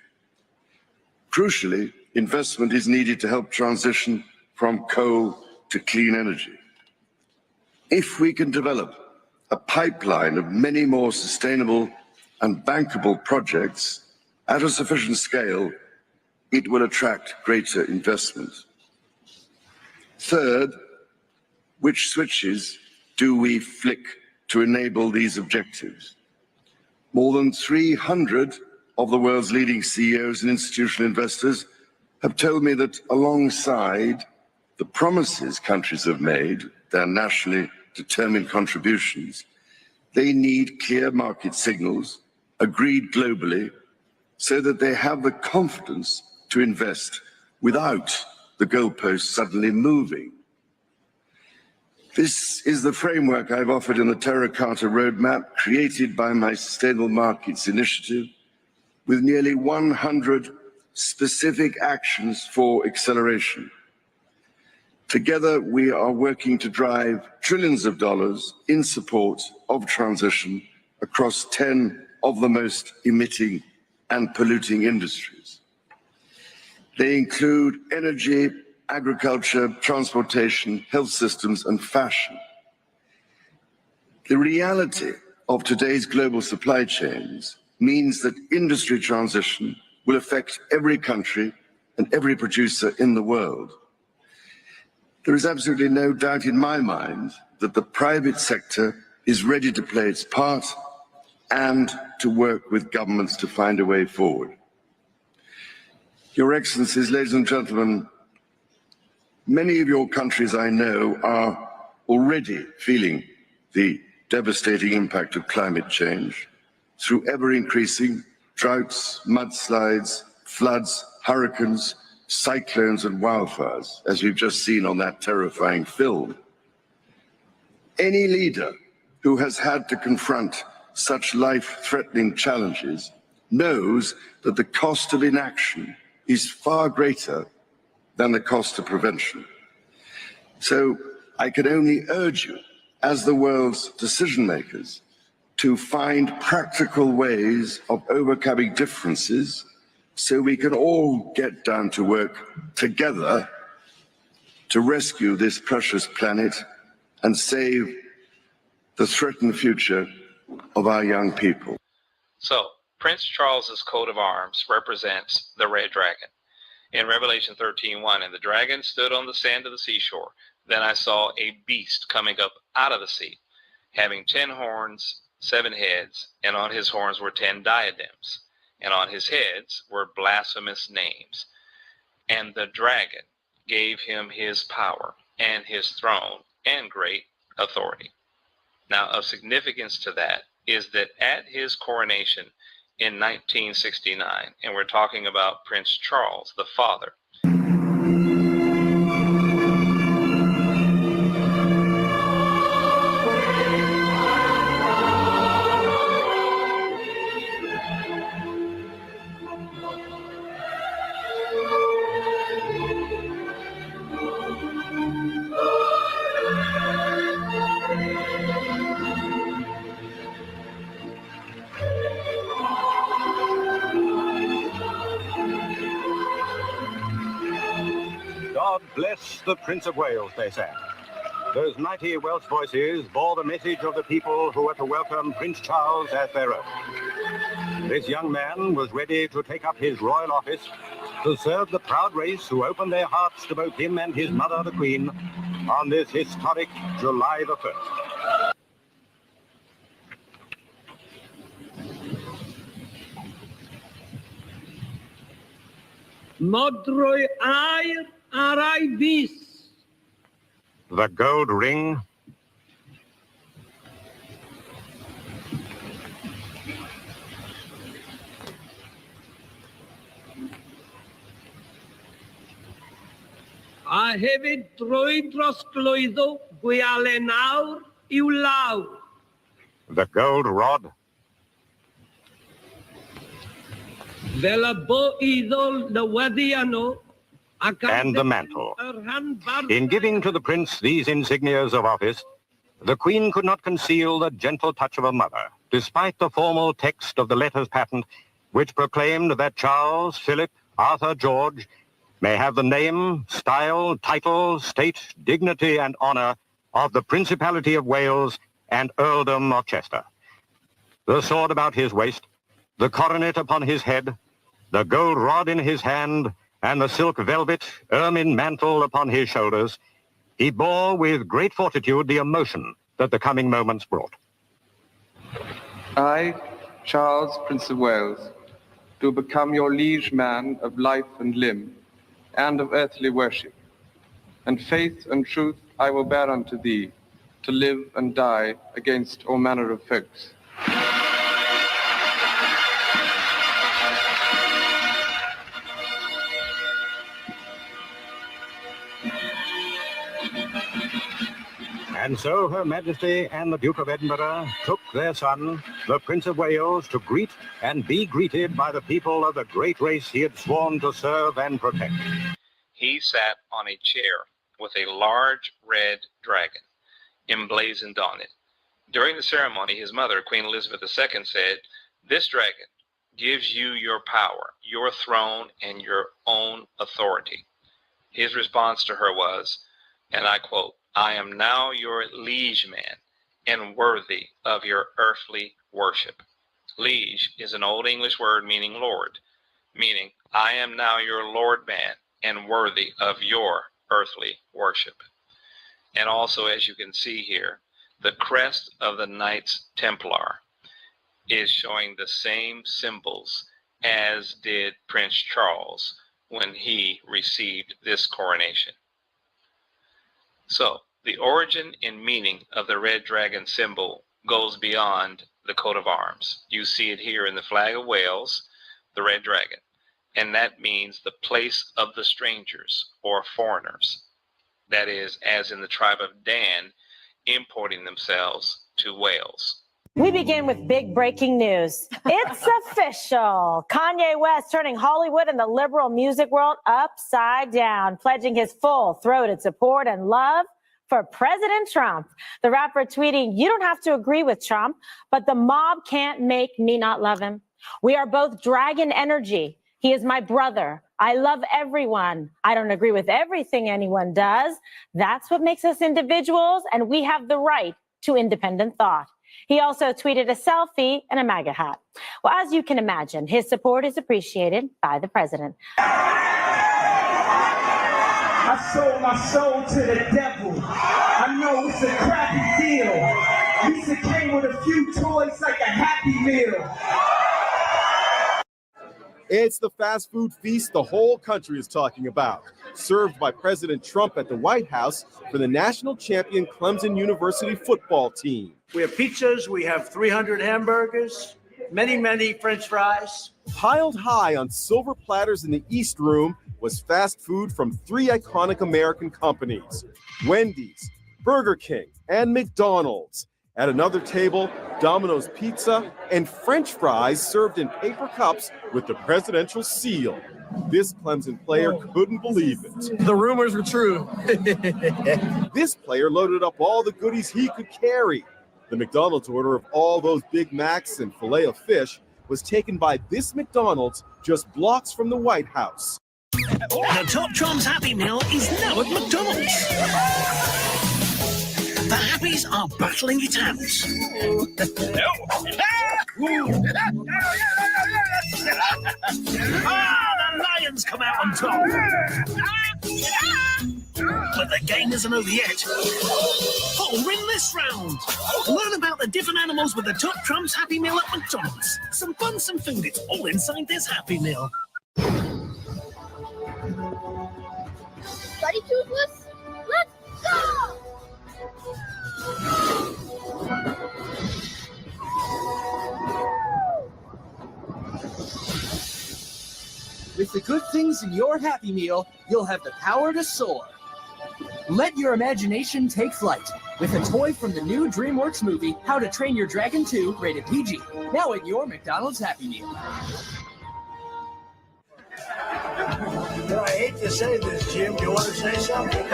Crucially, investment is needed to help transition from coal to clean energy. If we can develop a pipeline of many more sustainable and bankable projects at a sufficient scale, it will attract greater investment. Third, which switches do we flick to enable these objectives? More than 300 of the world's leading CEOs and institutional investors have told me that alongside the promises countries have made, their nationally determined contributions, they need clear market signals agreed globally so that they have the confidence to invest without the goalposts suddenly moving. This is the framework I've offered in the Terracotta Roadmap created by my Sustainable Markets Initiative, with nearly 100 specific actions for acceleration. Together, we are working to drive trillions of dollars in support of transition across 10 of the most emitting and polluting industries. They include energy, agriculture, transportation, health systems, and fashion. The reality of today's global supply chains means that industry transition will affect every country and every producer in the world. There is absolutely no doubt in my mind that the private sector is ready to play its part and to work with governments to find a way forward. Your Excellencies, ladies and gentlemen, many of your countries I know are already feeling the devastating impact of climate change through ever-increasing droughts, mudslides, floods, hurricanes, cyclones and wildfires, as we've just seen on that terrifying film. Any leader who has had to confront such life-threatening challenges knows that the cost of inaction is far greater than the cost of prevention. So I can only urge you, as the world's decision makers, to find practical ways of overcoming differences so we can all get down to work together to rescue this precious planet and save the threatened future of our young people. So, Prince Charles's coat of arms represents the red dragon. In Revelation 13:1, and the dragon stood on the sand of the seashore. Then I saw a beast coming up out of the sea, having 10 horns, 7 heads, and on his horns were 10 diadems, and on his heads were blasphemous names. And the dragon gave him his power and his throne and great authority. Now, of significance to that is that at his coronation in 1969, and we're talking about Prince Charles, the father, God bless the Prince of Wales, they sang. Those mighty Welsh voices bore the message of the people who were to welcome Prince Charles as their own. This young man was ready to take up his royal office to serve the proud race who opened their hearts to both him and his mother, the Queen, on this historic July the 1st. Modrwy air ar ei bys. The gold ring, A hefyd drwy dros glwyddo gwiale nawr i'w law. the gold rod, Fel y bo iddo newyddion and the mantle. In giving to the prince these insignias of office, the Queen could not conceal the gentle touch of a mother, despite the formal text of the letters patent, which proclaimed that Charles, Philip, Arthur, George may have the name, style, title, state, dignity, and honor of the Principality of Wales and Earldom of Chester. The sword about his waist, the coronet upon his head, the gold rod in his hand, and the silk velvet ermine mantle upon his shoulders, he bore with great fortitude the emotion that the coming moments brought. I, Charles, Prince of Wales, do become your liege man of life and limb, and of earthly worship, and faith and truth I will bear unto thee, to live and die against all manner of foes. And so Her Majesty and the Duke of Edinburgh took their son, the Prince of Wales, to greet and be greeted by the people of the great race he had sworn to serve and protect. He sat on a chair with a large red dragon emblazoned on it. During the ceremony, his mother, Queen Elizabeth II, said, "This dragon gives you your power, your throne, and your own authority." His response to her was, and I quote, "I am now your liege man and worthy of your earthly worship." Liege is an Old English word meaning Lord, meaning I am now your Lord man and worthy of your earthly worship. And also, as you can see here, the crest of the Knights Templar is showing the same symbols as did Prince Charles when he received this coronation. So, the origin and meaning of the red dragon symbol goes beyond the coat of arms. You see it here in the flag of Wales, the red dragon, and that means the place of the strangers or foreigners. That is, as in the tribe of Dan, importing themselves to Wales. We begin with big breaking news. It's official. Kanye West turning Hollywood and the liberal music world upside down, pledging his full-throated support and love for President Trump. The rapper tweeting, "You don't have to agree with Trump, but the mob can't make me not love him. We are both dragon energy. He is my brother. I love everyone. I don't agree with everything anyone does. That's what makes us individuals, and we have the right to independent thought." He also tweeted a selfie and a MAGA hat. Well, as you can imagine, his support is appreciated by the president. I sold my soul to the devil. I know it's a crappy deal. At least it came with a few toys like a Happy Meal. It's the fast food feast the whole country is talking about, served by President Trump at the White House for the national champion Clemson University football team. We have pizzas, we have 300 hamburgers, many French fries. Piled high on silver platters in the East Room was fast food from 3 iconic American companies, Wendy's, Burger King, and McDonald's. At another table, Domino's Pizza and French fries served in paper cups with the presidential seal. This Clemson player couldn't believe it. The rumors were true. This player loaded up all the goodies he could carry. The McDonald's order of all those Big Macs and filet of fish was taken by this McDonald's just blocks from the White House. The Top Trumps Happy Meal is now at McDonald's. The Happies are battling it out. The Lions come out on top. But the game isn't over yet. Who'll win this round? Learn about the different animals with the Top Trumps Happy Meal at McDonald's. Some fun, some food, it's all inside this Happy Meal. Ready, Toothless? Let's go! With the good things in your Happy Meal, you'll have the power to soar. Let your imagination take flight with a toy from the new DreamWorks movie, How to Train Your Dragon 2, rated PG. Now at your McDonald's Happy Meal. I hate to say this, Jim. Do you want to say something?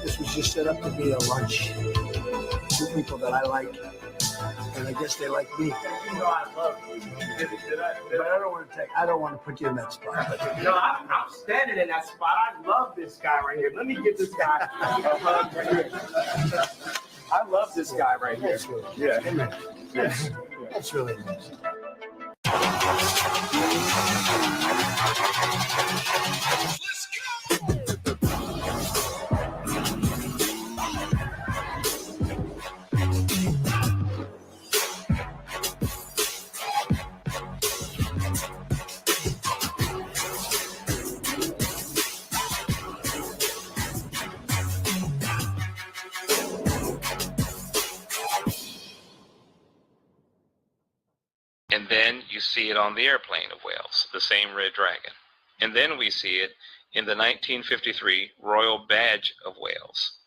This was just set up to be a lunch. 2 people that I like, and I guess they like me. You know I love you. But I don't want to put you in that spot. No, I'm standing in that spot. I love this guy right here. Let me get this guy a hug right here. I love this guy right here. Yeah, amen. Yes, that's really nice. see it on the airplane of Wales, the same red dragon. And then we see it in the 1953 Royal Badge of Wales.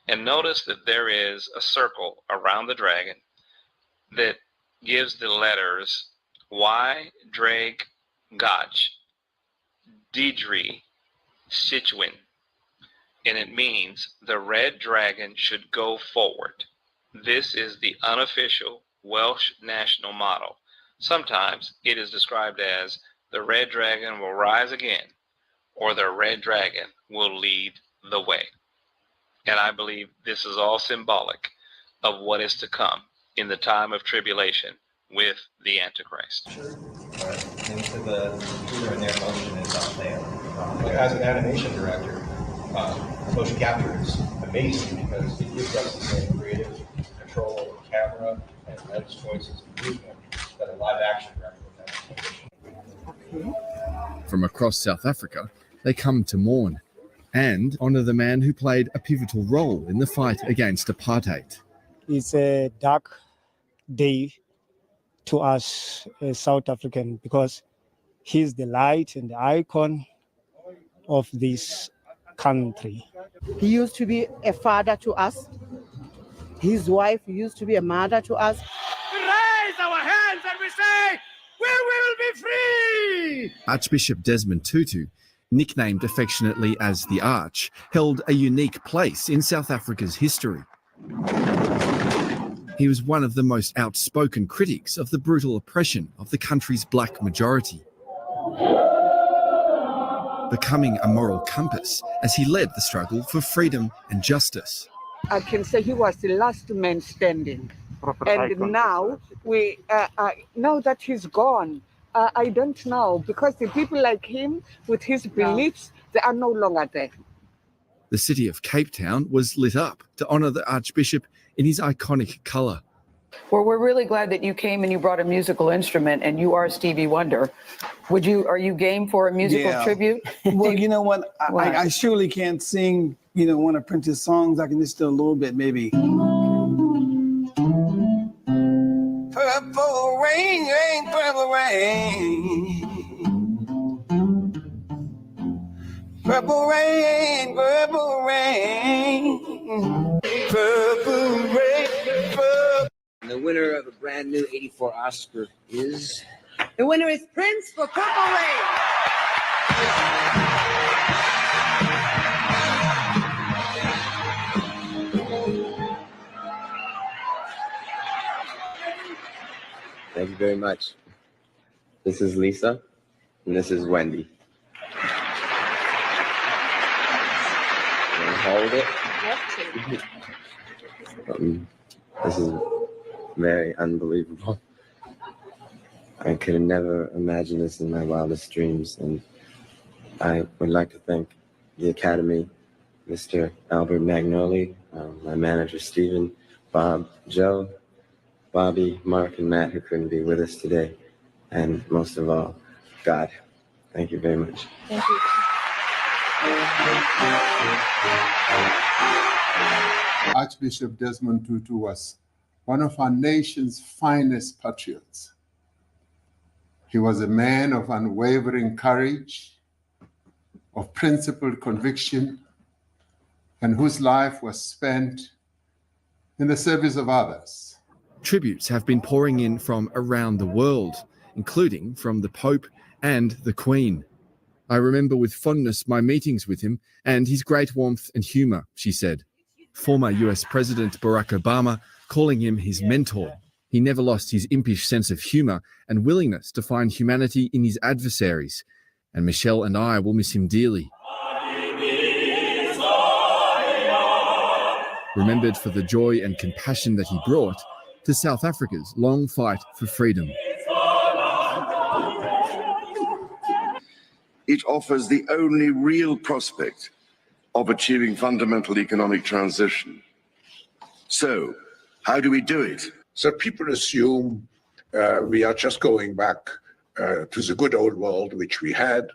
And notice that there is a circle around the dragon that gives the letters Y, Drag, Gach, Deidre, Situin. And it means the red dragon should go forward. This is the unofficial Welsh national motto. Sometimes it is described as the red dragon will rise again, or the red dragon will lead the way. And I believe this is all symbolic of what is to come in the time of tribulation with the Antichrist. Into the computer and their motion is up there. As an animation director, motion capture is amazing because it gives us the same creative control over camera and lens choices and movement that a live action director would have. From across South Africa, they come to mourn and honour the man who played a pivotal role in the fight against apartheid. It's a dark day to us as South African because he's the light and the icon of this country. He used to be a father to us. His wife used to be a mother to us. We raise our hands and we say, we will be free! Archbishop Desmond Tutu, nicknamed affectionately as the Arch, held a unique place in South Africa's history. He was one of the most outspoken critics of the brutal oppression of the country's black majority, becoming a moral compass as he led the struggle for freedom and justice. I can say he was the last man standing. And now, now that he's gone, I don't know, because the people like him, with his beliefs, they are no longer there. The city of Cape Town was lit up to honour the Archbishop in his iconic colour. Well, we're really glad that you came and you brought a musical instrument, and you are Stevie Wonder. Are you game for a musical tribute? Well, you know what? I surely can't sing, one of Prince's songs. I can just do a little bit, maybe. Purple rain, rain, purple rain. Purple rain, purple rain. Purple rain, purple. And the winner of a brand new 84 Oscar is... The winner is Prince for Purple Rain. Thank you very much. This is Lisa, and this is Wendy. Hold it. This is very unbelievable. I could have never imagined this in my wildest dreams, and I would like to thank the Academy, Mr. Albert Magnoli, my manager Stephen, Bob, Joe, Bobby, Mark, and Matt, who couldn't be with us today, and most of all, God. Thank you very much. Thank you. Archbishop Desmond Tutu was one of our nation's finest patriots. He was a man of unwavering courage, of principled conviction, and whose life was spent in the service of others. Tributes have been pouring in from around the world, including from the Pope and the Queen. I remember with fondness my meetings with him and his great warmth and humour, she said. Former US President Barack Obama calling him his mentor. He never lost his impish sense of humour and willingness to find humanity in his adversaries. And Michelle and I will miss him dearly. Remembered for the joy and compassion that he brought to South Africa's long fight for freedom. It offers the only real prospect of achieving fundamental economic transition. So, how do we do it? So people assume we are just going back to the good old world, which we had,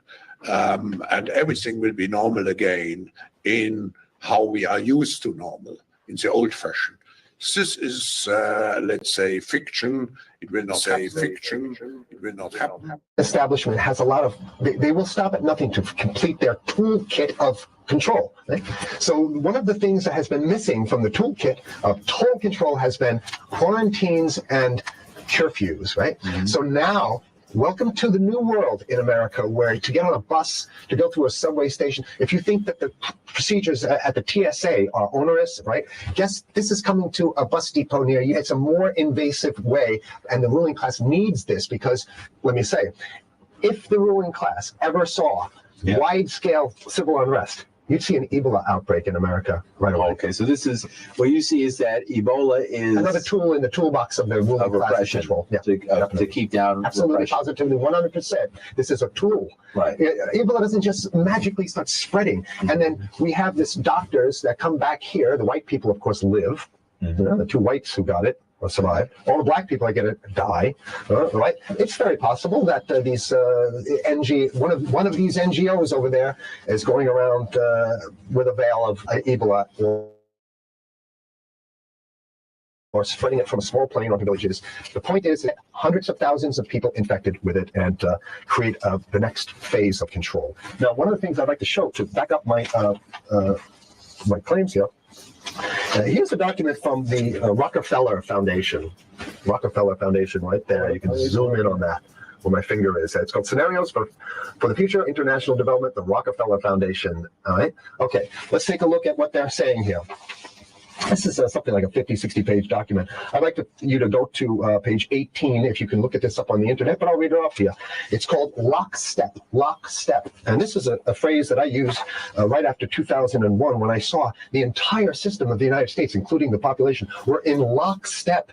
and everything will be normal again in how we are used to normal, in the old fashion. This is, let's say, fiction. It will not happen. It will not happen. Establishment has a lot of, they will stop at nothing to complete their toolkit of control. Right? So one of the things that has been missing from the toolkit of total control has been quarantines and curfews, right? Mm-hmm. So now, welcome to the new world in America, where to get on a bus, to go through a subway station, if you think that the procedures at the TSA are onerous, right? Guess this is coming to a bus depot near you. It's a more invasive way, and the ruling class needs this because, let me say, if the ruling class ever saw wide-scale civil unrest, you'd see an Ebola outbreak in America right away. Okay, so this is what you see is that Ebola is another tool in the toolbox of the ruling class control. Yeah, to keep down absolutely, repression. positively, 100%. This is a tool. Right. Ebola doesn't just magically start spreading, and then we have this doctors that come back here. The white people, of course, live. You know, the two whites who got it or survive. All the black people that get it die. Right? It's very possible that these one of these NGOs over there is going around with a veil of Ebola or spreading it from a small plane onto villages. The point is that hundreds of thousands of people infected with it and create the next phase of control. Now, one of the things I'd like to show to back up my my claims here. Here's a document from the Rockefeller Foundation. Rockefeller Foundation right there. You can zoom in on that where my finger is. It's called Scenarios for the Future International Development, the Rockefeller Foundation. All right. Okay, let's take a look at what they're saying here. This is something like a 50, 60-page document. I'd like you to go to page 18, if you can look at this up on the internet, but I'll read it off to you. It's called lockstep, lockstep. And this is a phrase that I used right after 2001 when I saw the entire system of the United States, including the population, were in lockstep.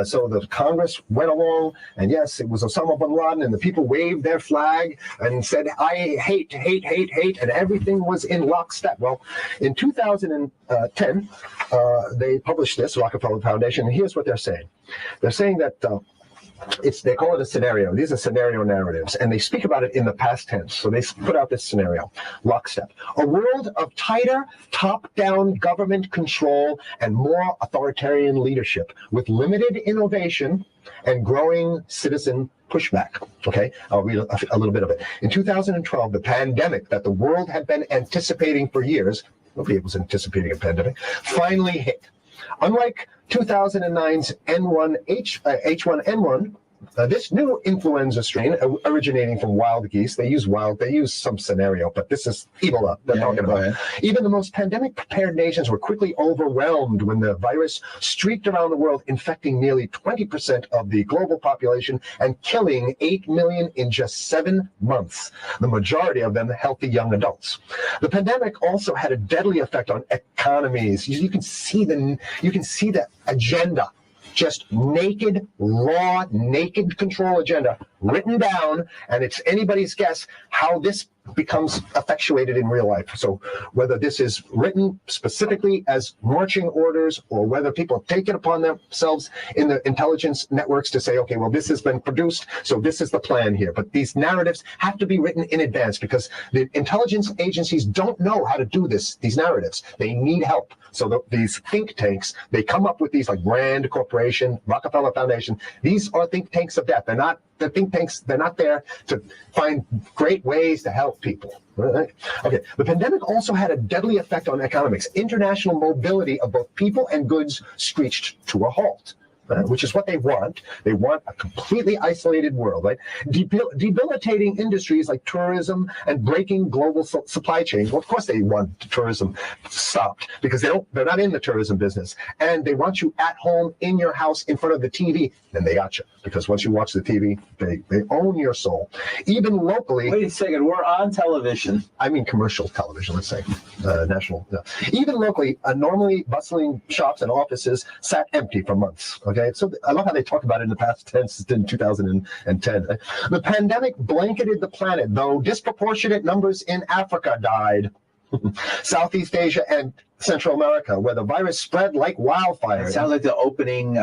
So the Congress went along, and yes, it was Osama bin Laden, and the people waved their flag and said, I hate, hate, hate, hate, and everything was in lockstep. Well, in 2010, they published this, Rockefeller Foundation, and here's what they're saying. They're saying that they call it a scenario. These are scenario narratives, and they speak about it in the past tense. So they put out this scenario, lockstep. A world of tighter, top-down government control and more authoritarian leadership with limited innovation and growing citizen pushback. Okay, I'll read a little bit of it. In 2012, the pandemic that the world had been anticipating for years, nobody was anticipating a pandemic, finally hit. Unlike 2009's H1N1, this new influenza strain originating from wild geese, they use some scenario, but this is Ebola they're talking about. Even the most pandemic prepared nations were quickly overwhelmed when the virus streaked around the world, infecting nearly 20% of the global population and killing 8 million in just 7 months, the majority of them healthy young adults. The pandemic also had a deadly effect on economies. You can see the agenda. Just naked, raw, naked control agenda written down, and it's anybody's guess how this becomes effectuated in real life. So whether this is written specifically as marching orders or whether people take it upon themselves in the intelligence networks to say, okay, well, this has been produced, so this is the plan here. But these narratives have to be written in advance because the intelligence agencies don't know how to do these narratives. They need help. So these think tanks, they come up with these like Rand Corporation, Rockefeller Foundation. These are think tanks of death. They're not the think tanks. They're not there to find great ways to help people. Right? Okay. The pandemic also had a deadly effect on economics. International mobility of both people and goods screeched to a halt. Which is what they want. They want a completely isolated world, right? Debilitating industries like tourism and breaking global supply chains. Well, of course they want tourism stopped because they're not in the tourism business. And they want you at home in your house in front of the TV. Then they got you because once you watch the TV, they own your soul. Even locally. Wait a second, we're on television. I mean commercial television, let's say, national. Even locally, normally bustling shops and offices sat empty for months. Okay, so I love how they talk about it in the past tense in 2010. The pandemic blanketed the planet, though disproportionate numbers in Africa died. Southeast Asia and Central America, where the virus spread like wildfire. It sounds like the opening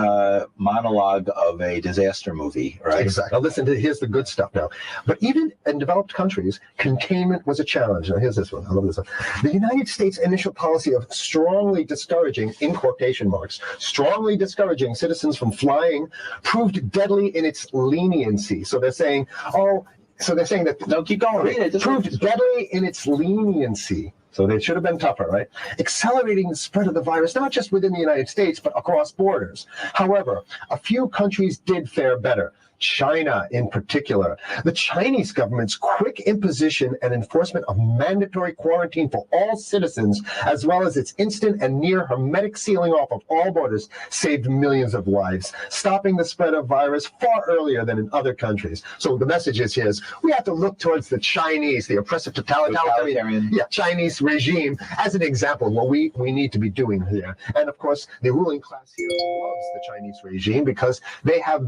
monologue of a disaster movie, right? Exactly. Now listen to, here's the good stuff now. But even in developed countries, containment was a challenge. Now here's this one. I love this one. The United States' initial policy of strongly discouraging, in quotation marks, strongly discouraging citizens from flying proved deadly in its leniency. So they're saying, that no, keep going. Read it. Proved deadly in its leniency. So they should have been tougher, right? Accelerating the spread of the virus, not just within the United States, but across borders. However, a few countries did fare better. China in particular. The Chinese government's quick imposition and enforcement of mandatory quarantine for all citizens, as well as its instant and near hermetic sealing off of all borders, saved millions of lives, stopping the spread of virus far earlier than in other countries. So the message is here is we have to look towards the Chinese, the oppressive totalitarian Chinese regime as an example of what we need to be doing here. And of course, the ruling class here loves the Chinese regime because they have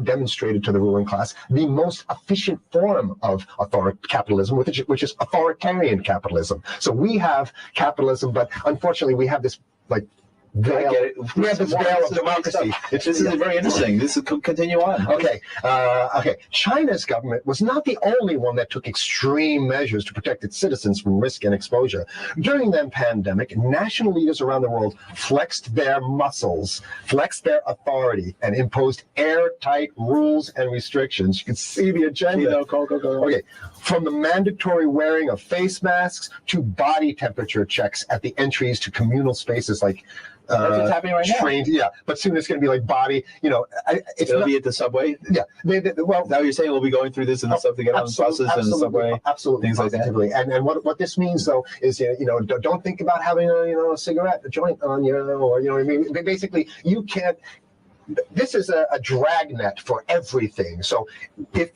demonstrated to the ruling class the most efficient form of capitalism, which is authoritarian capitalism. So we have capitalism, but unfortunately we have this veil. I get it. We have this veil of democracy. This is very interesting. This is continue on. Okay. China's government was not the only one that took extreme measures to protect its citizens from risk and exposure. During the pandemic, national leaders around the world flexed their muscles, flexed their authority, and imposed airtight rules and restrictions. You can see the agenda. Go. Okay. From the mandatory wearing of face masks to body temperature checks at the entries to communal spaces like that's what's happening right now. Yeah, but soon it's going to be like body. It'll be at the subway. Yeah, well, now you're saying we'll be going through this and stuff to get on the buses and the subway, absolutely, things like that. And what this means though is don't think about having a cigarette, a joint on you, or what I mean. Basically, you can't. This is a dragnet for everything. So if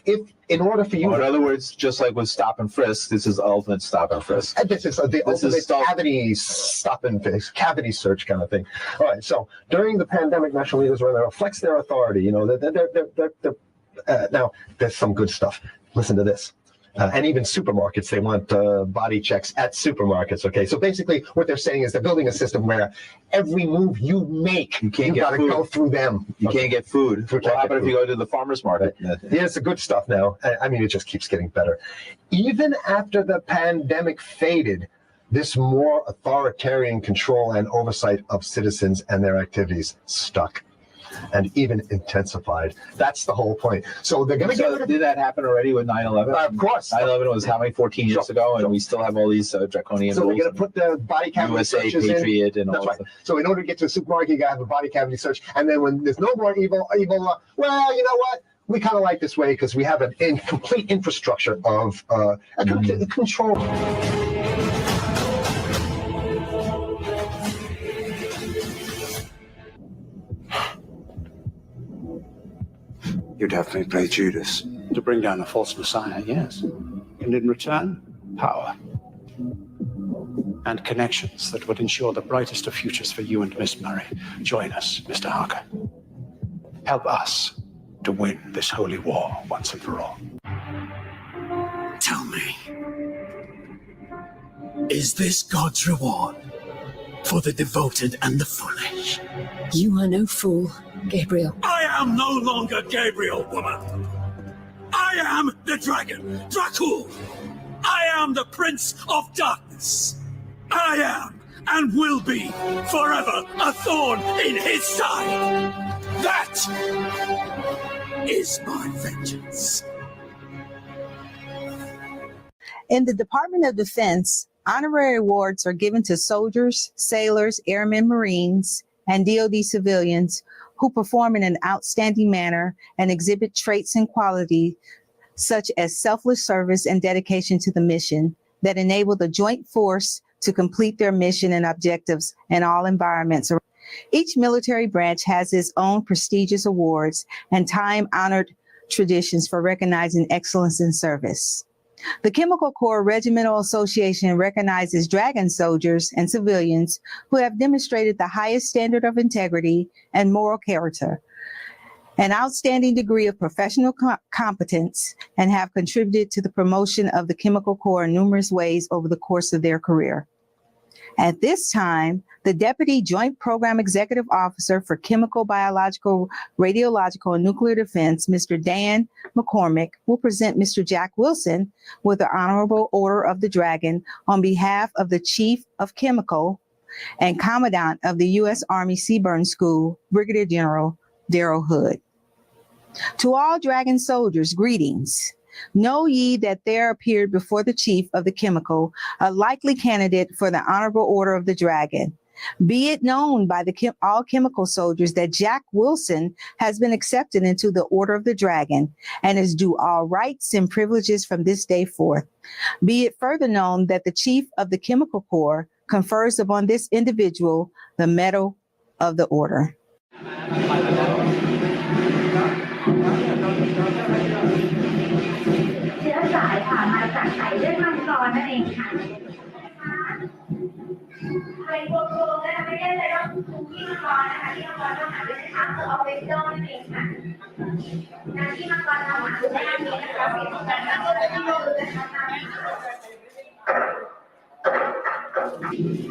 in order for you, in other words, just like with stop and frisk, this is ultimate stop and frisk. This is the ultimate cavity stop and frisk, cavity search kind of thing. All right. So during the pandemic, national leaders were there, flex their authority. Now there's some good stuff. Listen to this. And even supermarkets, they want body checks at supermarkets. Okay, so basically what they're saying is they're building a system where every move you make, you got to go through them. You can't get food. What happens if you go to the farmer's market? Yeah, it's the good stuff now. I mean, it just keeps getting better. Even after the pandemic faded, this more authoritarian control and oversight of citizens and their activities stuck. And even intensified. That's the whole point. So they're going to get rid of. Did that happen already with 9/11? Of course. 9/11 was how many? 14 years ago, and we still have all these draconian rules. So we're going to put the body cavity USA searches Patriot in. And all That's right. So in order to get to the supermarket, you got to have a body cavity search. And then when there's no more evil, well, you know what? We kind of like this way because we have an incomplete infrastructure of control. You definitely played Judas to bring down a false messiah, yes. And in return, power. And connections that would ensure the brightest of futures for you and Miss Murray. Join us, Mr. Harker. Help us to win this holy war once and for all. Tell me, is this God's reward for the devoted and the foolish? You are no fool, Gabriel. I am no longer Gabriel, woman. I am the dragon, Dracul. I am the Prince of Darkness. I am and will be forever a thorn in his side. That is my vengeance. In the Department of Defense, honorary awards are given to soldiers, sailors, airmen, Marines, and DoD civilians who perform in an outstanding manner and exhibit traits and qualities such as selfless service and dedication to the mission that enable the joint force to complete their mission and objectives in all environments. Each military branch has its own prestigious awards and time-honored traditions for recognizing excellence in service. The Chemical Corps Regimental Association recognizes dragon soldiers and civilians who have demonstrated the highest standard of integrity and moral character. an outstanding degree of professional competence, and have contributed to the promotion of the chemical corps in numerous ways over the course of their career. At this time, the Deputy Joint Program Executive Officer for Chemical, Biological, Radiological, and Nuclear Defense, Mr. Dan McCormick, will present Mr. Jack Wilson with the Honorable Order of the Dragon on behalf of the Chief of Chemical and Commandant of the U.S. Army Seaburn School, Brigadier General Darrell Hood. To all Dragon soldiers, greetings. Know ye that there appeared before the Chief of the Chemical a likely candidate for the Honorable Order of the Dragon. Be it known by all chemical soldiers that Jack Wilson has been accepted into the Order of the Dragon and is due all rights and privileges from this day forth. Be it further known that the Chief of the Chemical Corps confers upon this individual the Medal of the Order. เชื้อสายค่ะมาจากสายเลือดมังกรนั่นเองค่ะไฮโปโครนะคะไม่ได้เลยต้องคุกกี้มังกรนะคะที่มังกรต้องหาด้วยนะคะคือออเวสโดนั่นเองค่ะการที่มังกรทำหาด้วยด้านนี้นะคะเป็นการทำด้วยด้านนี้นะคะ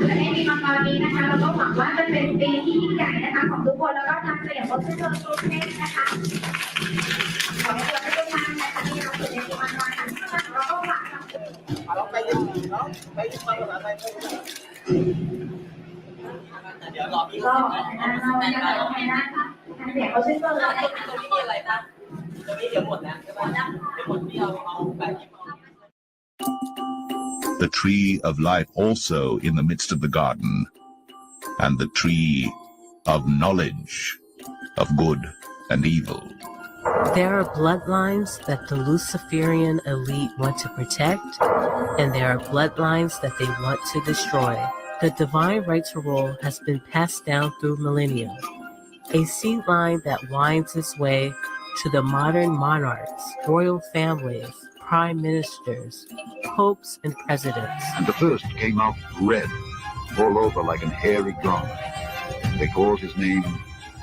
และในปีมังกรนี้นะคะเราก็หวังว่าจะเป็นปีที่ยิ่งใหญ่นะคะของทุกคนแล้วก็ทำไปอย่างครบถ้วนทุกเทศนะคะขอให้ทุกท่านนะคะที่เราอยู่ในปีมังกรนั้นเราก็หวังเราไปยังเนาะไปยังภาษาไทยเดี๋ยวรอพี่ก็ได้ค่ะเดี๋ยวเขาช่วยก็เลยตัวนี้มีอะไรนะตัวนี้เดี๋ยวหมดแล้วใช่ไหมเดี๋ยวหมดที่เอาแบบนี้ The tree of life also in the midst of the garden, and the tree of knowledge of good and evil. There are bloodlines that the Luciferian elite want to protect, and there are bloodlines that they want to destroy. The divine right to rule has been passed down through millennia, a seed line that winds its way to the modern monarchs, royal families, prime ministers, popes, and presidents. And the first came out red, all over like an hairy garment. They called his name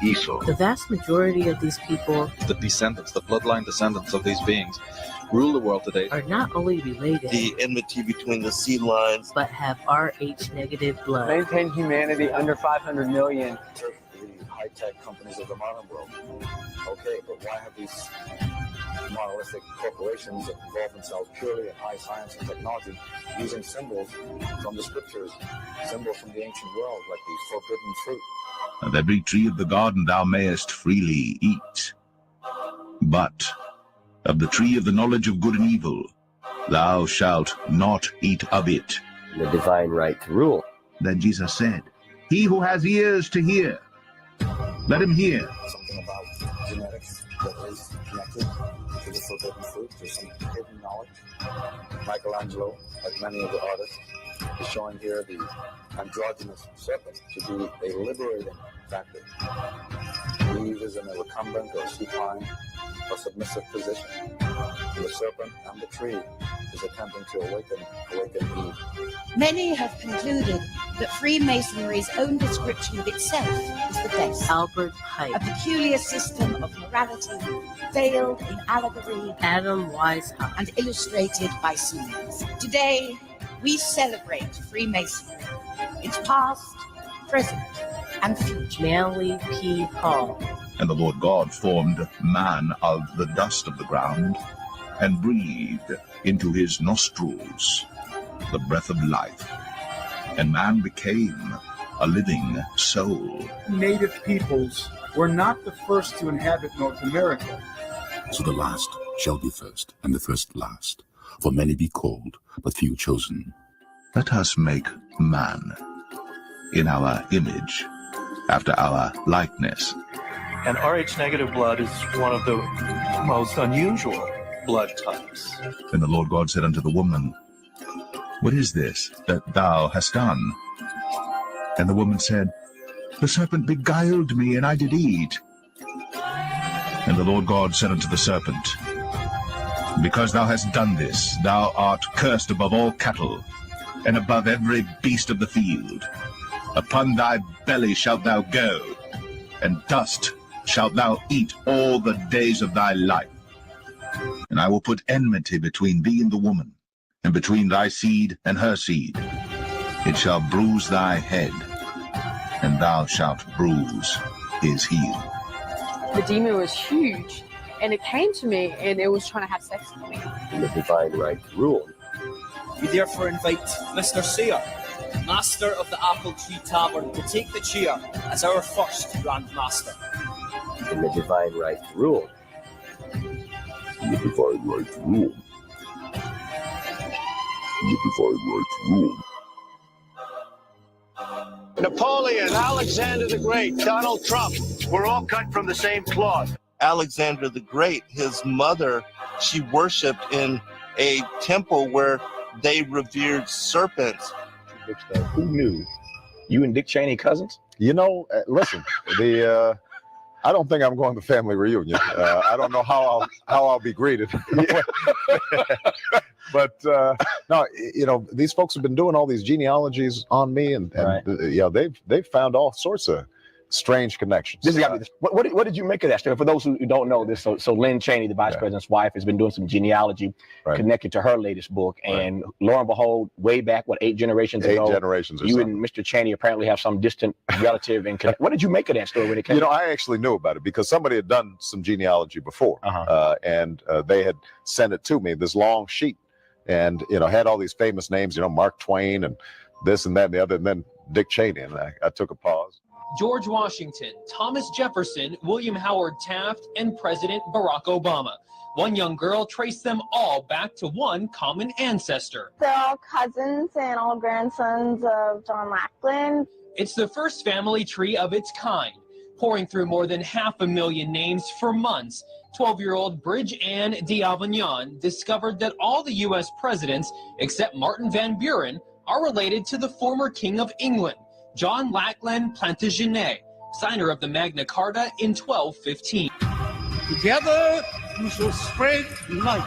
Esau. The vast majority of these people, the descendants, the bloodline descendants of these beings, rule the world today, are not only related, the enmity between the seed lines, but have Rh negative blood. Maintain humanity under 500 million. The high-tech companies of the modern world. Okay, but why have these monolithic corporations that involve themselves purely in high science and technology using symbols from the scriptures, symbols from the ancient world, like the forbidden fruit? Of every tree of the garden thou mayest freely eat, but of the tree of the knowledge of good and evil thou shalt not eat of it. The divine right to rule. Then Jesus said, he who has ears to hear, let him hear. Something about genetics that is connected to the forbidden fruit. There's some hidden knowledge. Michelangelo, like many of the artists, is showing here the androgynous serpent to be a liberating factor. Eve is in a recumbent or supine or submissive position. And the serpent and the tree is attempting to awaken Eve. Many have concluded that Freemasonry's own description of itself is the best. Albert Pike. A peculiar system of morality, veiled in allegory, Adam Weishaupt, and illustrated by symbols. Today, we celebrate Freemasonry, its past, present, and future. Manly P. Hall. And the Lord God formed man of the dust of the ground, and breathed into his nostrils the breath of life, and man became a living soul. Native peoples were not the first to inhabit North America. So the last shall be first, and the first last. For many be called, but few chosen. Let us make man in our image, after our likeness. And Rh negative blood is one of the most unusual blood types. And the Lord God said unto the woman, what is this that thou hast done? And the woman said, the serpent beguiled me, and I did eat. And the Lord God said unto the serpent, because thou hast done this, thou art cursed above all cattle, and above every beast of the field. Upon thy belly shalt thou go, and dust shalt thou eat all the days of thy life. And I will put enmity between thee and the woman, and between thy seed and her seed. It shall bruise thy head, and thou shalt bruise his heel. The demon was huge, and it came to me, and it was trying to have sex with me. And the divine right to rule. We therefore invite Mr. Sayer, Master of the Apple Tree Tavern, to take the chair as our first Grand Master. And the divine right to rule. And the divine right to rule. And the divine right to rule. Napoleon, Alexander the Great, Donald Trump, we're all cut from the same cloth. Alexander the Great, his mother, she worshipped in a temple where they revered serpents. Who knew you and Dick Cheney cousins? You know, listen, I don't think I'm going to family reunion. I don't know how I'll be greeted. But no, you know, these folks have been doing all these genealogies on me, and Right. You know, they've found all sorts of strange connections. This is what did you make of that story? For those who don't know this, so Lynn Cheney, the vice president's wife, has been doing some genealogy connected to her latest book, and lo and behold, way back, 8 generations ago, or you and Mr. Cheney apparently have some distant relative. And what did you make of that story when it came? You know, I actually knew about it because somebody had done some genealogy before, and they had sent it to me, this long sheet, and you know, had all these famous names, you know, Mark Twain and this and that and the other, and then Dick Cheney, and I took a pause. George Washington, Thomas Jefferson, William Howard Taft, and President Barack Obama. One young girl traced them all back to one common ancestor. They're all cousins and all grandsons of John Lackland. It's the first family tree of its kind, pouring through more than 500,000 names for months. 12-year-old Bridge Ann d'Avignon discovered that all the U.S. presidents, except Martin Van Buren, are related to the former King of England, John Lackland Plantagenet, signer of the Magna Carta in 1215. Together you shall spread light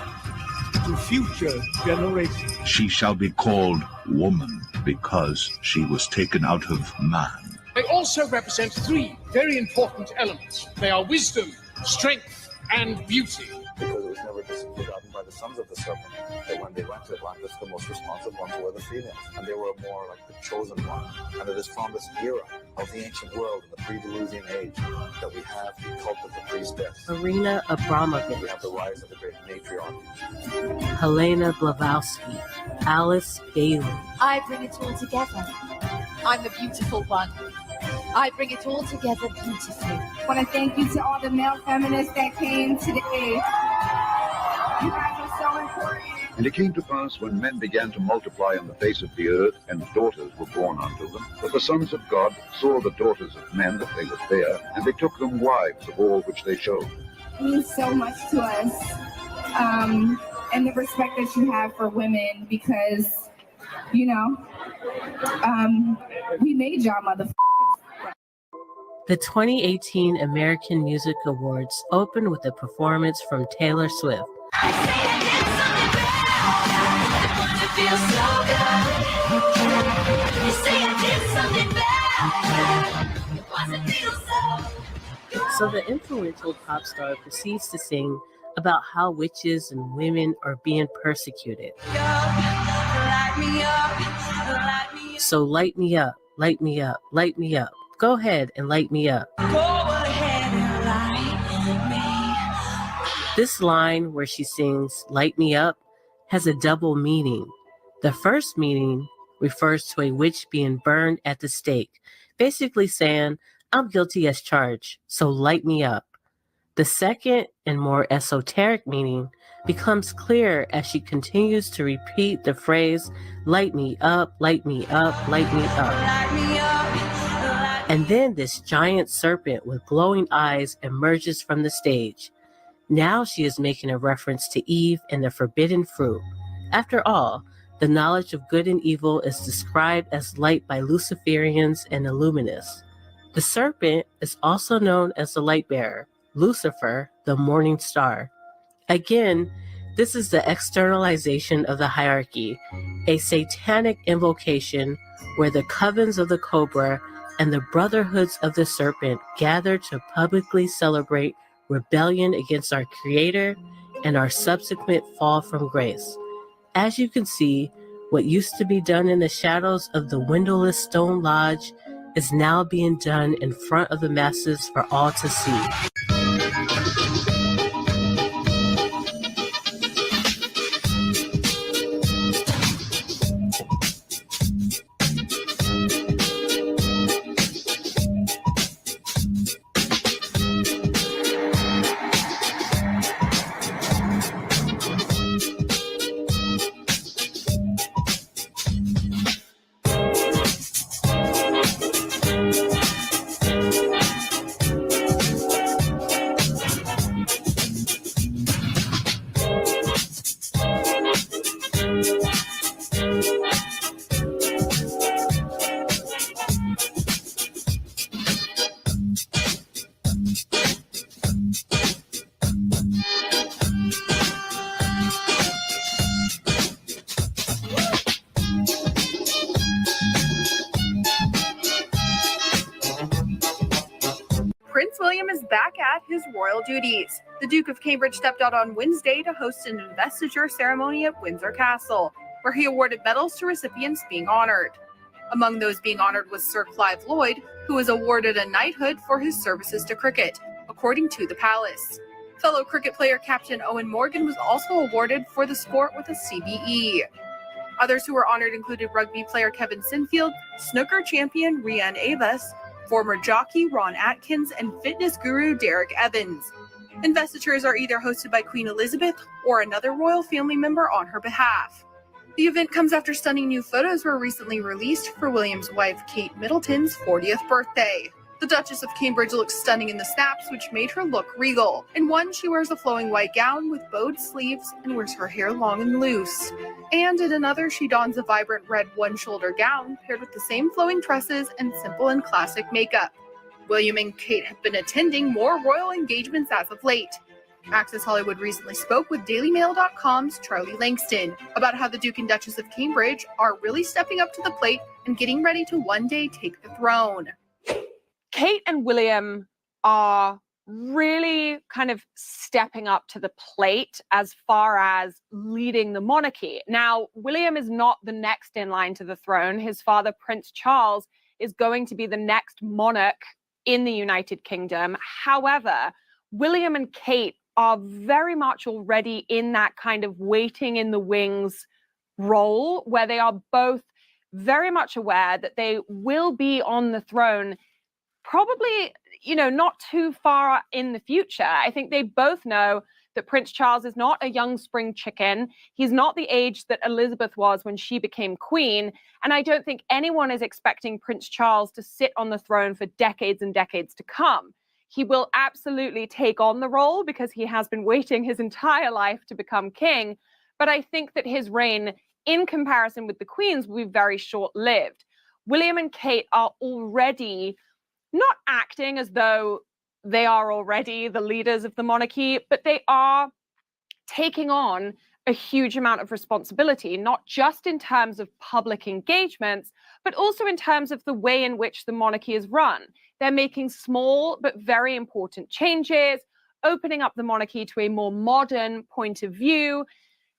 to future generations. She shall be called woman because she was taken out of man. They also represent 3 very important elements. They are wisdom, strength, and beauty. Because it was never forgotten by the sons of the serpent that when they went to Atlantis, the most responsive ones were the females, and they were more like the chosen one. And it is from this era of the ancient world, in the pre-Diluvian age, that we have the cult of the priestess. Marina Abramovich. We have the rise of the great matriarchy. Helena Blavatsky, Alice Bailey. I bring it all together. I'm the beautiful one. I bring it all together beautifully. I want to thank you to all the male feminists that came today. You guys are so important. And it came to pass when men began to multiply on the face of the earth, and daughters were born unto them, that the sons of God saw the daughters of men that they were fair, and they took them wives of all which they showed. It means so much to us. And the respect that you have for women, because, you know, we made y'all motherfuckers. The 2018 American Music Awards opened with a performance from Taylor Swift. So the influential pop star proceeds to sing about how witches and women are being persecuted. So light me up, light me up, light me up. Go ahead and light me up. This line where she sings light me up has a double meaning. The first meaning refers to a witch being burned at the stake, basically saying, I'm guilty as charged, so light me up. The second and more esoteric meaning becomes clear as she continues to repeat the phrase, light me up, light me up, light me up. And then this giant serpent with glowing eyes emerges from the stage. Now she is making a reference to Eve and the forbidden fruit. After all, the knowledge of good and evil is described as light by Luciferians and Illuminists. The serpent is also known as the light bearer, Lucifer, the morning star. Again, this is the externalization of the hierarchy, a satanic invocation where the covens of the cobra and the brotherhoods of the serpent gather to publicly celebrate rebellion against our Creator and our subsequent fall from grace. As you can see, what used to be done in the shadows of the windowless stone lodge is now being done in front of the masses for all to see. Prince William is back at his royal duties. The Duke of Cambridge stepped out on Wednesday to host an investiture ceremony at Windsor Castle, where he awarded medals to recipients being honored. Among those being honored was Sir Clive Lloyd, who was awarded a knighthood for his services to cricket, according to the palace. Fellow cricket player Captain Owen Morgan was also awarded for the sport with a CBE. Others who were honored included rugby player Kevin Sinfield, snooker champion Rhian Avis, former jockey Ron Atkins, and fitness guru Derek Evans. Investitures are either hosted by Queen Elizabeth or another royal family member on her behalf. The event comes after stunning new photos were recently released for William's wife Kate Middleton's 40th birthday. The Duchess of Cambridge looks stunning in the snaps, which made her look regal. In one, she wears a flowing white gown with bowed sleeves and wears her hair long and loose. And in another, she dons a vibrant red one-shoulder gown paired with the same flowing tresses and simple and classic makeup. William and Kate have been attending more royal engagements as of late. Access Hollywood recently spoke with DailyMail.com's Charlie Langston about how the Duke and Duchess of Cambridge are really stepping up to the plate and getting ready to one day take the throne. Kate and William are really kind of stepping up to the plate as far as leading the monarchy. Now, William is not the next in line to the throne. His father, Prince Charles, is going to be the next monarch in the United Kingdom. However, William and Kate are very much already in that kind of waiting in the wings role, where they are both very much aware that they will be on the throne probably, not too far in the future. I think they both know that Prince Charles is not a young spring chicken. He's not the age that Elizabeth was when she became queen. And I don't think anyone is expecting Prince Charles to sit on the throne for decades and decades to come. He will absolutely take on the role because he has been waiting his entire life to become king. But I think that his reign, in comparison with the Queen's, will be very short-lived. William and Kate are already not acting as though they are already the leaders of the monarchy, but they are taking on a huge amount of responsibility, not just in terms of public engagements, but also in terms of the way in which the monarchy is run. They're making small but very important changes, opening up the monarchy to a more modern point of view,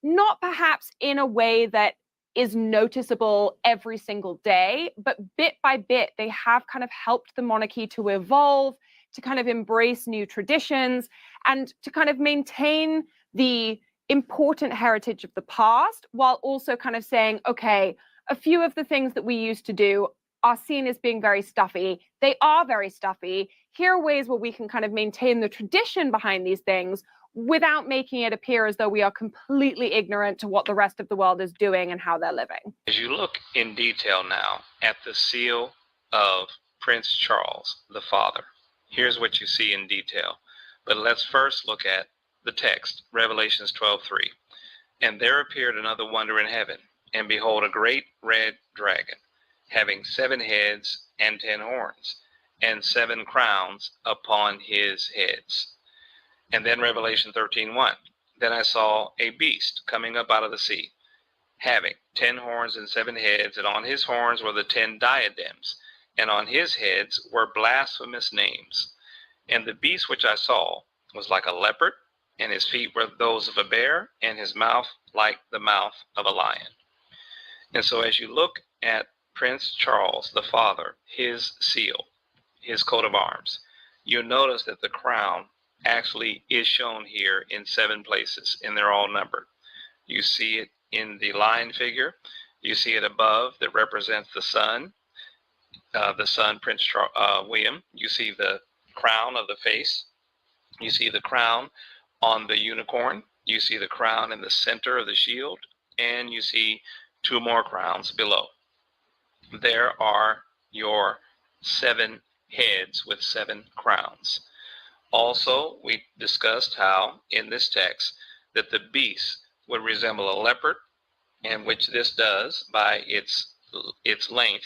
not perhaps in a way that is noticeable every single day, but bit by bit, they have kind of helped the monarchy to evolve, to kind of embrace new traditions, and to kind of maintain the important heritage of the past, while also kind of saying, okay, a few of the things that we used to do are seen as being very stuffy. They are very stuffy. Here are ways where we can kind of maintain the tradition behind these things without making it appear as though we are completely ignorant to what the rest of the world is doing and how they're living. As you look in detail now at the seal of Prince Charles, the father, here's what you see in detail. But let's first look at the text, Revelations 12:3. And there appeared another wonder in heaven, and behold, a great red dragon, having 7 heads and 10 horns, and 7 crowns upon his heads. And then Revelation 13:1. Then I saw a beast coming up out of the sea, having 10 horns and 7 heads, and on his horns were the 10 diadems, and on his heads were blasphemous names. And the beast which I saw was like a leopard, and his feet were those of a bear, and his mouth like the mouth of a lion. And so as you look at Prince Charles, the father, his seal, his coat of arms, you'll notice that the crown actually is shown here in 7 places, and they're all numbered. You see it in the lion figure. You see it above that represents the sun, Prince William. You see the crown of the face. You see the crown on the unicorn. You see the crown in the center of the shield, and you see 2 more crowns below. There are your 7 heads with 7 crowns. Also, we discussed how in this text that the beast would resemble a leopard, and which this does by its length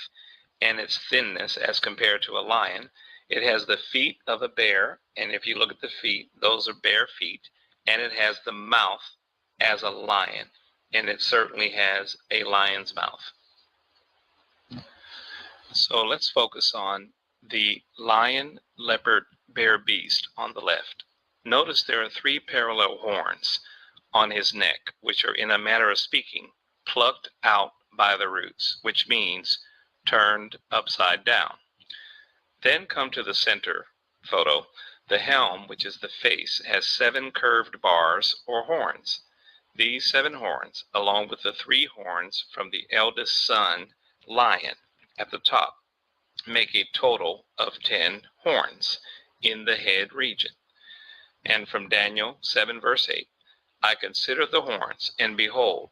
and its thinness as compared to a lion. It has the feet of a bear, and if you look at the feet, those are bare feet, and it has the mouth as a lion, and it certainly has a lion's mouth. So let's focus on the lion, leopard, bear beast on the left. Notice there are 3 parallel horns on his neck, which are, in a manner of speaking, plucked out by the roots, which means turned upside down. Then come to the center photo. The helm, which is the face, has 7 curved bars or horns. These 7 horns, along with the 3 horns from the eldest son, lion, at the top, make a total of 10 horns in the head region. And from Daniel 7 verse 8, I considered the horns, and behold,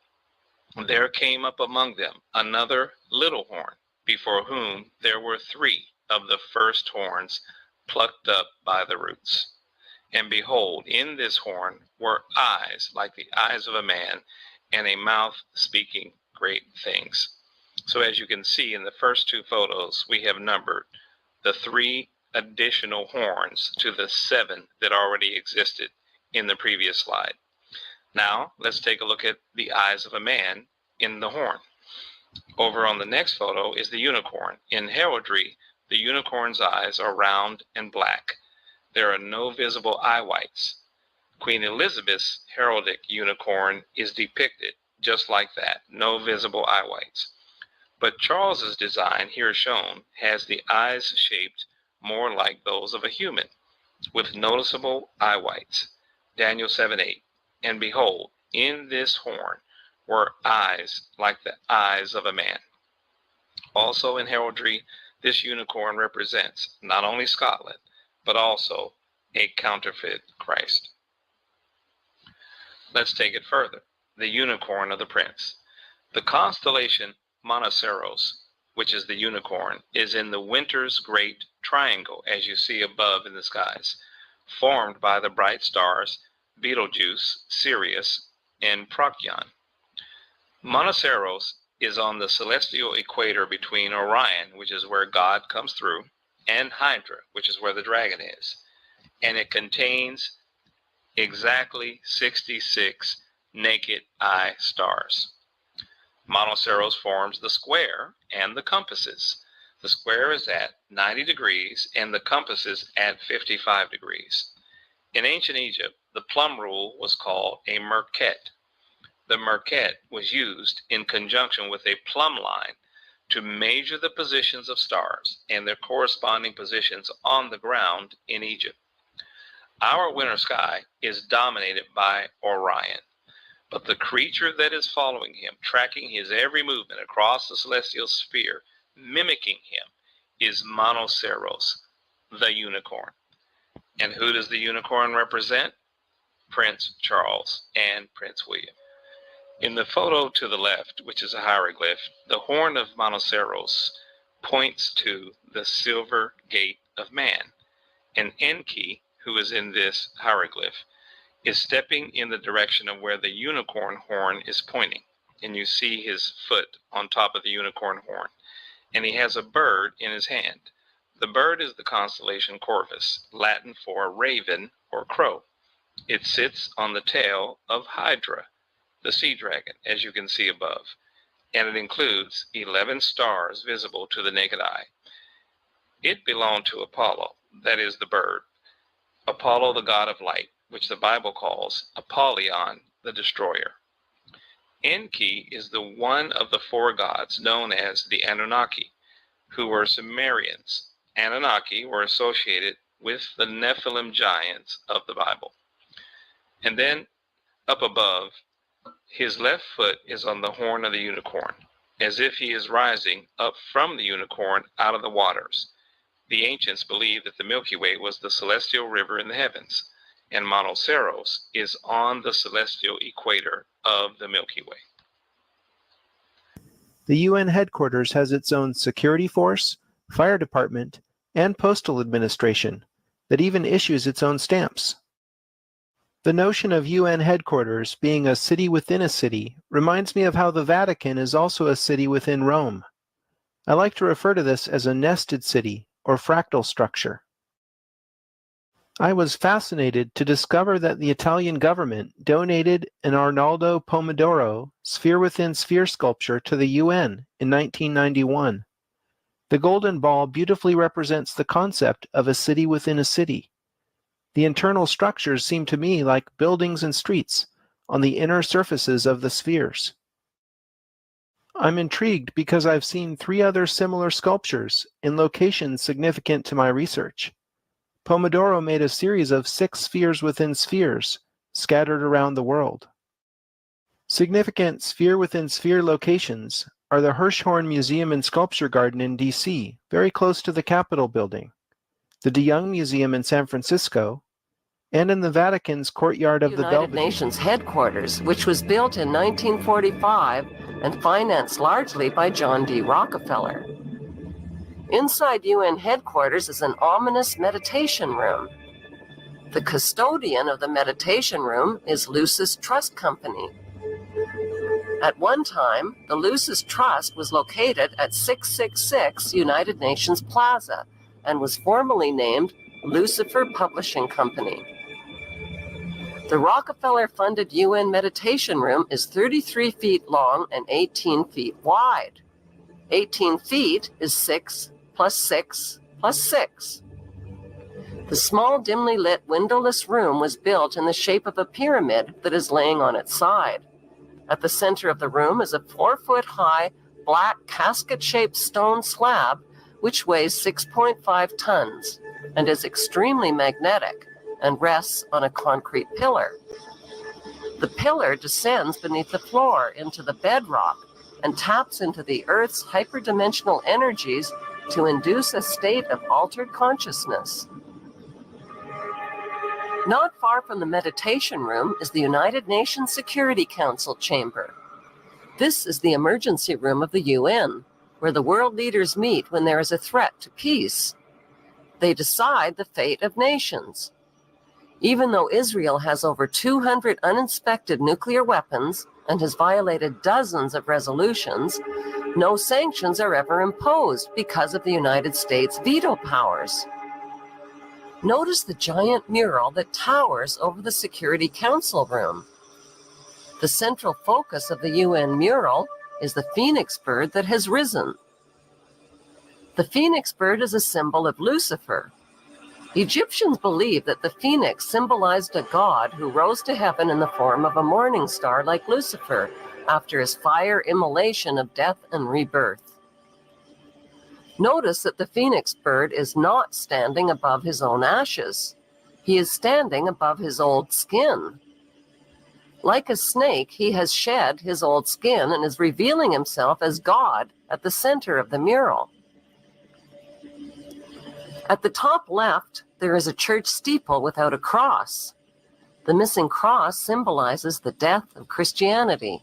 there came up among them another little horn, before whom there were 3 of the first horns plucked up by the roots. And behold, in this horn were eyes like the eyes of a man, and a mouth speaking great things. So as you can see in the first 2 photos, we have numbered the 3 additional horns to the 7 that already existed in the previous slide. Now, let's take a look at the eyes of a man in the horn. Over on the next photo is the unicorn. In heraldry, the unicorn's eyes are round and black. There are no visible eye whites. Queen Elizabeth's heraldic unicorn is depicted just like that, no visible eye whites. But Charles's design, here shown, has the eyes shaped more like those of a human, with noticeable eye whites. Daniel 7:8. And behold, in this horn were eyes like the eyes of a man. Also in heraldry, this unicorn represents not only Scotland, but also a counterfeit Christ. Let's take it further. The unicorn of the prince. The constellation Monoceros, which is the unicorn, is in the winter's great triangle, as you see above in the skies, formed by the bright stars Betelgeuse, Sirius, and Procyon. Monoceros is on the celestial equator between Orion, which is where God comes through, and Hydra, which is where the dragon is. And it contains exactly 66 naked eye stars. Monoceros forms the square and the compasses. The square is at 90 degrees and the compasses at 55 degrees. In ancient Egypt, the plumb rule was called a merket. The merket was used in conjunction with a plumb line to measure the positions of stars and their corresponding positions on the ground in Egypt. Our winter sky is dominated by Orion, but the creature that is following him, tracking his every movement across the celestial sphere, mimicking him, is Monoceros, the unicorn. And who does the unicorn represent? Prince Charles and Prince William. In the photo to the left, which is a hieroglyph, the horn of Monoceros points to the silver gate of man. And Enki, who is in this hieroglyph, is stepping in the direction of where the unicorn horn is pointing. And you see his foot on top of the unicorn horn. And he has a bird in his hand. The bird is the constellation Corvus, Latin for raven or crow. It sits on the tail of Hydra, the sea dragon, as you can see above. And it includes 11 stars visible to the naked eye. It belonged to Apollo, that is the bird. Apollo, the god of light, which the Bible calls Apollyon, the destroyer. Enki is the one of the four gods known as the Anunnaki, who were Sumerians. Anunnaki were associated with the Nephilim giants of the Bible. And then up above, his left foot is on the horn of the unicorn, as if he is rising up from the unicorn out of the waters. The ancients believed that the Milky Way was the celestial river in the heavens, and Monoceros is on the celestial equator of the Milky Way. The UN headquarters has its own security force, fire department, and postal administration that even issues its own stamps. The notion of UN headquarters being a city within a city reminds me of how the Vatican is also a city within Rome. I like to refer to this as a nested city or fractal structure. I was fascinated to discover that the Italian government donated an Arnaldo Pomodoro sphere-within-sphere sculpture to the UN in 1991. The golden ball beautifully represents the concept of a city within a city. The internal structures seem to me like buildings and streets on the inner surfaces of the spheres. I'm intrigued because I've seen 3 other similar sculptures in locations significant to my research. Pomodoro made a series of 6 spheres within spheres scattered around the world. Significant sphere-within-sphere locations are the Hirshhorn Museum and Sculpture Garden in D.C., very close to the Capitol building, the De Young Museum in San Francisco, and in the Vatican's courtyard of the United Belvedere. Nations headquarters, which was built in 1945 and financed largely by John D. Rockefeller. Inside UN headquarters is an ominous meditation room. The custodian of the meditation room is Lucis Trust Company. At one time, the Lucis Trust was located at 666 United Nations Plaza and was formerly named Lucifer Publishing Company. The Rockefeller-funded UN meditation room is 33 feet long and 18 feet wide. 18 feet is 6 plus 6 plus 6. The small, dimly lit, windowless room was built in the shape of a pyramid that is laying on its side. At the center of the room is a 4-foot-high, black, casket-shaped stone slab which weighs 6.5 tons and is extremely magnetic and rests on a concrete pillar. The pillar descends beneath the floor into the bedrock and taps into the Earth's hyperdimensional energies to induce a state of altered consciousness. Not far from the meditation room is the United Nations Security Council chamber. This is the emergency room of the UN, where the world leaders meet when there is a threat to peace. They decide the fate of nations. Even though Israel has over 200 uninspected nuclear weapons and has violated dozens of resolutions, no sanctions are ever imposed because of the United States' veto powers. Notice the giant mural that towers over the Security Council room. The central focus of the UN mural is the phoenix bird that has risen. The phoenix bird is a symbol of Lucifer. Egyptians believed that the phoenix symbolized a god who rose to heaven in the form of a morning star like Lucifer after his fire immolation of death and rebirth. Notice that the phoenix bird is not standing above his own ashes. He is standing above his old skin. Like a snake, he has shed his old skin and is revealing himself as God at the center of the mural. At the top left, there is a church steeple without a cross. The missing cross symbolizes the death of Christianity.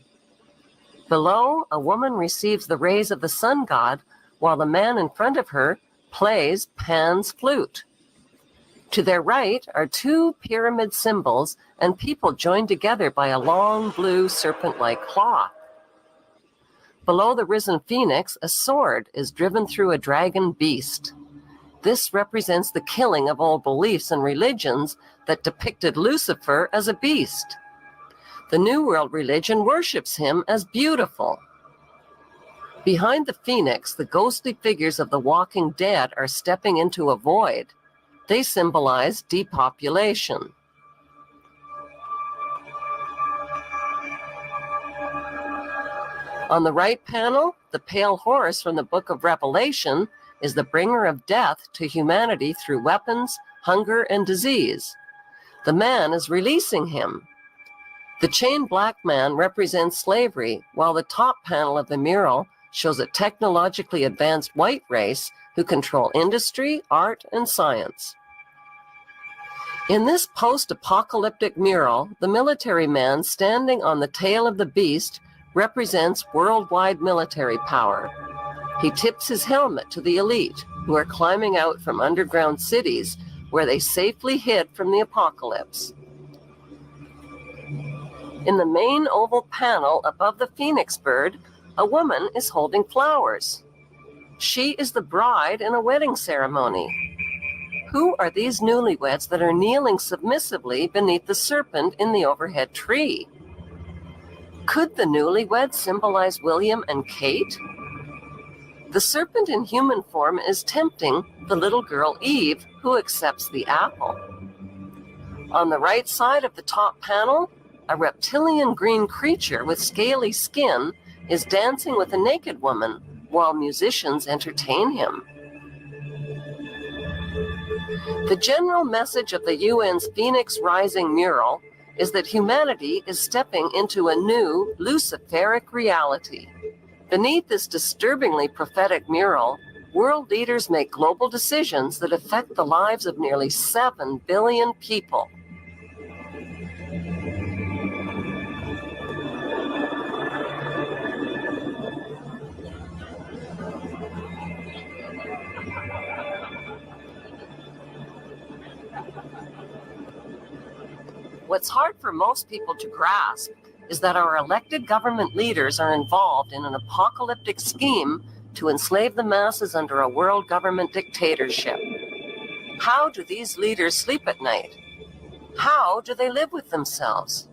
Below, a woman receives the rays of the sun god, while the man in front of her plays Pan's flute. To their right are 2 pyramid symbols and people joined together by a long blue serpent-like cloth. Below the risen phoenix, a sword is driven through a dragon beast. This represents the killing of old beliefs and religions that depicted Lucifer as a beast. The New World religion worships him as beautiful. Behind the phoenix, the ghostly figures of the walking dead are stepping into a void. They symbolize depopulation. On the right panel, the pale horse from the book of Revelation is the bringer of death to humanity through weapons, hunger, and disease. The man is releasing him. The chained black man represents slavery, while the top panel of the mural shows a technologically advanced white race who control industry, art, and science. In this post-apocalyptic mural, the military man standing on the tail of the beast represents worldwide military power. He tips his helmet to the elite, who are climbing out from underground cities where they safely hid from the apocalypse. In the main oval panel above the phoenix bird, a woman is holding flowers. She is the bride in a wedding ceremony. Who are these newlyweds that are kneeling submissively beneath the serpent in the overhead tree? Could the newlyweds symbolize William and Kate? The serpent in human form is tempting the little girl Eve, who accepts the apple. On the right side of the top panel, a reptilian green creature with scaly skin is dancing with a naked woman while musicians entertain him. The general message of the UN's Phoenix Rising mural is that humanity is stepping into a new Luciferic reality. Beneath this disturbingly prophetic mural, world leaders make global decisions that affect the lives of nearly 7 billion people. What's hard for most people to grasp is that our elected government leaders are involved in an apocalyptic scheme to enslave the masses under a world government dictatorship. How do these leaders sleep at night? How do they live with themselves?